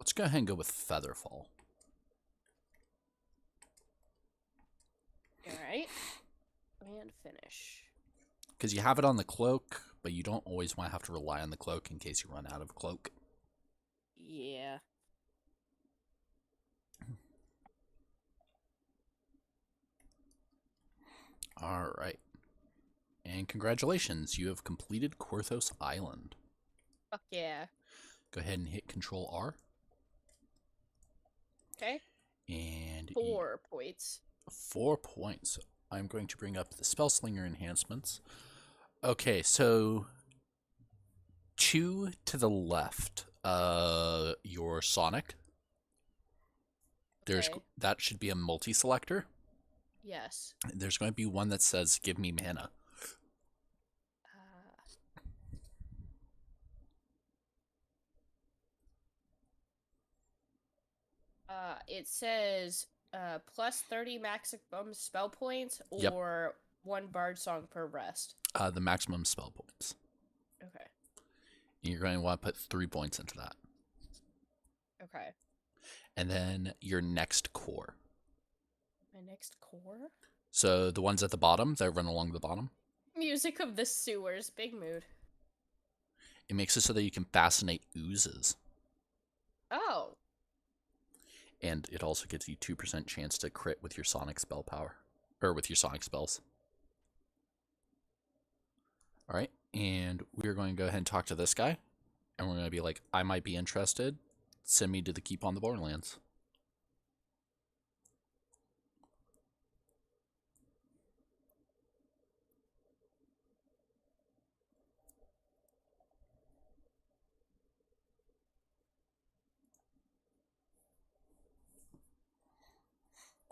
Speaker 1: let's go ahead and go with Featherfall.
Speaker 2: Alright. And finish.
Speaker 1: Because you have it on the cloak, but you don't always want to have to rely on the cloak in case you run out of cloak.
Speaker 2: Yeah.
Speaker 1: Alright. And congratulations, you have completed Korthos Island.
Speaker 2: Fuck yeah.
Speaker 1: Go ahead and hit Control R.
Speaker 2: Okay.
Speaker 1: And
Speaker 2: 4 points.
Speaker 1: 4 points. I'm going to bring up the Spellslinger enhancements. Okay, so 2 to the left, your Sonic. There's
Speaker 2: Okay.
Speaker 1: that should be a multi-selector.
Speaker 2: Yes.
Speaker 1: There's going to be one that says, give me mana.
Speaker 2: It says plus 30 maximum spell points
Speaker 1: Yep.
Speaker 2: or 1 bard song per rest.
Speaker 1: The maximum spell points.
Speaker 2: Okay.
Speaker 1: And you're going to want to put 3 points into that.
Speaker 2: Okay.
Speaker 1: And then your next core.
Speaker 2: My next core?
Speaker 1: So the ones at the bottom that run along the bottom.
Speaker 2: Music of the sewers. Big mood.
Speaker 1: It makes it so that you can fascinate oozes.
Speaker 2: Oh.
Speaker 1: And it also gives you 2% chance to crit with your sonic spell power. Or with your sonic spells. Alright, and we're going to go ahead and talk to this guy. And we're going to be like, I might be interested. Send me to the Keep on the Borderlands.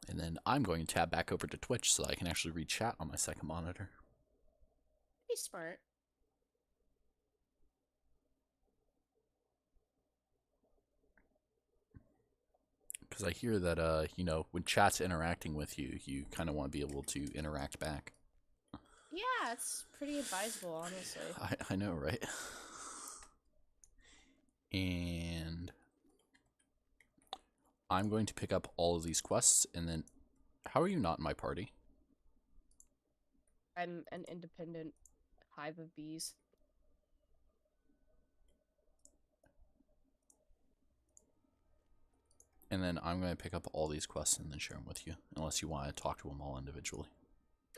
Speaker 1: And then I'm going to tab back over to Twitch so I can actually read chat on my second monitor.
Speaker 2: Be smart.
Speaker 1: Because I hear that, you know, when chat's interacting with you, you kind of want to be able to interact back.
Speaker 2: Yeah, it's pretty advisable, honestly.
Speaker 1: I know, right? And I'm going to pick up all of these quests, and then... How are you not in my party?
Speaker 2: I'm an independent hive of bees.
Speaker 1: And then I'm going to pick up all these quests and then share them with you, unless you want to talk to them all individually.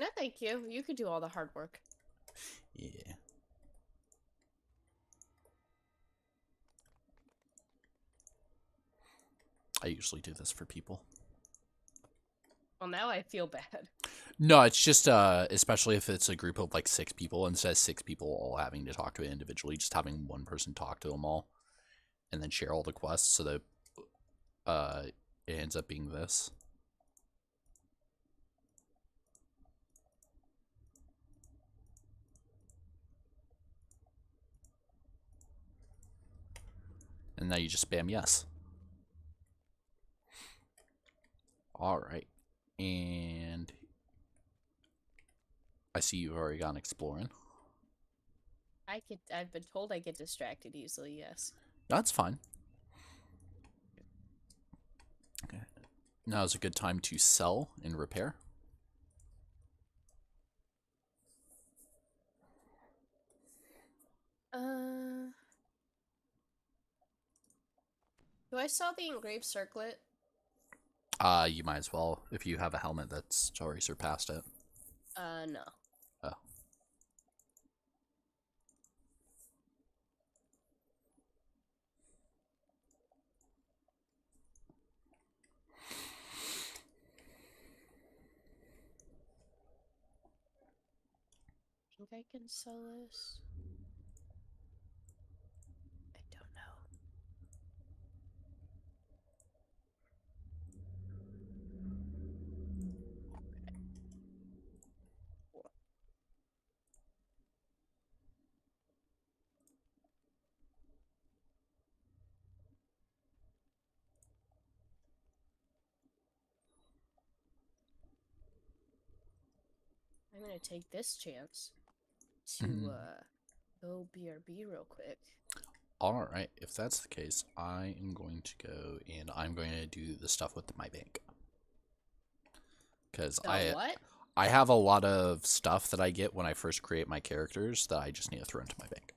Speaker 2: No, thank you. You could do all the hard work.
Speaker 1: Yeah. I usually do this for people.
Speaker 2: Well, now I feel bad.
Speaker 1: No, it's just, especially if it's a group of like 6 people, instead of 6 people all having to talk to it individually, just having one person talk to them all and then share all the quests so that it ends up being this. And now you just spam yes. Alright. And I see you've already gone exploring.
Speaker 2: I've been told I get distracted easily, yes.
Speaker 1: That's fine. Okay. Now is a good time to sell and repair.
Speaker 2: Do I sell the engraved circlet?
Speaker 1: You might as well if you have a helmet that's already surpassed it.
Speaker 2: No.
Speaker 1: Oh.
Speaker 2: I think I can sell this. I don't know. Cool. I'm gonna take this chance to go BRB real quick.
Speaker 1: Alright, if that's the case, I am going to go and I'm going to do the stuff with my bank. Because
Speaker 2: What?
Speaker 1: I have a lot of stuff that I get when I first create my characters that I just need to throw into my bank.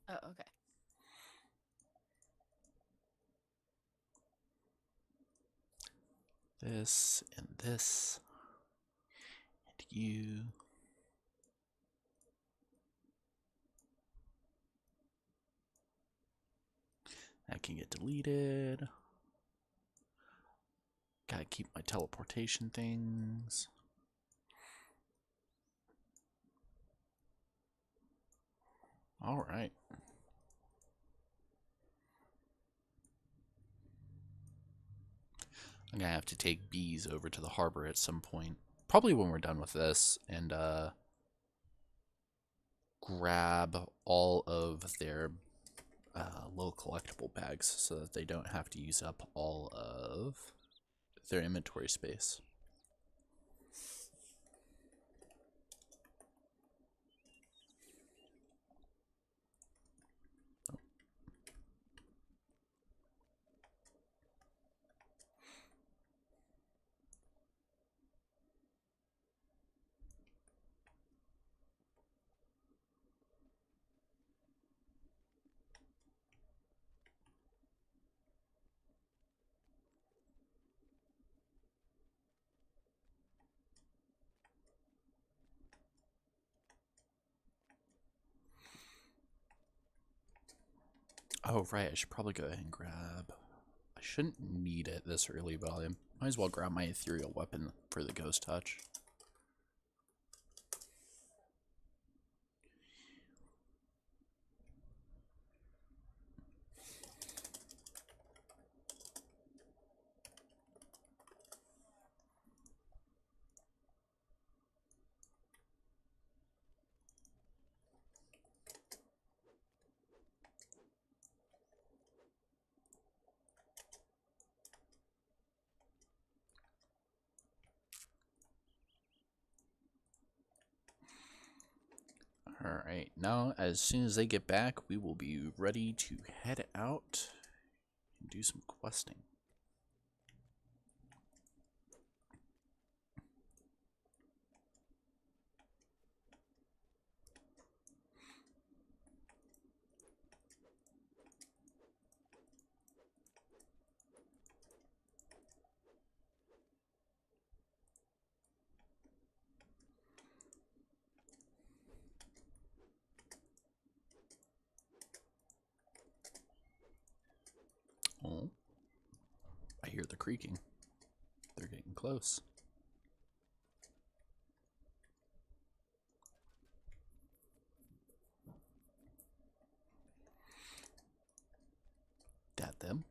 Speaker 2: Oh, okay.
Speaker 1: This and this. And you. That can get deleted. Gotta keep my teleportation things. Alright. I'm gonna have to take bees over to the harbor at some point. probably when we're done with this, and grab all of their little collectible bags so that they don't have to use up all of their inventory space. Oh, right, I should probably go ahead and grab... I shouldn't need it this early, but I might as well grab my ethereal weapon for the ghost touch. Alright, now as soon as they get back, we will be ready to head out and do some questing. Oh, I hear the creaking. They're getting close. That them.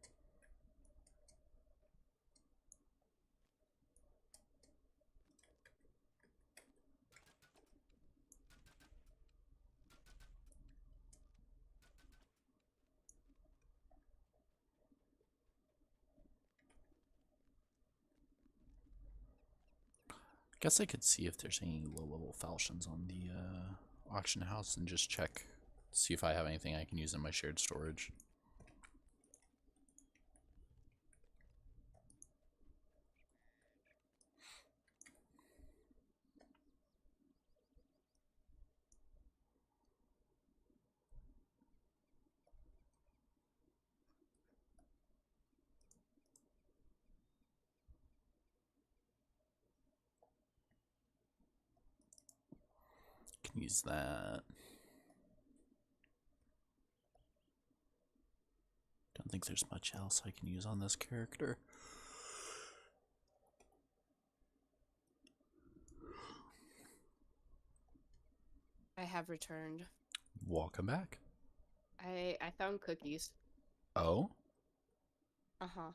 Speaker 1: Guess I could see if there's any low-level falchions on the auction house and just check, see if I have anything I can use in my shared storage. Can use that. Don't think there's much else I can use on this character.
Speaker 2: I have returned.
Speaker 1: Welcome back.
Speaker 2: I found cookies.
Speaker 1: Oh?
Speaker 2: Uh-huh.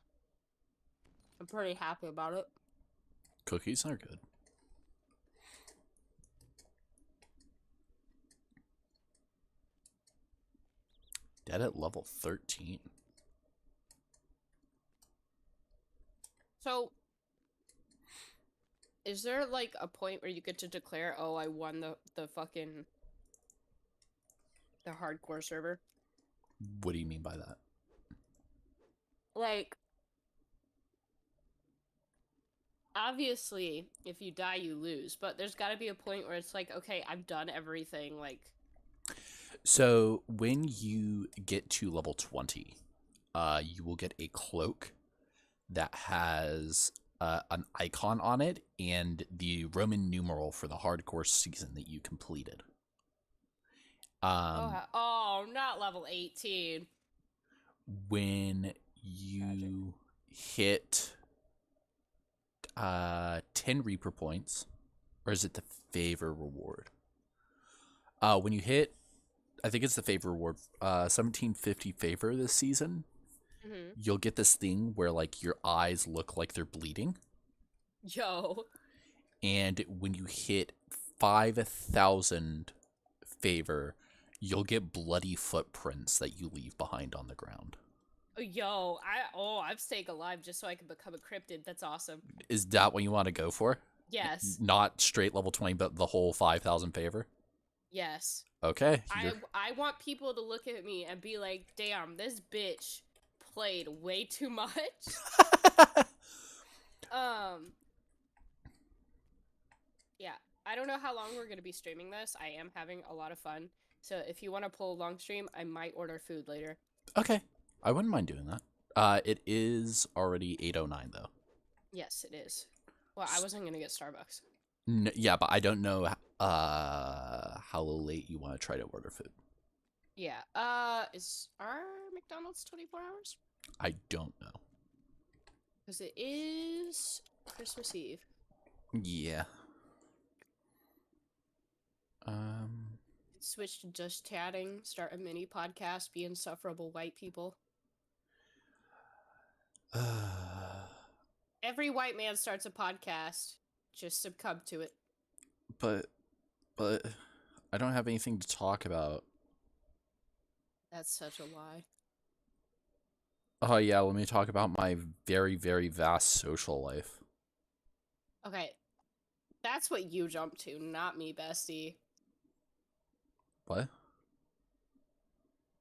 Speaker 2: I'm pretty happy about it.
Speaker 1: Cookies are good. Dead at level 13.
Speaker 2: So, is there like a point where you get to declare, oh, I won the fucking the hardcore server?
Speaker 1: What do you mean by that?
Speaker 2: Like, obviously, if you die, you lose, but there's got to be a point where it's like, okay, I've done everything, like...
Speaker 1: So, when you get to level 20, you will get a cloak that has an icon on it and the Roman numeral for the hardcore season that you completed.
Speaker 2: Oh, not level 18.
Speaker 1: When you hit 10 Reaper points, or is it the favor reward? When you hit, I think it's the favor reward, 1750 favor this season, you'll get this thing where like your eyes look like they're bleeding.
Speaker 2: Yo.
Speaker 1: and when you hit 5,000 favor, you'll get bloody footprints that you leave behind on the ground.
Speaker 2: Yo, I'm staying alive just so I can become a cryptid. That's awesome.
Speaker 1: Is that what you want to go for?
Speaker 2: Yes.
Speaker 1: Not straight level 20, but the whole 5,000 favor?
Speaker 2: Yes.
Speaker 1: Okay.
Speaker 2: I want people to look at me and be like, damn, this bitch played way too much. Yeah. I don't know how long we're gonna be streaming this. I am having a lot of fun. So if you want to pull a long stream, I might order food later.
Speaker 1: Okay. I wouldn't mind doing that. It is already 8:09 though.
Speaker 2: Yes, it is. Well, I wasn't gonna get Starbucks.
Speaker 1: Yeah, but I don't know how late you want to try to order food.
Speaker 2: Yeah. Is our McDonald's 24 hours?
Speaker 1: I don't know.
Speaker 2: Because it is Christmas Eve.
Speaker 1: Yeah.
Speaker 2: Switch to just chatting, start a mini podcast, be insufferable white people. Every white man starts a podcast. Just succumb to it.
Speaker 1: But I don't have anything to talk about.
Speaker 2: That's such a lie.
Speaker 1: Oh yeah, let me talk about my very, very vast social life.
Speaker 2: Okay. That's what you jumped to, not me, bestie.
Speaker 1: What?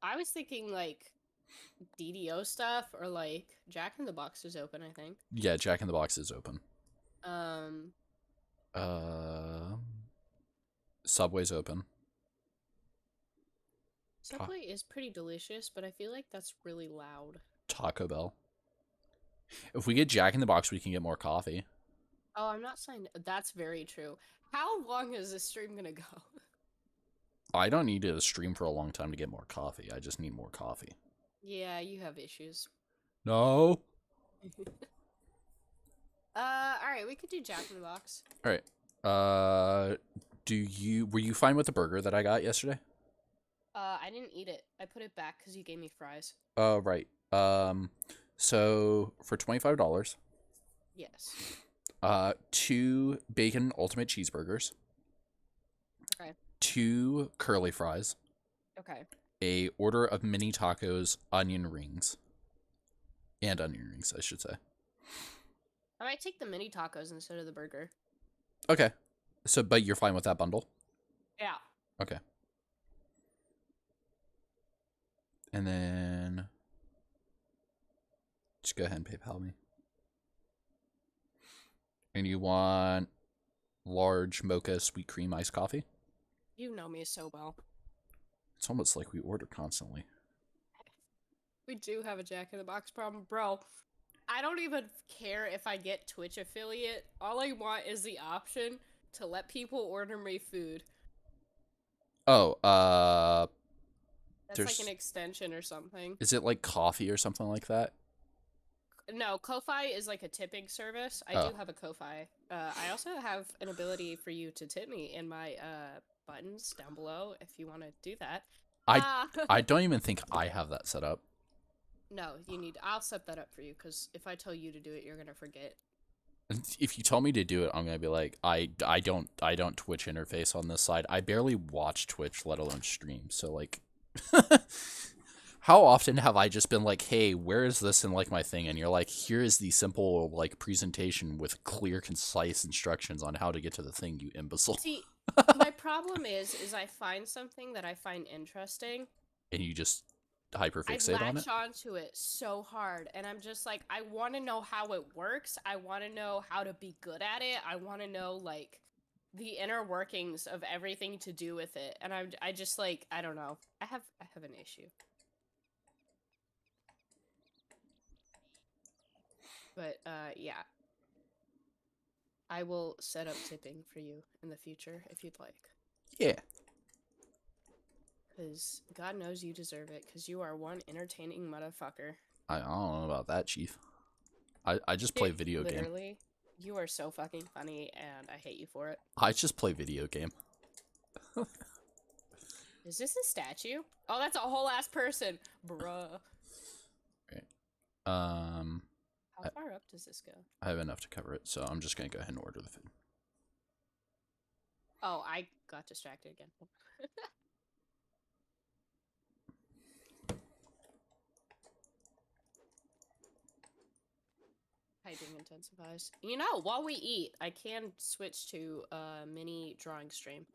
Speaker 2: I was thinking, like, DDO stuff, or, like, Jack in the Box is open, I think.
Speaker 1: Yeah, Jack in the Box is open. Subway's open.
Speaker 2: Subway is pretty delicious, but I feel like that's really loud.
Speaker 1: Taco Bell. If we get Jack in the Box, we can get more coffee.
Speaker 2: Oh, I'm not saying that's very true. How long is this stream gonna go?
Speaker 1: I don't need to stream for a long time to get more coffee. I just need more coffee.
Speaker 2: Yeah, you have issues.
Speaker 1: No.
Speaker 2: Alright, we could do Jack in the Box.
Speaker 1: Alright. Were you fine with the burger that I got yesterday?
Speaker 2: I didn't eat it. I put it back because you gave me fries.
Speaker 1: Right. So for $25,
Speaker 2: Yes.
Speaker 1: 2 bacon ultimate cheeseburgers.
Speaker 2: Okay.
Speaker 1: 2 curly fries.
Speaker 2: Okay.
Speaker 1: A order of mini tacos, onion rings. And onion rings, I should say.
Speaker 2: I might take the mini tacos instead of the burger.
Speaker 1: Okay. So, but you're fine with that bundle?
Speaker 2: Yeah.
Speaker 1: Okay. And then just go ahead and PayPal me. And you want large mocha sweet cream iced coffee?
Speaker 2: You know me so well.
Speaker 1: It's almost like we order constantly.
Speaker 2: We do have a Jack in the Box problem, bro. I don't even care if I get Twitch affiliate. All I want is the option to let people order me food.
Speaker 1: Oh,
Speaker 2: That's
Speaker 1: there's-
Speaker 2: like an extension or something.
Speaker 1: is it like coffee or something like that?
Speaker 2: No, Ko-Fi is like a tipping service. I do have a Ko-Fi. I also have an ability for you to tip me in my buttons down below if you want to do that.
Speaker 1: I don't even think I have that set up.
Speaker 2: No, you need. I'll set that up for you because if I tell you to do it, you're gonna forget.
Speaker 1: If you tell me to do it, I'm gonna be like, I don't Twitch interface on this side. I barely watch Twitch, let alone stream. So like, how often have I just been like, hey, where is this in like my thing? And you're like, here is the simple like presentation with clear, concise instructions on how to get to the thing, you imbecile.
Speaker 2: See, my problem is I find something that I find interesting,
Speaker 1: And you just
Speaker 2: I
Speaker 1: hyperfixate on it.
Speaker 2: latch onto it so hard, and I'm just like, I want to know how it works. I want to know how to be good at it. I want to know like the inner workings of everything to do with it. And I just like, I don't know. I have an issue. But yeah. I will set up tipping for you in the future if you'd like.
Speaker 1: Yeah.
Speaker 2: Because God knows you deserve it, because you are one entertaining motherfucker.
Speaker 1: I don't know about that, Chief. I just play video game.
Speaker 2: Literally, you are so fucking funny, and I hate you for it.
Speaker 1: I just play video game.
Speaker 2: Is this a statue? Oh, that's a whole ass person, bruh.
Speaker 1: Right.
Speaker 2: How far up does this go?
Speaker 1: I have enough to cover it, so I'm just gonna go ahead and order the food.
Speaker 2: Oh, I got distracted again. Typing intensifies. You know, while we eat, I can switch to a mini drawing stream.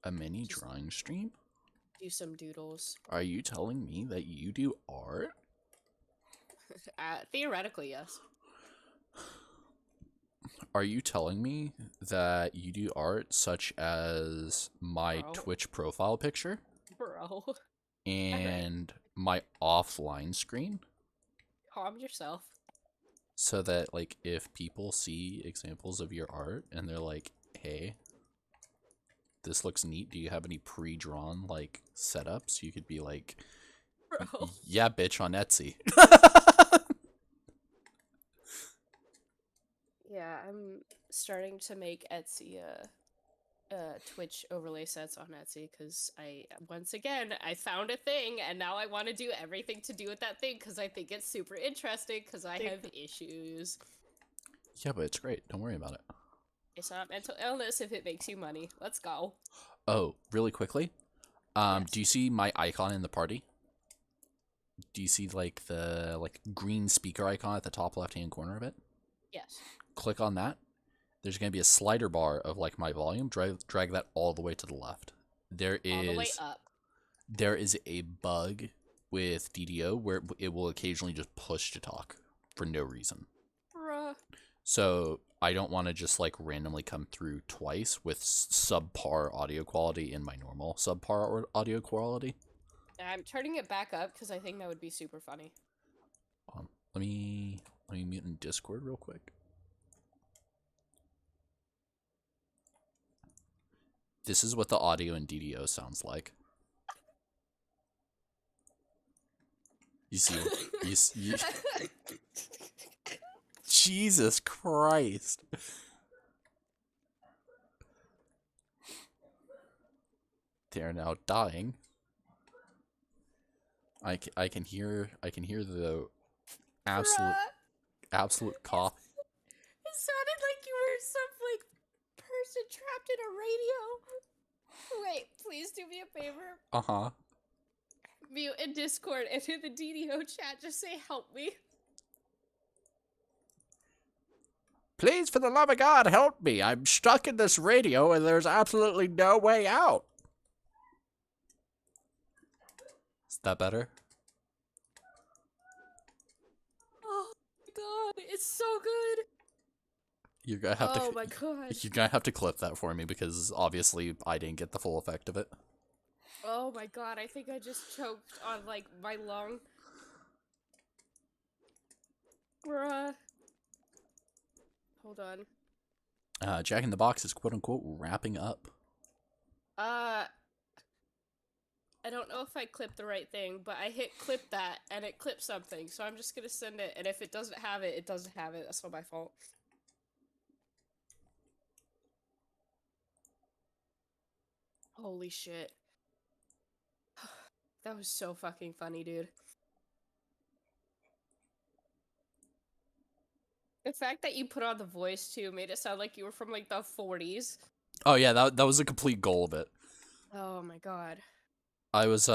Speaker 1: A mini
Speaker 2: Just-
Speaker 1: drawing stream?
Speaker 2: Do some doodles.
Speaker 1: Are you telling me that you do art?
Speaker 2: Theoretically, yes.
Speaker 1: Are you telling me that you do art such as my
Speaker 2: Bro.
Speaker 1: Twitch profile picture
Speaker 2: Bro,
Speaker 1: and my offline screen?
Speaker 2: calm yourself.
Speaker 1: So that, like, if people see examples of your art and they're like, hey, this looks neat, do you have any pre-drawn, like, setups? You could be like,
Speaker 2: Bro.
Speaker 1: yeah, bitch, on Etsy.
Speaker 2: Yeah, I'm starting to make Etsy, Twitch overlay sets on Etsy because once again, I found a thing and now I want to do everything to do with that thing because I think it's super interesting because I have issues.
Speaker 1: Yeah, but it's great. Don't worry about it.
Speaker 2: It's not mental illness if it makes you money. Let's go.
Speaker 1: Oh, really quickly.
Speaker 2: Yes.
Speaker 1: Do you see my icon in the party? Do you see like the green speaker icon at the top left-hand corner of it?
Speaker 2: Yes.
Speaker 1: Click on that. There's going to be a slider bar of like my volume. Drag that all the way to the left. There
Speaker 2: All the way
Speaker 1: is
Speaker 2: up.
Speaker 1: there is a bug with DDO where it will occasionally just push to talk for no reason.
Speaker 2: Bruh.
Speaker 1: So I don't want to just like randomly come through twice with subpar audio quality in my normal subpar audio quality.
Speaker 2: I'm turning it back up because I think that would be super funny.
Speaker 1: Let me mute in Discord real quick. This is what the audio in DDO sounds like. You see, you Jesus Christ. They are now dying. I can hear the absolute cough.
Speaker 2: It sounded like you were some like person trapped in a radio. Wait, please do me a favor.
Speaker 1: Uh-huh.
Speaker 2: Mute in Discord and in the DDO chat. Just say help me.
Speaker 1: Please, for the love of God, help me. I'm stuck in this radio and there's absolutely no way out. Is that better?
Speaker 2: Oh my god, it's so good.
Speaker 1: You're gonna have
Speaker 2: Oh
Speaker 1: to
Speaker 2: my god.
Speaker 1: you're gonna have to clip that for me because obviously I didn't get the full effect of it.
Speaker 2: Oh my god, I think I just choked on like my lung. Bruh. Hold on.
Speaker 1: Jack in the Box is quote unquote wrapping up.
Speaker 2: I don't know if I clipped the right thing, but I hit clip that and it clipped something, so I'm just gonna send it, and if it doesn't have it, it doesn't have it. That's not my fault. Holy shit. That was so fucking funny, dude. The fact that you put on the voice too made it sound like you were from like the 40s.
Speaker 1: Oh yeah, that was a complete goal of it.
Speaker 2: Oh my god.
Speaker 1: I was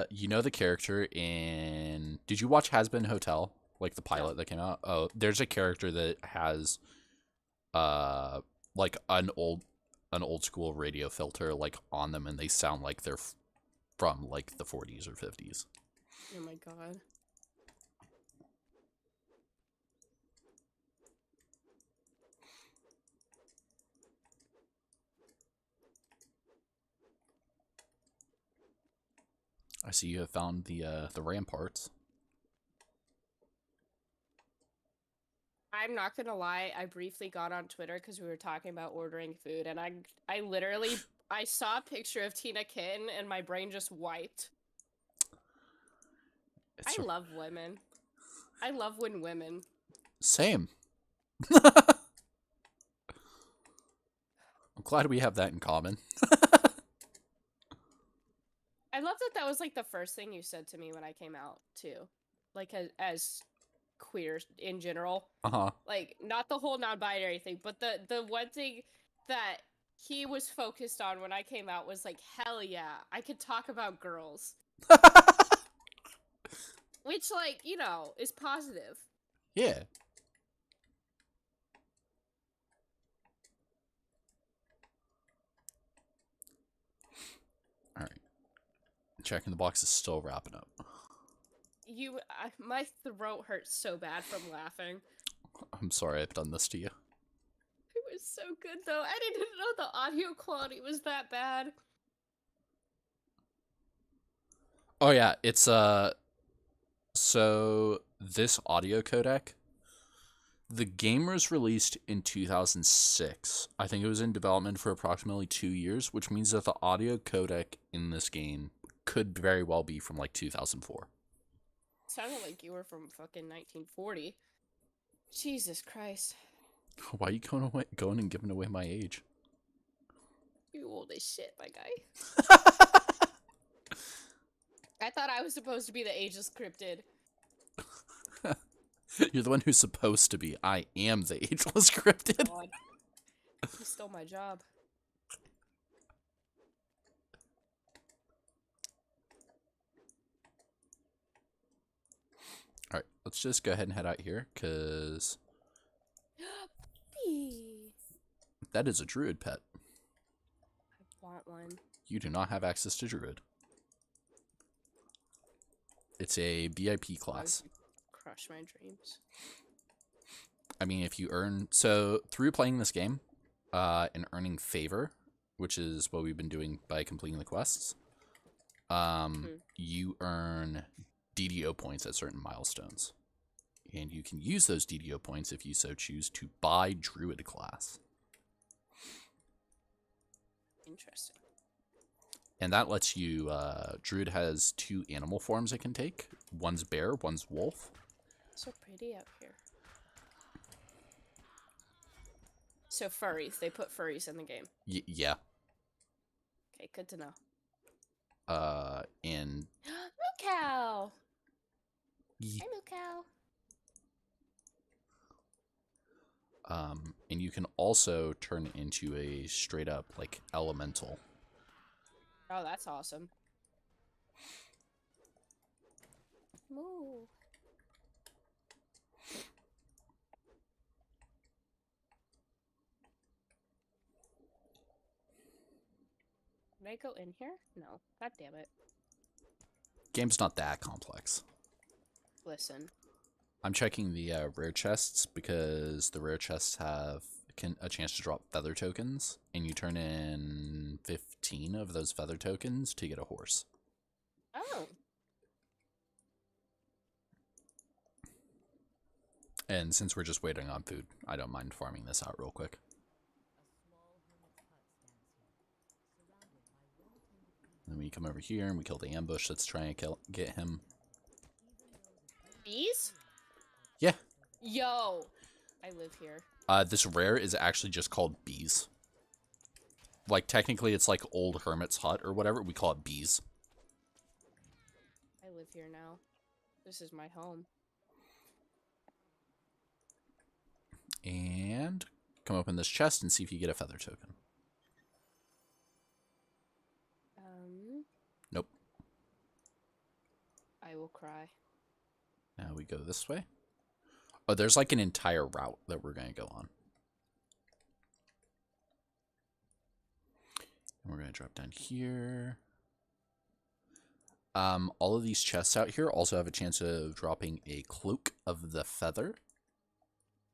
Speaker 1: you know the character in did you watch Has Been Hotel? Like the pilot that came out? Oh, there's a character that has like an old school radio filter like on them and they sound like they're from like the 40s or 50s.
Speaker 2: Oh my god.
Speaker 1: I see you have found the ramparts.
Speaker 2: I'm not gonna lie, I briefly got on Twitter because we were talking about ordering food, and I literally I saw a picture of Tina Kitten and my brain just wiped. I love women. I love when women.
Speaker 1: Same. I'm glad we have that in common.
Speaker 2: I love that that was like the first thing you said to me when I came out too, like as queer in general.
Speaker 1: Uh-huh.
Speaker 2: Like not the whole non-binary thing, but the one thing that he was focused on when I came out was like, hell yeah, I could talk about girls. Which, like, you know, is positive.
Speaker 1: Yeah. All right. Checking the box is still wrapping up.
Speaker 2: My throat hurts so bad from laughing.
Speaker 1: I'm sorry I've done this to you.
Speaker 2: It was so good, though. I didn't know the audio quality was that bad.
Speaker 1: Oh yeah, it's so this audio codec, the game was released in 2006. I think it was in development for approximately 2 years, which means that the audio codec in this game could very well be from like 2004.
Speaker 2: Sounded like you were from fucking 1940. Jesus Christ.
Speaker 1: Why are you going and giving away my age?
Speaker 2: You old as shit, my guy. I thought I was supposed to be the ageless cryptid.
Speaker 1: You're the one who's supposed to be. I am the ageless cryptid.
Speaker 2: God. You stole my job.
Speaker 1: All right, let's just go ahead and head out here, because that is a druid pet.
Speaker 2: I want one.
Speaker 1: You do not have access to druid. It's a VIP class.
Speaker 2: Crush my dreams.
Speaker 1: I mean, if you earn... So, through playing this game, and earning favor, which is what we've been doing by completing the quests, you earn DDO points at certain milestones. And you can use those DDO points, if you so choose, to buy druid class.
Speaker 2: Interesting.
Speaker 1: And that lets you... druid has 2 animal forms it can take. One's bear, one's wolf.
Speaker 2: So pretty out here. So furries. They put furries in the game.
Speaker 1: Yeah.
Speaker 2: Okay, good to know.
Speaker 1: And...
Speaker 2: Moo cow! Hi, moo cow.
Speaker 1: And you can also turn it into a straight up, like, elemental.
Speaker 2: Oh, that's awesome. Moo. Can I go in here? No. God damn it.
Speaker 1: Game's not that complex.
Speaker 2: Listen.
Speaker 1: I'm checking the rare chests, because the rare chests have a chance to drop feather tokens, and you turn in 15 of those feather tokens to get a horse.
Speaker 2: Oh.
Speaker 1: And since we're just waiting on food, I don't mind farming this out real quick. Then we come over here and we kill the ambush that's trying to get him.
Speaker 2: Bees?
Speaker 1: Yeah.
Speaker 2: Yo. I live here.
Speaker 1: This rare is actually just called bees. Like, technically it's like old hermit's hut or whatever. We call it bees.
Speaker 2: I live here now. This is my home.
Speaker 1: And come open this chest and see if you get a feather token. Nope.
Speaker 2: I will cry.
Speaker 1: Now we go this way. Oh, there's like an entire route that we're going to go on. And we're going to drop down here. All of these chests out here also have a chance of dropping a cloak of the feather.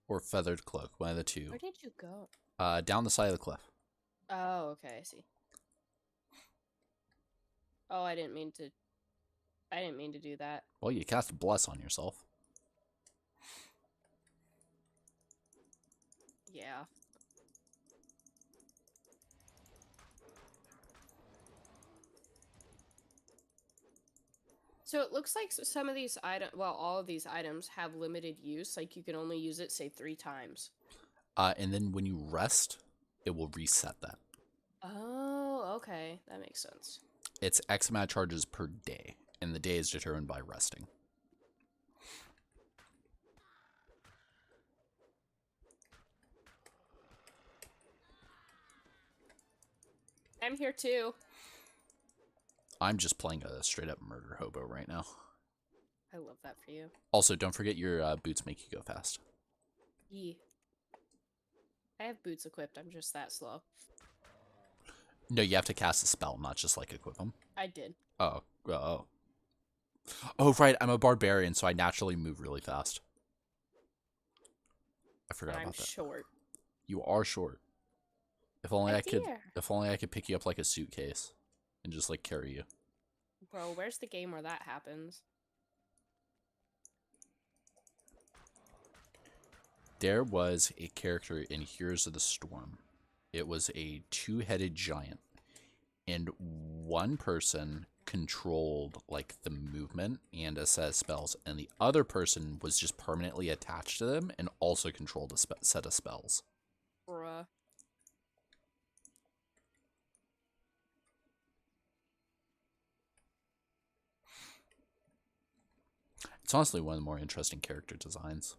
Speaker 1: Or feathered cloak, one of the two.
Speaker 2: Where did you go?
Speaker 1: Down the side of the cliff.
Speaker 2: Oh, okay, I see. Oh, I didn't mean to do that.
Speaker 1: Well, you cast Bless on yourself.
Speaker 2: Yeah. So it looks like some of these items, well, all of these items have limited use. Like, you can only use it, say, 3 times.
Speaker 1: And then when you rest, it will reset that.
Speaker 2: Oh, okay. That makes sense.
Speaker 1: It's X amount of charges per day, and the day is determined by resting.
Speaker 2: I'm here too.
Speaker 1: I'm just playing a straight up murder hobo right now.
Speaker 2: I love that for you.
Speaker 1: Also, don't forget your boots make you go fast.
Speaker 2: Yee. I have boots equipped. I'm just that slow.
Speaker 1: No, you have to cast a spell, not just like equip them.
Speaker 2: I did.
Speaker 1: Oh. Oh, right. I'm a barbarian, so I naturally move really fast. I forgot
Speaker 2: I'm
Speaker 1: about that.
Speaker 2: short.
Speaker 1: You are short. If only
Speaker 2: My
Speaker 1: I could.
Speaker 2: dear.
Speaker 1: If only I could pick you up like a suitcase, and just like carry you.
Speaker 2: Bro, where's the game where that happens?
Speaker 1: There was a character in Heroes of the Storm. It was a two-headed giant, and one person controlled like the movement and a set of spells, and the other person was just permanently attached to them and also controlled a set of spells.
Speaker 2: Bruh.
Speaker 1: It's honestly one of the more interesting character designs.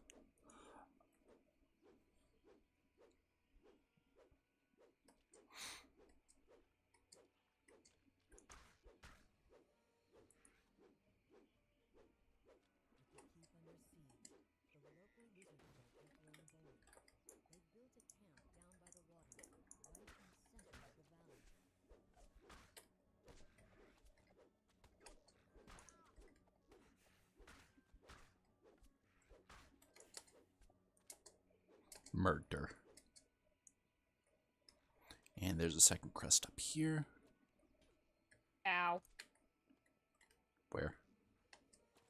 Speaker 1: Murder. And there's a second crest up here.
Speaker 2: Ow.
Speaker 1: Where?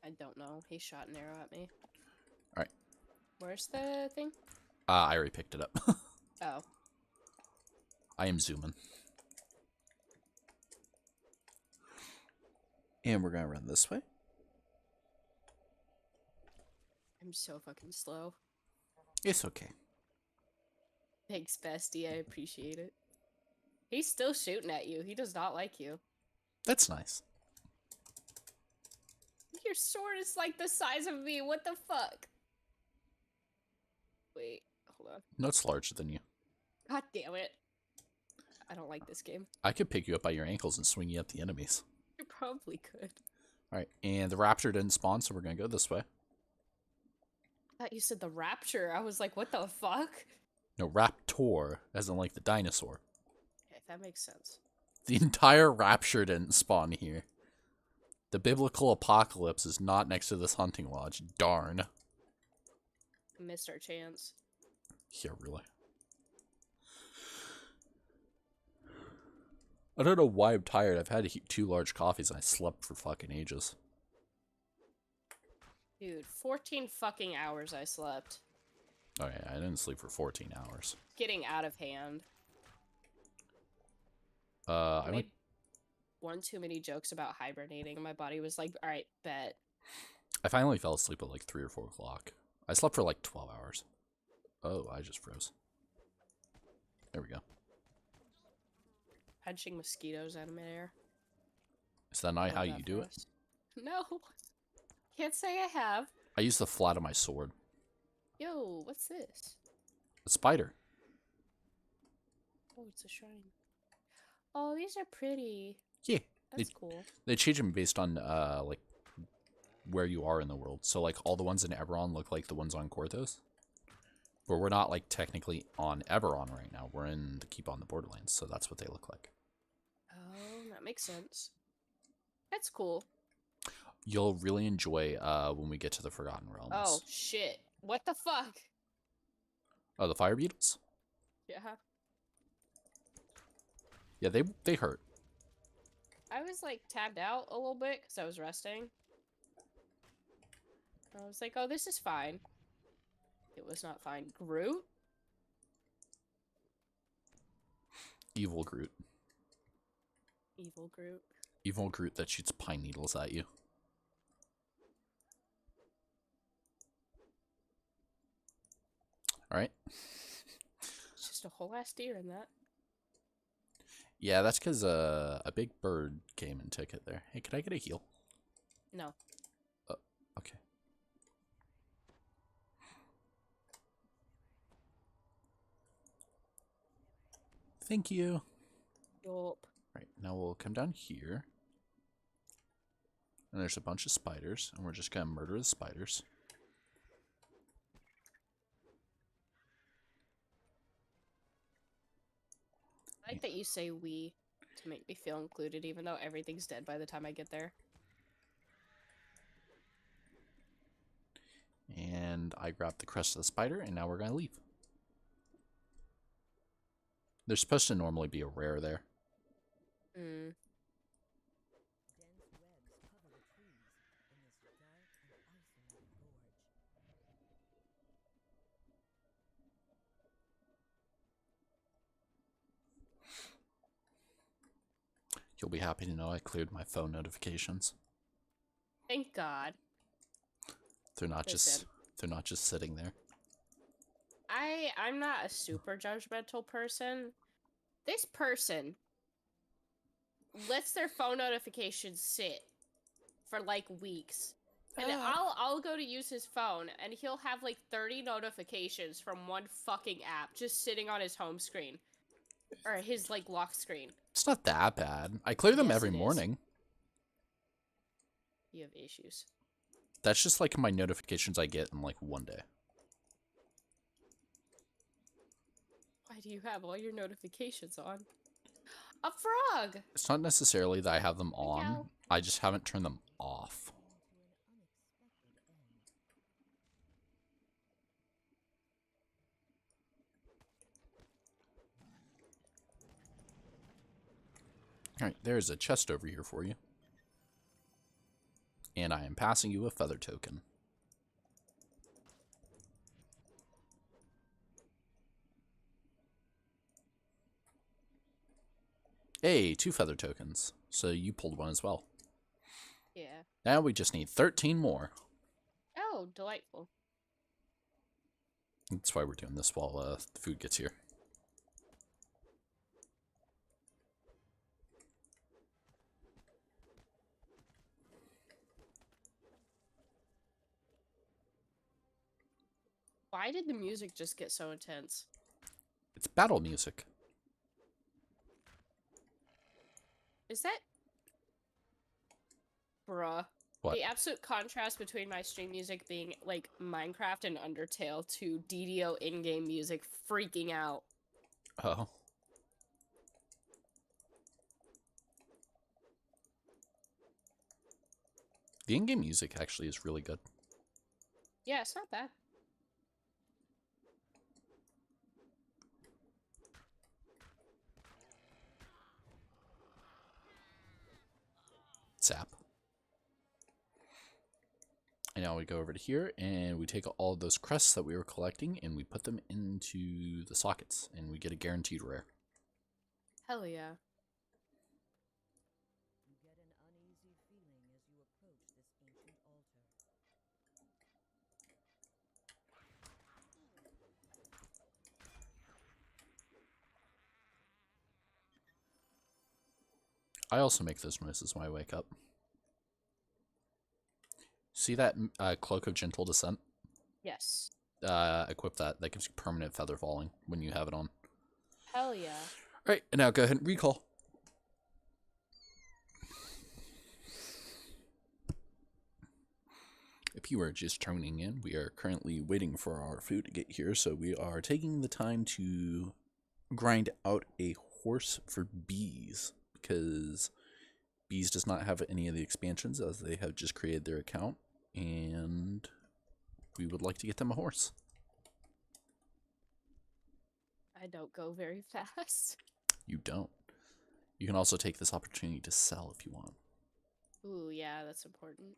Speaker 2: I don't know. He shot an arrow at me.
Speaker 1: Alright.
Speaker 2: Where's the thing?
Speaker 1: I already picked it up.
Speaker 2: Oh.
Speaker 1: I am zooming. And we're gonna run this way.
Speaker 2: I'm so fucking slow.
Speaker 1: It's okay.
Speaker 2: Thanks, bestie. I appreciate it. He's still shooting at you. He does not like you.
Speaker 1: That's nice.
Speaker 2: Your sword is like the size of me. What the fuck? Wait, hold on.
Speaker 1: No, it's larger than you.
Speaker 2: God damn it. I don't like this game.
Speaker 1: I could pick you up by your ankles and swing you at the enemies.
Speaker 2: You probably could.
Speaker 1: Alright, and the raptor didn't spawn, so we're gonna go this way.
Speaker 2: I thought you said the rapture. I was like, what the fuck?
Speaker 1: No, raptor, as in like the dinosaur.
Speaker 2: Okay, that makes sense.
Speaker 1: The entire rapture didn't spawn here. The biblical apocalypse is not next to this hunting lodge. Darn.
Speaker 2: Missed our chance.
Speaker 1: Yeah, really. I don't know why I'm tired. I've had 2 large coffees and I slept for fucking ages.
Speaker 2: Dude, 14 fucking hours I slept.
Speaker 1: Oh yeah, I didn't sleep for 14 hours.
Speaker 2: Getting out of hand.
Speaker 1: I
Speaker 2: made
Speaker 1: went...
Speaker 2: one too many jokes about hibernating, and my body was like, alright, bet.
Speaker 1: I finally fell asleep at like 3 or 4 o'clock. I slept for like 12 hours. Oh, I just froze. There we go.
Speaker 2: Punching mosquitoes out of midair.
Speaker 1: Is that not
Speaker 2: Love
Speaker 1: how
Speaker 2: that
Speaker 1: you
Speaker 2: for
Speaker 1: do it?
Speaker 2: us. No. Can't say I have.
Speaker 1: I use the flat of my sword.
Speaker 2: Yo, what's this?
Speaker 1: A spider.
Speaker 2: Oh, it's a shrine. Oh, these are pretty.
Speaker 1: Yeah.
Speaker 2: That's cool.
Speaker 1: They change them based on like where you are in the world. So like all the ones in Eberron look like the ones on Korthos. But we're not like technically on Eberron right now. We're in the Keep on the Borderlands, so that's what they look like.
Speaker 2: Oh, that makes sense. That's cool.
Speaker 1: You'll really enjoy when we get to the Forgotten Realms.
Speaker 2: Oh, shit. What the fuck?
Speaker 1: Oh, the fire beetles?
Speaker 2: Yeah.
Speaker 1: Yeah, they hurt.
Speaker 2: I was like tabbed out a little bit because I was resting. I was like, oh, this is fine. It was not fine. Groot?
Speaker 1: Evil Groot.
Speaker 2: Evil Groot.
Speaker 1: Evil Groot that shoots pine needles at you. Alright.
Speaker 2: It's just a whole ass deer in that.
Speaker 1: Yeah, that's because a big bird came and took it there. Hey, can I get a heal?
Speaker 2: No.
Speaker 1: Okay. Thank you.
Speaker 2: Yup.
Speaker 1: Right, now we'll come down here. And there's a bunch of spiders, and we're just gonna murder the spiders.
Speaker 2: I like that you say we to make me feel included, even though everything's dead by the time I get there.
Speaker 1: And I grabbed the crest of the spider, and now we're gonna leave. There's supposed to normally be a rare there.
Speaker 2: Hmm.
Speaker 3: Dense webs cover the trees in this dark and isolated gorge.
Speaker 1: You'll be happy to know I cleared my phone notifications.
Speaker 2: Thank God.
Speaker 1: They're not
Speaker 2: Listen.
Speaker 1: just sitting there.
Speaker 2: I'm not a super judgmental person. This person lets their phone notifications sit for like weeks. And I'll go to use his phone and he'll have like 30 notifications from one fucking app just sitting on his home screen. Or his like lock screen.
Speaker 1: It's not that bad. I clear them
Speaker 2: Yes,
Speaker 1: every
Speaker 2: it is.
Speaker 1: morning.
Speaker 2: You have issues.
Speaker 1: That's just like my notifications I get in like one day.
Speaker 2: Why do you have all your notifications on? A frog!
Speaker 1: It's not necessarily that I have them on.
Speaker 2: Meow.
Speaker 1: I just haven't turned them off. Alright, there's a chest over here for you. And I am passing you a feather token. Hey, 2 feather tokens. So you pulled one as well.
Speaker 2: Yeah.
Speaker 1: Now we just need 13 more.
Speaker 2: Oh, delightful.
Speaker 1: That's why we're doing this while the food gets here.
Speaker 2: Why did the music just get so intense?
Speaker 1: It's battle music.
Speaker 2: Is that... Bruh.
Speaker 1: What?
Speaker 2: The absolute contrast between my stream music being, like, Minecraft and Undertale to DDO in-game music freaking out.
Speaker 1: Oh. The in-game music actually is really good.
Speaker 2: Yeah, it's not bad.
Speaker 1: Zap. And now we go over to here and we take all of those crests that we were collecting and we put them into the sockets and we get a guaranteed rare.
Speaker 2: Hell yeah.
Speaker 3: You get an uneasy feeling as you approach this ancient altar.
Speaker 1: I also make those noises when I wake up. See that Cloak of Gentle Descent?
Speaker 2: Yes.
Speaker 1: Equip that. That gives you permanent feather falling when you have it on.
Speaker 2: Hell yeah.
Speaker 1: Alright, and now go ahead and recall. If you are just tuning in, we are currently waiting for our food to get here, so we are taking the time to grind out a horse for bees, because bees does not have any of the expansions as they have just created their account, and we would like to get them a horse.
Speaker 2: I don't go very fast.
Speaker 1: You don't. You can also take this opportunity to sell if you want.
Speaker 2: Ooh, yeah, that's important.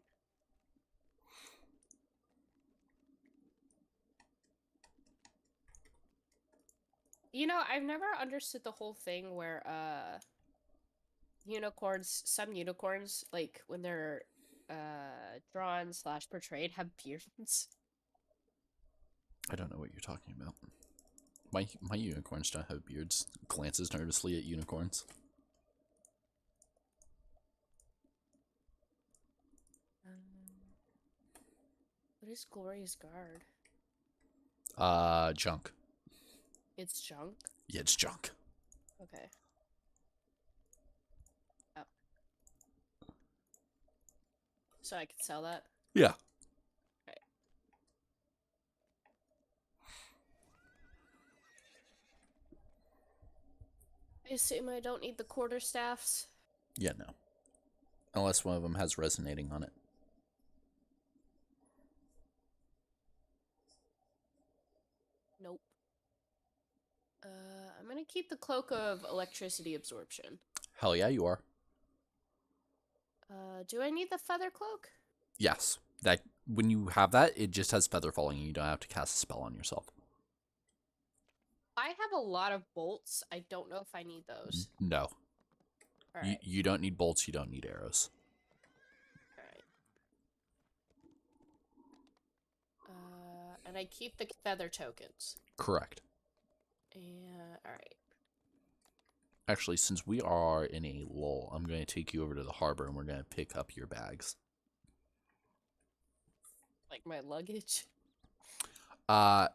Speaker 2: You know, I've never understood the whole thing where, some unicorns, like, when they're, drawn / portrayed, have beards.
Speaker 1: I don't know what you're talking about. My unicorns don't have beards. Glances nervously at unicorns.
Speaker 2: What is Glorious Guard?
Speaker 1: Junk.
Speaker 2: It's junk?
Speaker 1: Yeah, it's junk.
Speaker 2: Okay. So I can sell that.
Speaker 1: Yeah.
Speaker 2: I assume I don't need the quarterstaffs.
Speaker 1: Yeah, no. Unless one of them has resonating on it.
Speaker 2: Nope. I'm gonna keep the cloak of electricity absorption.
Speaker 1: Hell yeah, you are.
Speaker 2: Do I need the feather cloak?
Speaker 1: Yes. That when you have that, it just has feather falling and you don't have to cast a spell on yourself.
Speaker 2: I have a lot of bolts. I don't know if I need those.
Speaker 1: No.
Speaker 2: Alright.
Speaker 1: You don't need bolts, you don't need arrows.
Speaker 2: Alright. And I keep the feather tokens.
Speaker 1: Correct.
Speaker 2: And alright.
Speaker 1: Actually, since we are in a lull, I'm going to take you over to the harbor and we're going to pick up your bags.
Speaker 2: Like my luggage.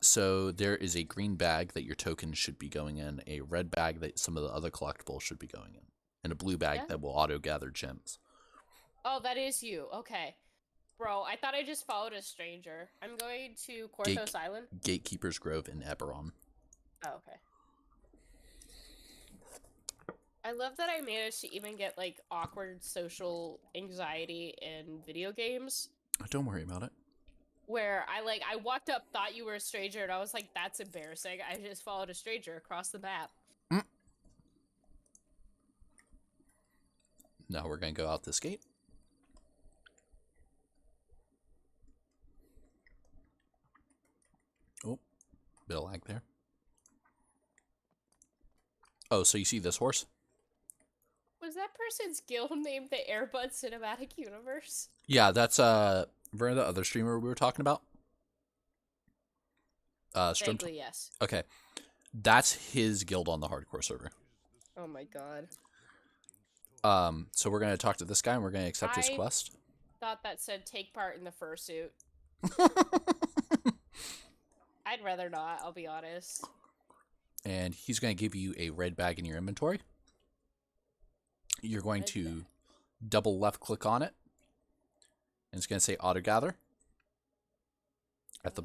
Speaker 1: So there is a green bag that your tokens should be going in, a red bag that some of the other collectibles should be going in, and a blue bag that will auto-gather gems.
Speaker 2: Oh, that is you. Okay. Bro, I thought I just followed a stranger. I'm going to Korthos Island.
Speaker 1: Gatekeeper's Grove in Eberron.
Speaker 2: Oh, okay. I love that I managed to even get, like, awkward social anxiety in video games.
Speaker 1: Don't worry about it.
Speaker 2: Where I walked up, thought you were a stranger, and I was like, that's embarrassing. I just followed a stranger across the map.
Speaker 1: Now we're going to go out this gate. Oh, bit of lag there. Oh, so you see this horse?
Speaker 2: Was that person's guild named the Airbud Cinematic Universe?
Speaker 1: Yeah, that's remember the other streamer we were talking about?
Speaker 2: Vaguely, yes.
Speaker 1: Okay. That's his guild on the hardcore server.
Speaker 2: Oh my god.
Speaker 1: So we're gonna talk to this guy and we're gonna accept his quest.
Speaker 2: Thought that said take part in the fursuit. I'd rather not, I'll be honest.
Speaker 1: And he's gonna give you a red bag in your inventory. You're going to double left click on it. And it's gonna say auto gather. At the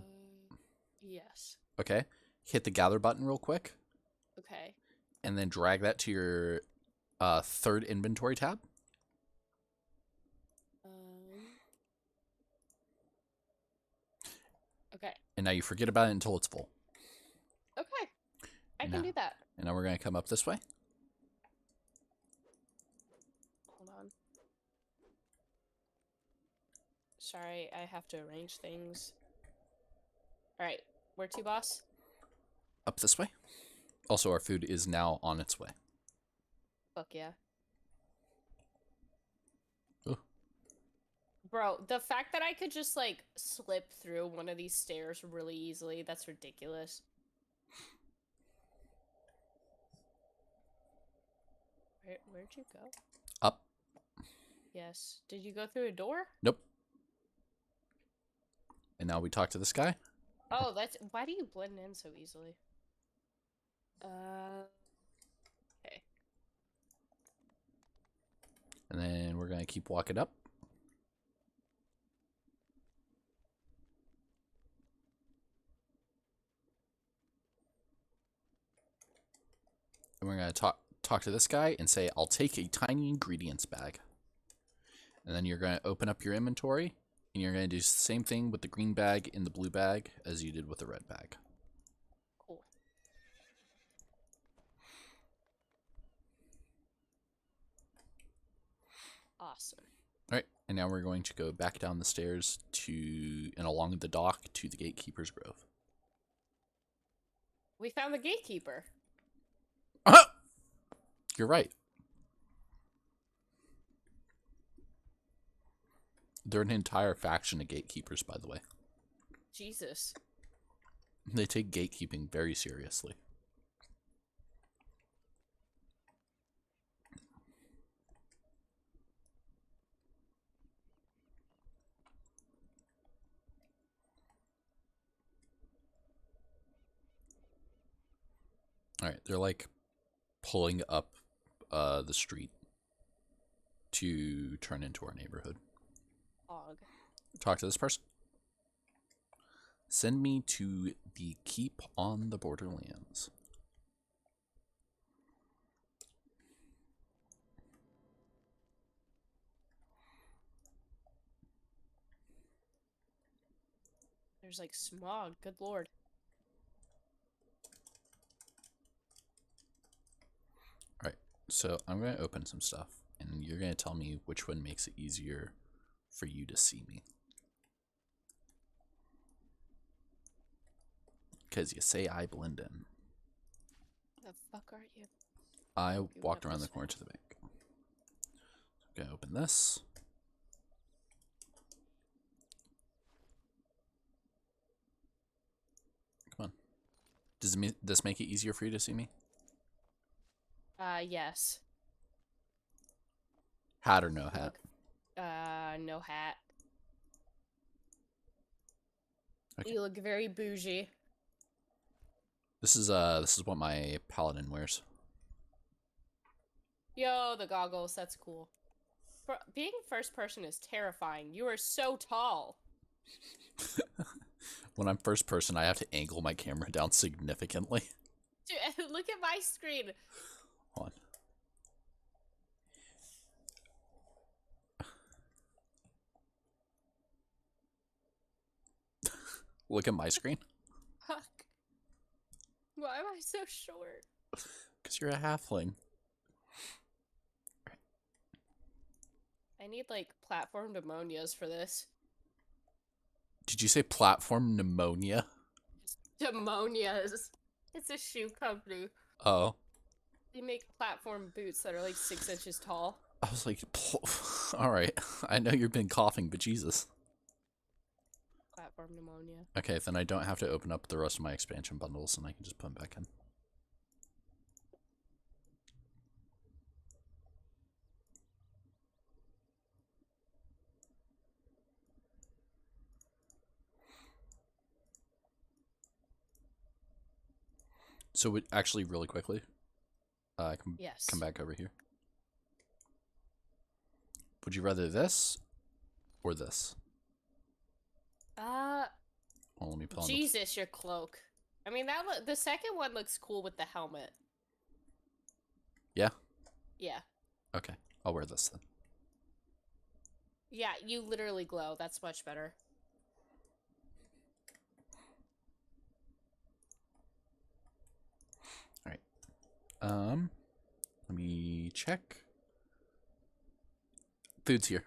Speaker 2: yes.
Speaker 1: Okay. Hit the gather button real quick.
Speaker 2: Okay.
Speaker 1: And then drag that to your third inventory tab.
Speaker 2: Okay.
Speaker 1: And now you forget about it until it's full.
Speaker 2: Okay. I can do that.
Speaker 1: And now we're going to come up this way.
Speaker 2: Hold on. Sorry, I have to arrange things. Alright, where to, boss?
Speaker 1: Up this way. Also, our food is now on its way.
Speaker 2: Fuck yeah.
Speaker 1: Ooh.
Speaker 2: Bro, the fact that I could just, like, slip through one of these stairs really easily, that's ridiculous. Where'd you go?
Speaker 1: Up.
Speaker 2: Yes. Did you go through a door?
Speaker 1: Nope. And now we talk to this guy.
Speaker 2: Oh, that's... Why do you blend in so easily? Okay.
Speaker 1: And then we're going to keep walking up. And we're going to talk to this guy and say, I'll take a tiny ingredients bag. And then you're going to open up your inventory. And you're going to do the same thing with the green bag and the blue bag as you did with the red bag.
Speaker 2: Cool. Awesome.
Speaker 1: All right, and now we're going to go back down the stairs to and along the dock to the Gatekeeper's Grove.
Speaker 2: We found the gatekeeper.
Speaker 1: You're right. They're an entire faction of gatekeepers, by the way.
Speaker 2: Jesus.
Speaker 1: They take gatekeeping very seriously. Alright, they're like pulling up the street to turn into our neighborhood.
Speaker 2: Awesome.
Speaker 1: talk to this person. Send me to the Keep on the Borderlands.
Speaker 2: There's like smog. Good lord.
Speaker 1: Alright, so I'm going to open some stuff, and you're going to tell me which one makes it easier for you to see me. Because you say I blend in.
Speaker 2: The fuck are you?
Speaker 1: I
Speaker 2: You
Speaker 1: walked
Speaker 2: went
Speaker 1: around the
Speaker 2: this
Speaker 1: corner to the bank. I'm going to open this. Come on. Does this make it easier for you to see me?
Speaker 2: Yes.
Speaker 1: Hat or no hat?
Speaker 2: No hat.
Speaker 1: Okay.
Speaker 2: You look very bougie.
Speaker 1: This is what my paladin wears.
Speaker 2: Yo, the goggles. That's cool. Being first person is terrifying. You are so tall.
Speaker 1: When I'm first person, I have to angle my camera down significantly.
Speaker 2: Dude, look at my screen.
Speaker 1: Hold on. Look at my screen.
Speaker 2: Fuck. Why am I so short?
Speaker 1: Because you're a halfling.
Speaker 2: I need like platform pneumonias for this.
Speaker 1: Did you say platform pneumonia?
Speaker 2: Pneumonias. It's a shoe company.
Speaker 1: Oh.
Speaker 2: They make platform boots that are like 6 inches tall.
Speaker 1: I was like, alright. I know you've been coughing, but Jesus.
Speaker 2: Platform pneumonia.
Speaker 1: Okay, then I don't have to open up the rest of my expansion bundles, and I can just put them back in. So actually, really quickly, I can
Speaker 2: Yes.
Speaker 1: come back over here. Would you rather this or this? Well, let me put on
Speaker 2: Jesus, your cloak. I mean, the second one looks cool with the helmet.
Speaker 1: Yeah?
Speaker 2: Yeah.
Speaker 1: Okay, I'll wear this then.
Speaker 2: Yeah, you literally glow. That's much better.
Speaker 1: Alright. Let me check. Food's here.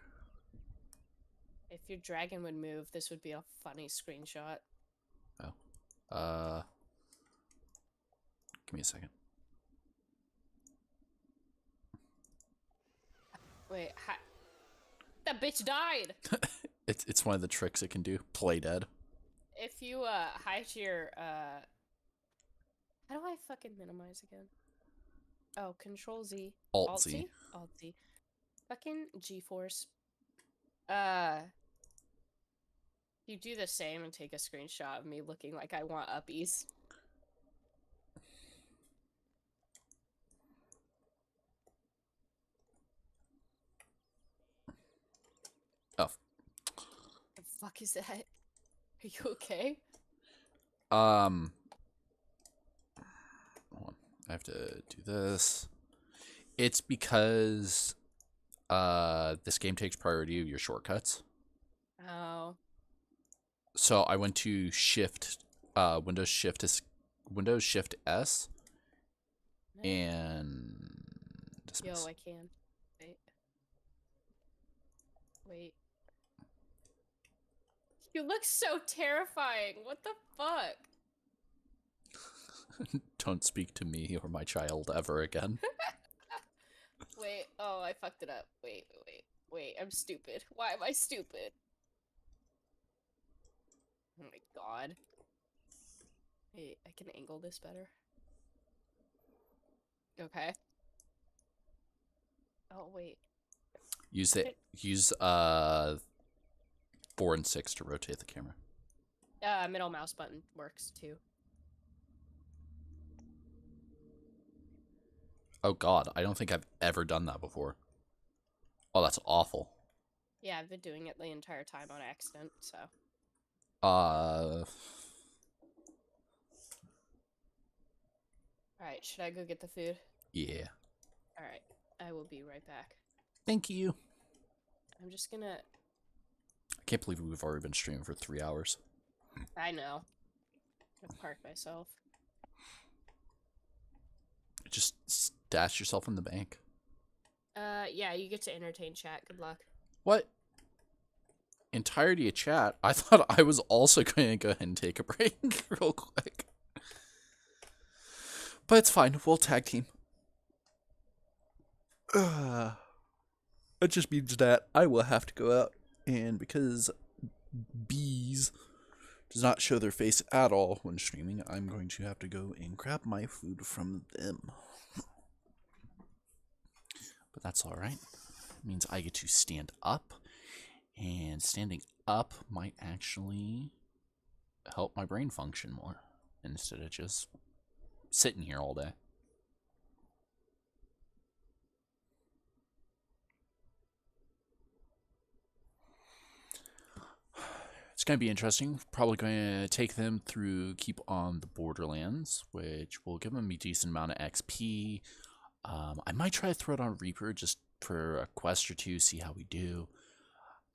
Speaker 2: If your dragon would move, this would be a funny screenshot.
Speaker 1: Oh. Give me a second.
Speaker 2: Wait, that bitch died!
Speaker 1: It's one of the tricks it can do. Play dead.
Speaker 2: If you, hide your, how do I fucking minimize again? Oh, Control Z.
Speaker 1: Alt Z.
Speaker 2: Alt Z. Fucking G-Force. You do the same and take a screenshot of me looking like I want uppies.
Speaker 1: Oh.
Speaker 2: The fuck is that? Are you okay?
Speaker 1: Hold on. I have to do this. It's because this game takes priority of your shortcuts.
Speaker 2: Oh.
Speaker 1: So I went to Windows Shift S and dismiss.
Speaker 2: Yo, I can. Wait. You look so terrifying. What the fuck?
Speaker 1: Don't speak to me or my child ever again.
Speaker 2: Wait. Oh, I fucked it up. Wait. I'm stupid. Why am I stupid? Oh my god. Wait, I can angle this better. Okay. Oh, wait.
Speaker 1: Use 4 and 6 to rotate the camera.
Speaker 2: Middle mouse button works too.
Speaker 1: Oh god, I don't think I've ever done that before. Oh, that's awful.
Speaker 2: Yeah, I've been doing it the entire time on accident, so.
Speaker 1: Uh,
Speaker 2: Alright, should I go get the food?
Speaker 1: yeah.
Speaker 2: Alright, I will be right back.
Speaker 1: Thank you.
Speaker 2: I'm just gonna.
Speaker 1: I can't believe we've already been streaming for 3 hours.
Speaker 2: I know. I'm gonna park myself.
Speaker 1: Just stash yourself in the bank.
Speaker 2: Yeah, you get to entertain chat. Good luck.
Speaker 1: What? Entirety of chat? I thought I was also going to go ahead and take a break real quick. But it's fine. We'll tag team. It just means that I will have to go out, and because bees does not show their face at all when streaming, I'm going to have to go and grab my food from them. But that's alright. It means I get to stand up, and standing up might actually help my brain function more instead of just sitting here all day. It's going to be interesting. Probably going to take them through Keep on the Borderlands, which will give them a decent amount of XP. I might try to throw it on Reaper just for a quest or two, see how we do.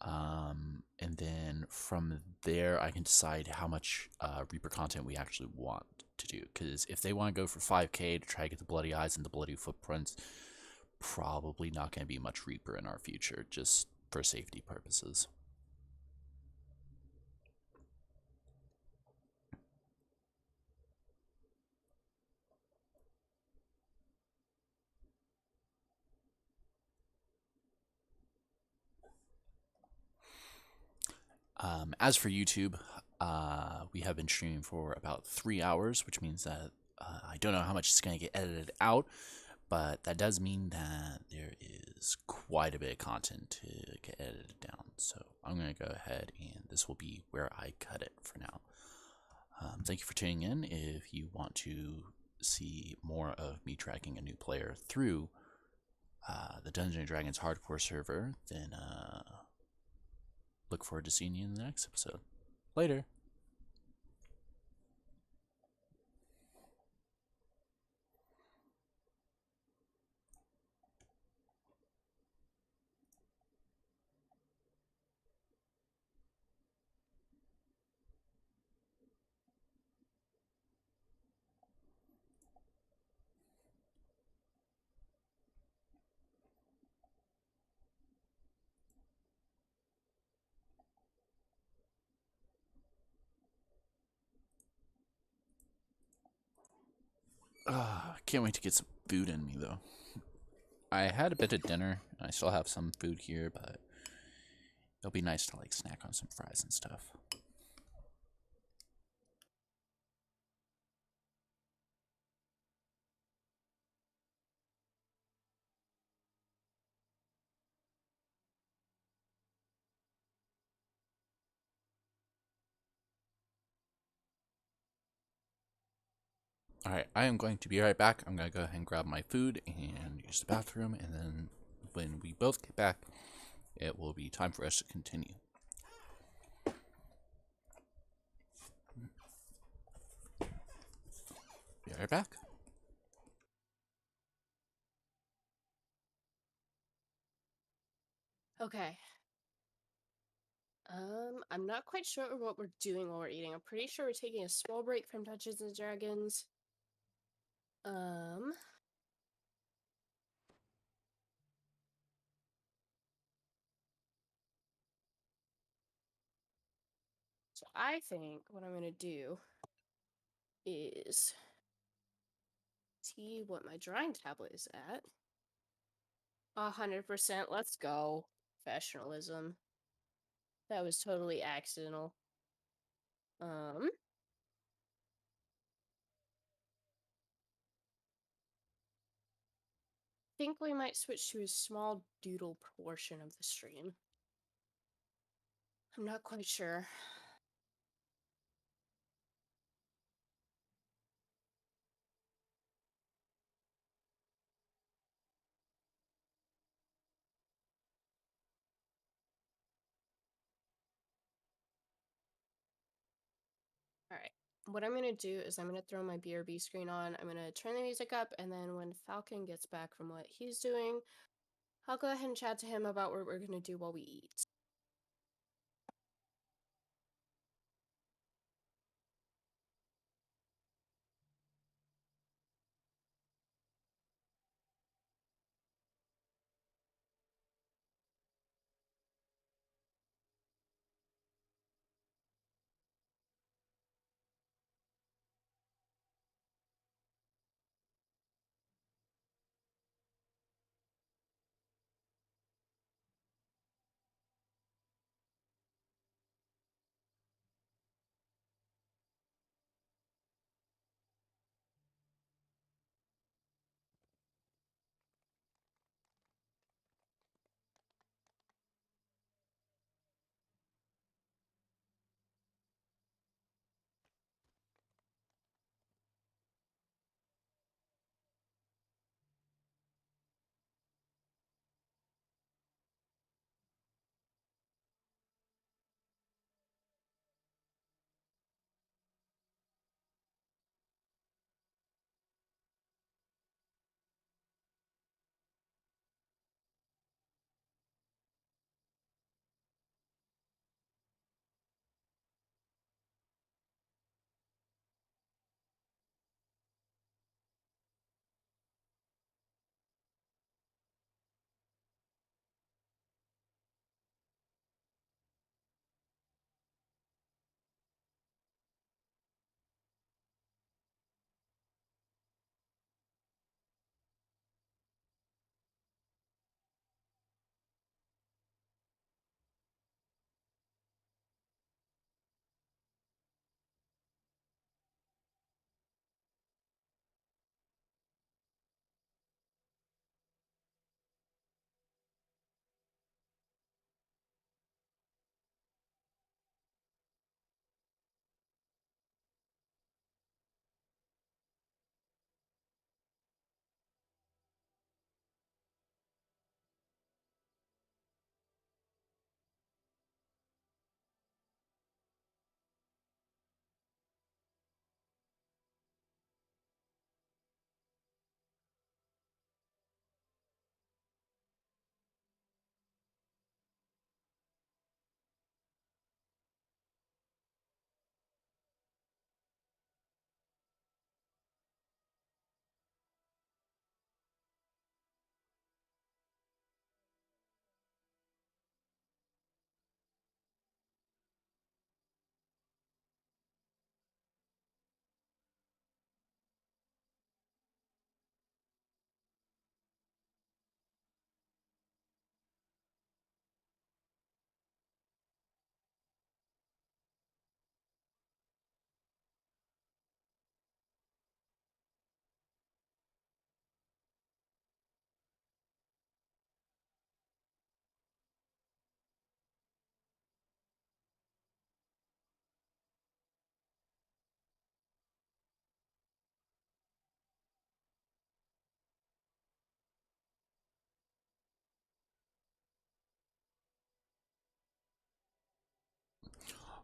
Speaker 1: And then from there, I can decide how much Reaper content we actually want to do. Because if they want to go for 5k to try to get the Bloody Eyes and the Bloody Footprints, probably not going to be much Reaper in our future, just for safety purposes. As for YouTube, we have been streaming for about 3 hours, which means that I don't know how much is going to get edited out, but that does mean that there is quite a bit of content to get edited down. So I'm going to go ahead, and this will be where I cut it for now. Thank you for tuning in. If you want to see more of me tracking a new player through the Dungeons & Dragons hardcore server, then look forward to seeing you in the next episode. Later. Can't wait to get some food in me, though. I had a bit of dinner, and I still have some food here, but it'll be nice to, like, snack on some fries and stuff. Alright, I am going to be right back. I'm going to go ahead and grab my food and use the bathroom, and then when we both get back, it will be time for us to continue. Be right back.
Speaker 2: Okay. I'm not quite sure what we're doing while we're eating. I'm pretty sure we're taking a small break from Dungeons and Dragons. So I think what I'm gonna do is see what my drawing tablet is at. 100%, let's go. Professionalism. That was totally accidental. Think we might switch to a small doodle portion of the stream. I'm not quite sure. what I'm gonna do is I'm gonna throw my BRB screen on. I'm gonna turn the music up, and then when Falcon gets back from what he's doing, I'll go ahead and chat to him about what we're gonna do while we eat.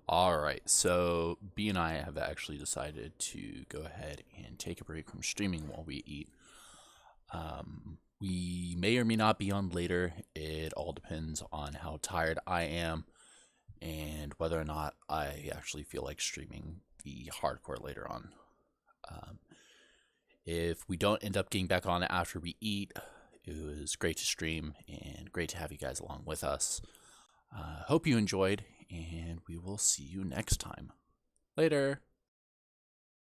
Speaker 1: All right, so B and I have actually decided to go ahead and take a break from streaming while we eat. We may or may not be on later. It all depends on how tired I am and whether or not I actually feel like streaming the hardcore later on. Um, if we don't end up getting back on after we eat, it was great to stream and great to have you guys along with us. Hope you enjoyed, and we will see you next time. Later.